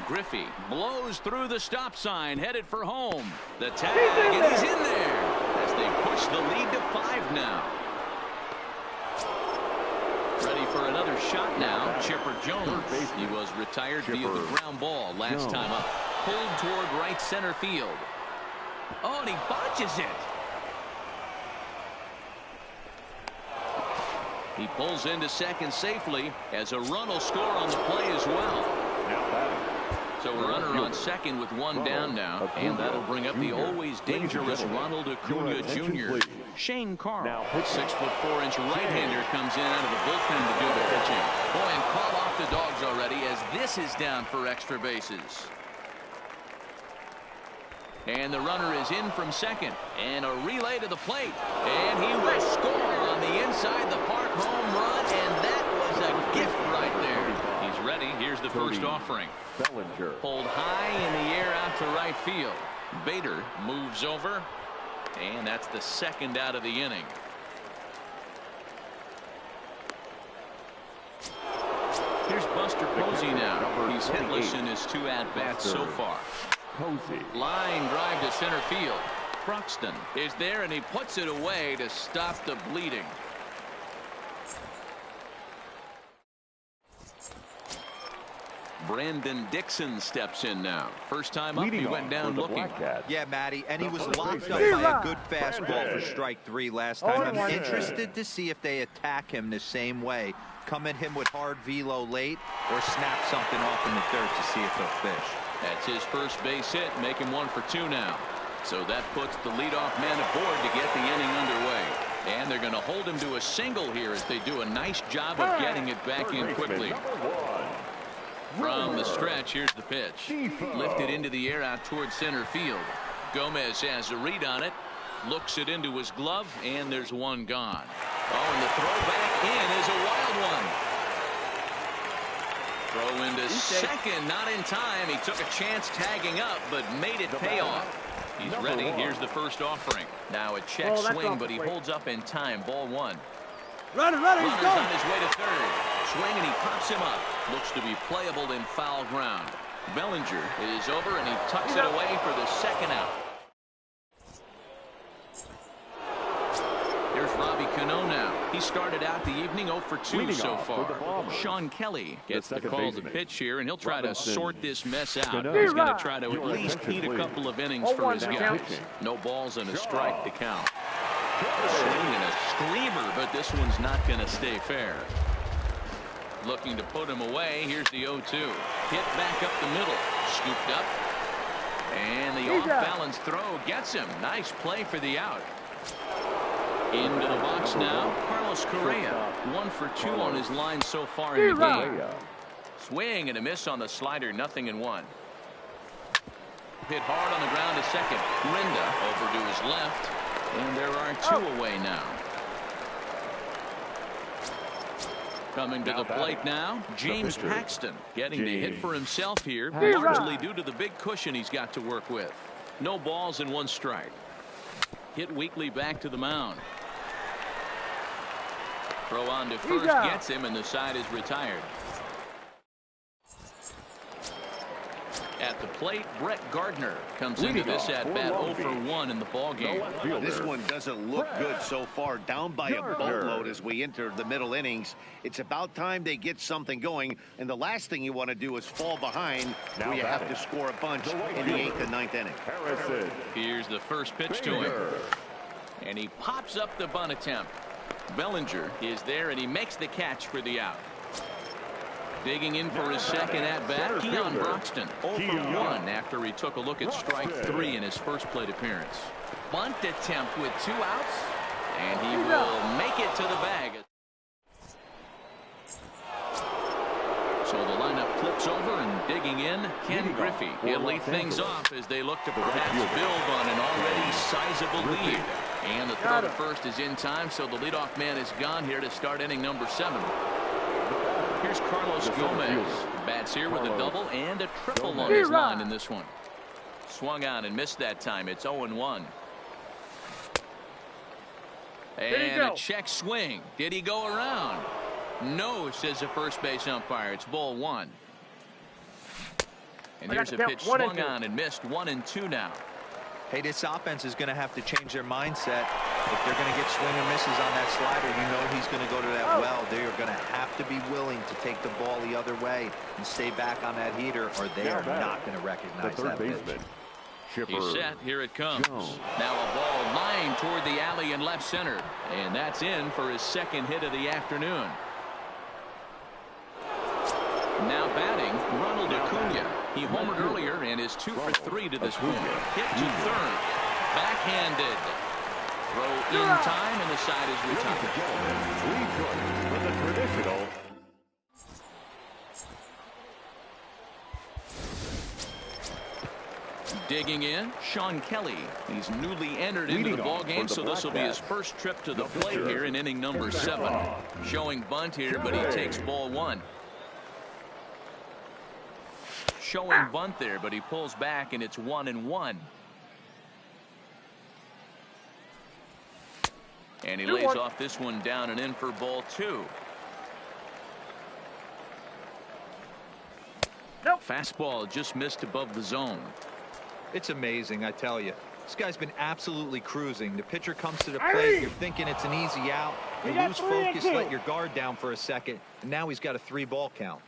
Griffey blows through the stop sign, headed for home. The tag, and he's in there as they push the lead to 5 now. Ready for another shot now. Chipper Jones. He was retired via the ground ball last time up. Pulled toward right center field. Oh, and he botches it. He pulls into second safely as a run will score on the play as well. So a runner on second with 1 down now, and that'll bring up the always dangerous Ronald Acuna Jr. Shane Carl, 6'4" right-hander, comes in out of the bullpen to do the pitching. Boy, and call off the dogs already as this is down for extra bases. And the runner is in from second, and a relay to the plate, and he will score on the inside the park home run, and that was a gift right there. He's ready. Here's the first offering. Bellinger. Pulled high in the air out to right field. Bader moves over, and that's the second out of the inning. Here's Buster Posey now. He's hitless in his 2 at-bats so far. Posey. Line drive to center field. Broxton is there, and he puts it away to stop the bleeding. Brandon Dixon steps in now. First time up, he went down looking. Yeah, Matty, and he was locked up by a good fastball for strike 3 last time. I'm interested to see if they attack him the same way. Come at him with hard velo late or snap something off in the dirt to see if they'll fish. That's his first base hit, making 1 for 2 now. So that puts the leadoff man aboard to get the inning underway. And they're going to hold him to a single here as they do a nice job of getting it back in quickly. From the stretch, here's the pitch. Lifted into the air out towards center field. Gomez has a read on it. Looks it into his glove, and there's 1 gone. Oh, and the throw back in is a wild one. Throw into second, not in time. He took a chance tagging up, but made it pay off. He's ready. Here's the first offering. Now a check swing, but he holds up in time. Ball 1. Runner's on his way to third. Swing, and he pops him up. Looks to be playable in foul ground. Bellinger is over, and he tucks it away for the second out. Here's Robbie Cano now. He started out the evening 0 for 2 so far. Sean Kelly gets the call to pitch here, and he'll try to sort this mess out. He's going to try to at least heat a couple of innings for his guys. No balls and a strike to count. A swing and a screamer, but this one's not going to stay fair. Looking to put him away. Here's the 0-2. Hit back up the middle. Scooped up. And the off-balance throw gets him. Nice play for the out. Into the box now. Carlos Correa. 1 for 2 on his line so far in the game. Swing and a miss on the slider. 0-1. Hit hard on the ground to second. Rinda over to his left. And there are 2 away now. Coming to the plate now, James Paxton getting the hit for himself here, largely due to the big cushion he's got to work with. No balls and 1 strike. Hit weakly back to the mound. Throw on to first gets him, and the side is retired. At the plate, Brett Gardner comes into this at-bat 0 for 1 in the ballgame. This one doesn't look good so far. Down by a boatload as we enter the middle innings. It's about time they get something going, and the last thing you want to do is fall behind where you have to score a bunch in the 8th and 9th inning. Here's the first pitch to him. And he pops up the bunt attempt. Bellinger is there, and he makes the catch for the out. Digging in for his second at-bat, Keon Broxton 0 for 1 after he took a look at strike 3 in his first plate appearance. Bunt attempt with 2 outs, and he will make it to the bag. So the lineup flips over, and digging in, Ken Griffey. He'll lead things off as they look to perhaps build on an already sizable lead. And the throw to first is in time, so the leadoff man is gone here to start inning number 7. Here's Carlos Gomez. Bats here with a double and a triple on his line in this one. Swung on and missed that time. It's 0-1. And a check swing. Did he go around? No, says the first base umpire. It's ball 1. And here's a pitch swung on and missed. 1-2 now. Hey, this offense is going to have to change their mindset. If they're going to get swing and misses on that slider, you know he's going to go to that well. They are going to have to be willing to take the ball the other way and stay back on that heater, or they are not going to recognize that pitch. He's set. Here it comes. Now a ball lined toward the alley in left center. And that's in for his second hit of the afternoon. Now batting, Ronald Acuna. He homered earlier and is 2 for 3 to this point. Hit to third. Backhanded. Throw in time, and the side is retired. From the traditional. Digging in, Sean Kelly. He's newly entered into the ballgame, so this will be his first trip to the plate here in inning number 7. Showing bunt here, but he takes ball 1. Showing bunt there, but he pulls back, and it's 1-1. And he lays off this one down and in for ball 2. Fastball just missed above the zone. It's amazing, I tell you. This guy's been absolutely cruising. The pitcher comes to the plate. You're thinking it's an easy out. You lose focus, let your guard down for a second, and now he's got a 3-ball count.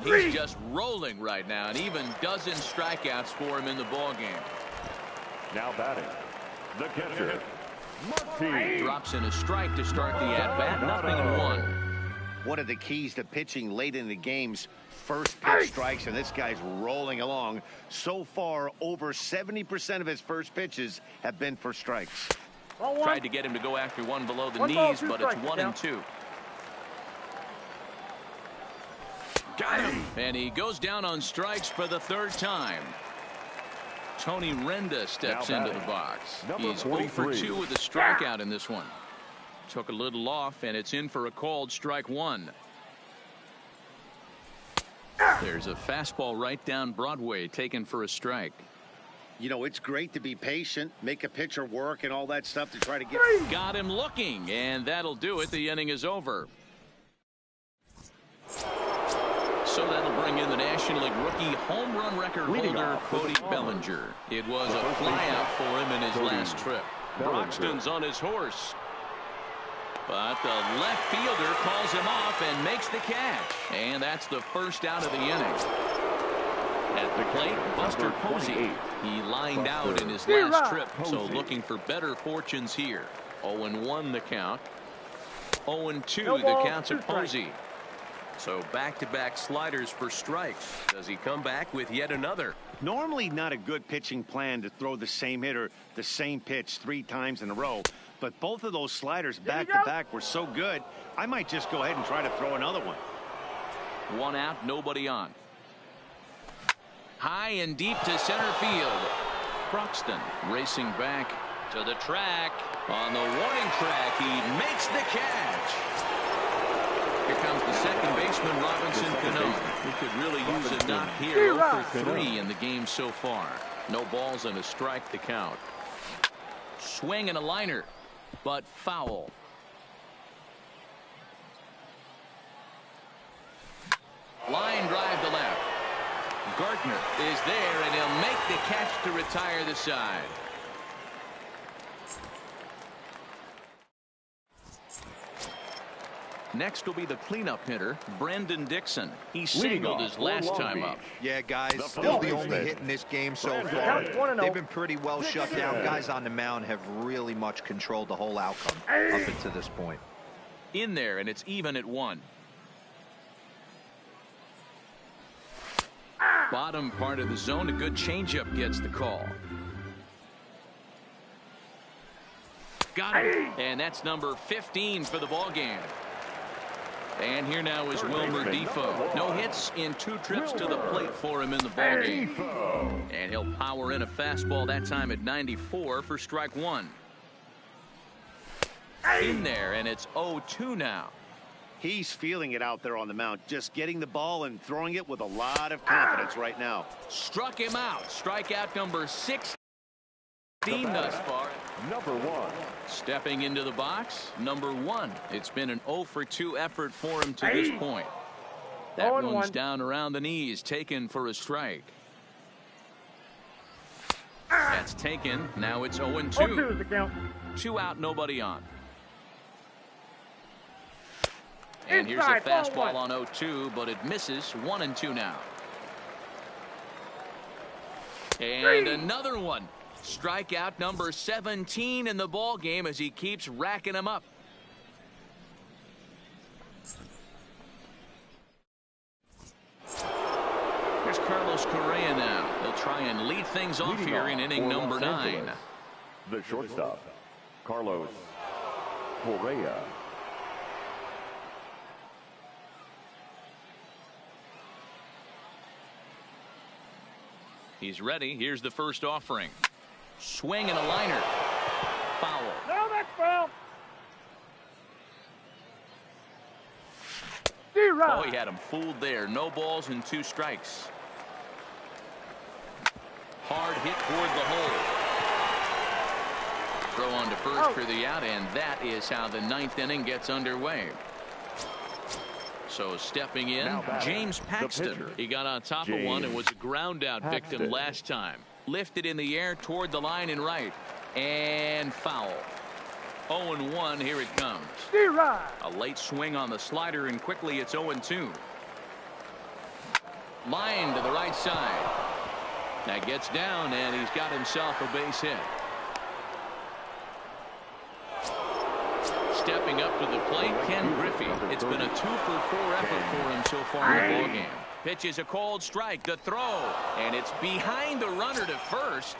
He's just rolling right now, and even dozen strikeouts for him in the ballgame. Now batting, the catcher, Martin. Drops in a strike to start the at-bat. 0-1. One of the keys to pitching late in the game's first pitch strikes, and this guy's rolling along. So far, over 70% of his first pitches have been for strikes. Tried to get him to go after one below the knees, but it's 1-2. Got him. And he goes down on strikes for the 3rd time. Tony Renda steps into the box. He's 0 for 2 with a strikeout in this one. Took a little off, and it's in for a called strike 1. There's a fastball right down Broadway taken for a strike. You know, it's great to be patient, make a pitcher work and all that stuff to try to get. Got him looking, and that'll do it. The inning is over. So that'll bring in the National League rookie home run record holder, Cody Bellinger. It was a flyout for him in his last trip. Broxton's on his horse. But the left fielder calls him off and makes the catch. And that's the first out of the inning. At the plate, Buster Posey. He lined out in his last trip, so looking for better fortunes here. 0-1 the count. 0-2 the counts of Posey. So back-to-back sliders for strikes. Does he come back with yet another? Normally not a good pitching plan to throw the same hitter the same pitch 3 times in a row. But both of those sliders back-to-back were so good, I might just go ahead and try to throw another one. 1 out, nobody on. High and deep to center field. Broxton racing back to the track. On the warning track, he makes the catch. Here comes the second baseman, Robinson Cano, who could really use a knock here. 0 for 3 in the game so far. No balls and a strike to count. Swing and a liner, but foul. Line drive to left. Gardner is there, and he'll make the catch to retire the side. Next will be the cleanup hitter, Brandon Dixon. He singled his last time up. Yeah, guys, still the only hit in this game so far. They've been pretty well shut down. Guys on the mound have really much controlled the whole outcome up until this point. In there, and it's even at 1. Bottom part of the zone, a good changeup gets the call. Got it. And that's number 15 for the ball game. And here now is Wilmer Defoe. No hits in 2 trips to the plate for him in the ballgame. And he'll power in a fastball that time at 94 for strike 1. In there, and it's 0-2 now. He's feeling it out there on the mound, just getting the ball and throwing it with a lot of confidence right now. Struck him out. Strikeout number 16 thus far. Number 1. Stepping into the box, number 1. It's been an 0-for-2 effort for him to this point. That one's down around the knees, taken for a strike. That's taken. Now it's 0-2. 2 out, nobody on. And here's a fastball on 0-2, but it misses. 1-2 now. And another one. Strikeout number 17 in the ball game as he keeps racking them up. Here's Carlos Correa now. He'll try and lead things off here in inning number 9. The shortstop, Carlos Correa. He's ready. Here's the first offering. Swing and a liner. Foul. No, that's foul. Oh, he had him fooled there. No balls and 2 strikes. Hard hit toward the hole. Throw on to first for the out, and that is how the 9th inning gets underway. So stepping in, James Paxton. He got on top of one and was a ground out victim last time. Lifted in the air toward the line and right. And foul. 0-1, here it comes. A late swing on the slider, and quickly it's 0-2. Line to the right side. That gets down, and he's got himself a base hit. Stepping up to the plate, Ken Griffey. It's been a 2-for-4 effort for him so far in the ballgame. Pitch is a cold strike. The throw, and it's behind the runner to first.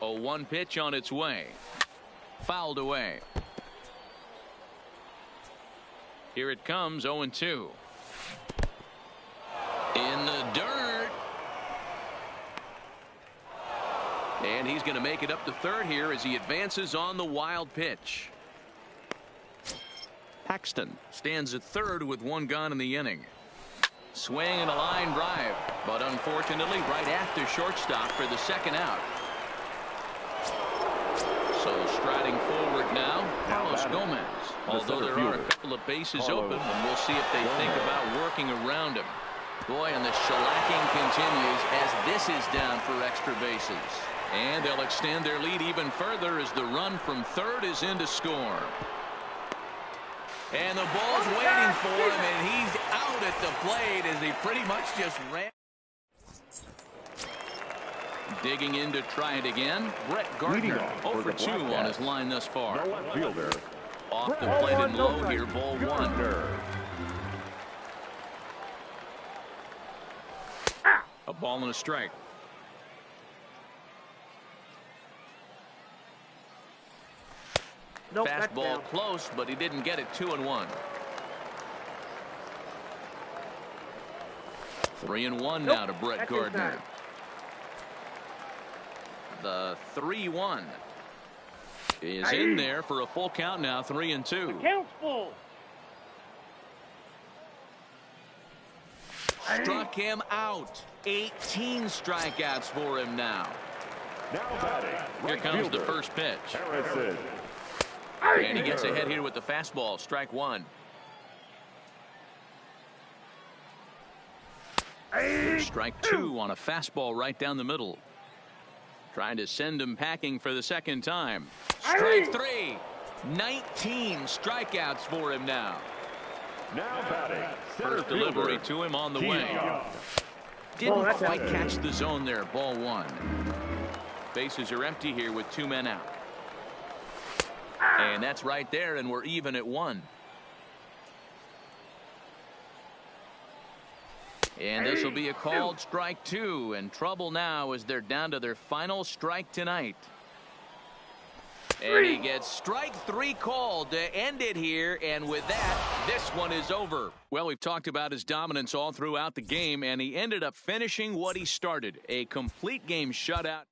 A 1 pitch on its way. Fouled away. Here it comes, 0-2. In the dirt. And he's going to make it up to third here as he advances on the wild pitch. Paxton stands at third with 1 gone in the inning. Swing and a line drive, but unfortunately right after shortstop for the 2nd out. So striding forward now, Carlos Gomez. Although there are a couple of bases open, and we'll see if they think about working around him. Boy, and the shellacking continues as this is down for extra bases. And they'll extend their lead even further as the run from third is in to score. And the ball's waiting for him, and he's out at the plate as he pretty much just ran. Digging in to try it again, Brett Gardner. 0-for-2 on his line thus far. The left fielder. Off the plate and low here, ball 1. A ball and a strike. Nope, fastball close, but he didn't get it. 2-1. 3-1 now to Brett Gardner. The 3-1 is in there for a full count now. 3-2. Count's full. Struck him out. 18 strikeouts for him now. Now batting. Here comes the first pitch. Harrison. And he gets ahead here with the fastball. Strike 1. Strike 2 on a fastball right down the middle. Trying to send him packing for the 2nd time. Strike 3. 19 strikeouts for him now. Now batting. First delivery to him on the way. Didn't quite catch the zone there. Ball 1. Bases are empty here with 2 men out. And that's right there, and we're even at 1. And this will be a called strike 2, and trouble now as they're down to their final strike tonight. And he gets strike 3 called to end it here, and with that, this one is over. Well, we've talked about his dominance all throughout the game, and he ended up finishing what he started, a complete game shutout.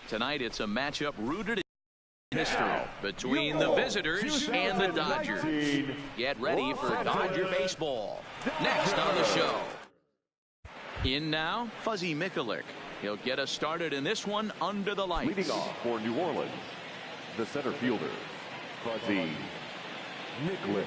Tonight, it's a matchup rooted in history between the visitors and the Dodgers. Get ready for Dodger baseball. Next on the show. In now, Fuzzy Mikulik. He'll get us started in this one under the lights. Leading off for New Orleans, the center fielder, Fuzzy Mikulik.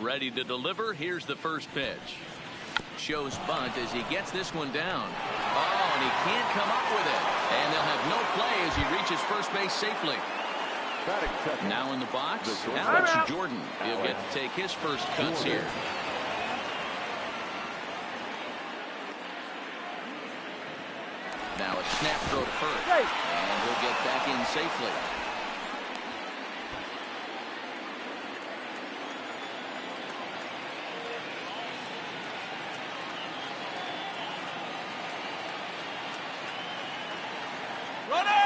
Ready to deliver. Here's the first pitch. Shows bunt as he gets this one down. Oh, and he can't come up with it. And they'll have no play as he reaches first base safely. Now in the box, Alex Jordan. He'll get to take his first cuts here. Now a snap throw to first. And he'll get back in safely.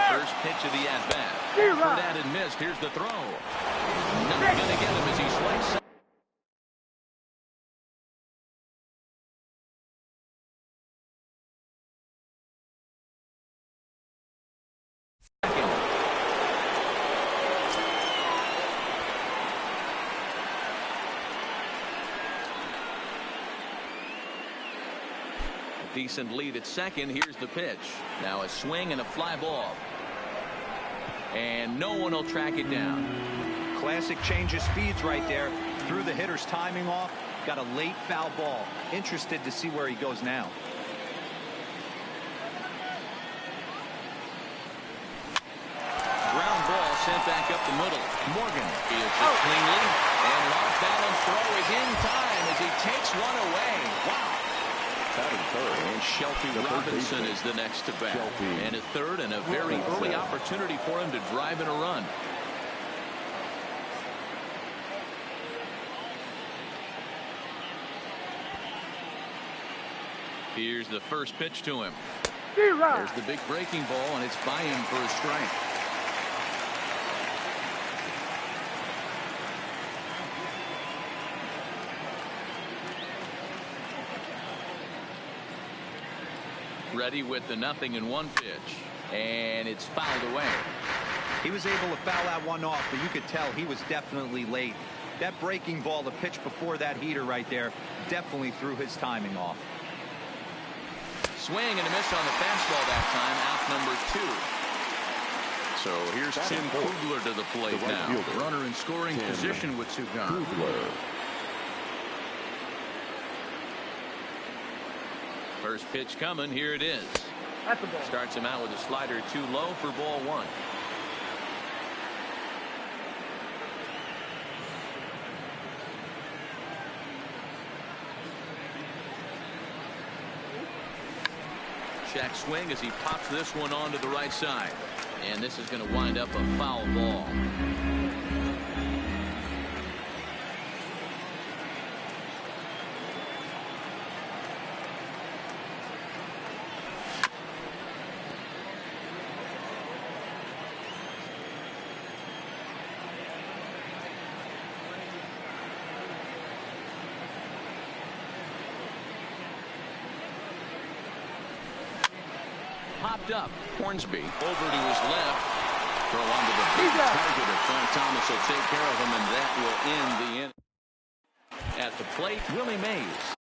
First pitch of the at-bat. That and missed. Here's the throw. Not going to get him as he swings. Decent lead at second. Here's the pitch. Now a swing and a fly ball. And no one will track it down. Classic change of speeds right there. Threw the hitter's timing off. Got a late foul ball. Interested to see where he goes now. Ground ball sent back up the middle. Morgan fields it cleanly. And an off-balance throw is in time as he takes one away. Wow. And Shelby Robinson is the next to bat. And at third, and a very early opportunity for him to drive in a run. Here's the first pitch to him. There's the big breaking ball, and it's by him for a strike. Ready with the 0-1 pitch, and it's fouled away. He was able to foul that one off, but you could tell he was definitely late. That breaking ball, the pitch before that heater right there, definitely threw his timing off. Swing and a miss on the fastball that time, out number 2. So here's Tim Kugler to the plate now. Runner in scoring position with two gone. First pitch coming. Here it is. Starts him out with a slider too low for ball 1. Check swing as he pops this one onto the right side. And this is going to wind up a foul ball. Popped up. Hornsby over to his left. Throw onto the big target. Frank Thomas will take care of him, and that will end the inning. At the plate, Willie Mays.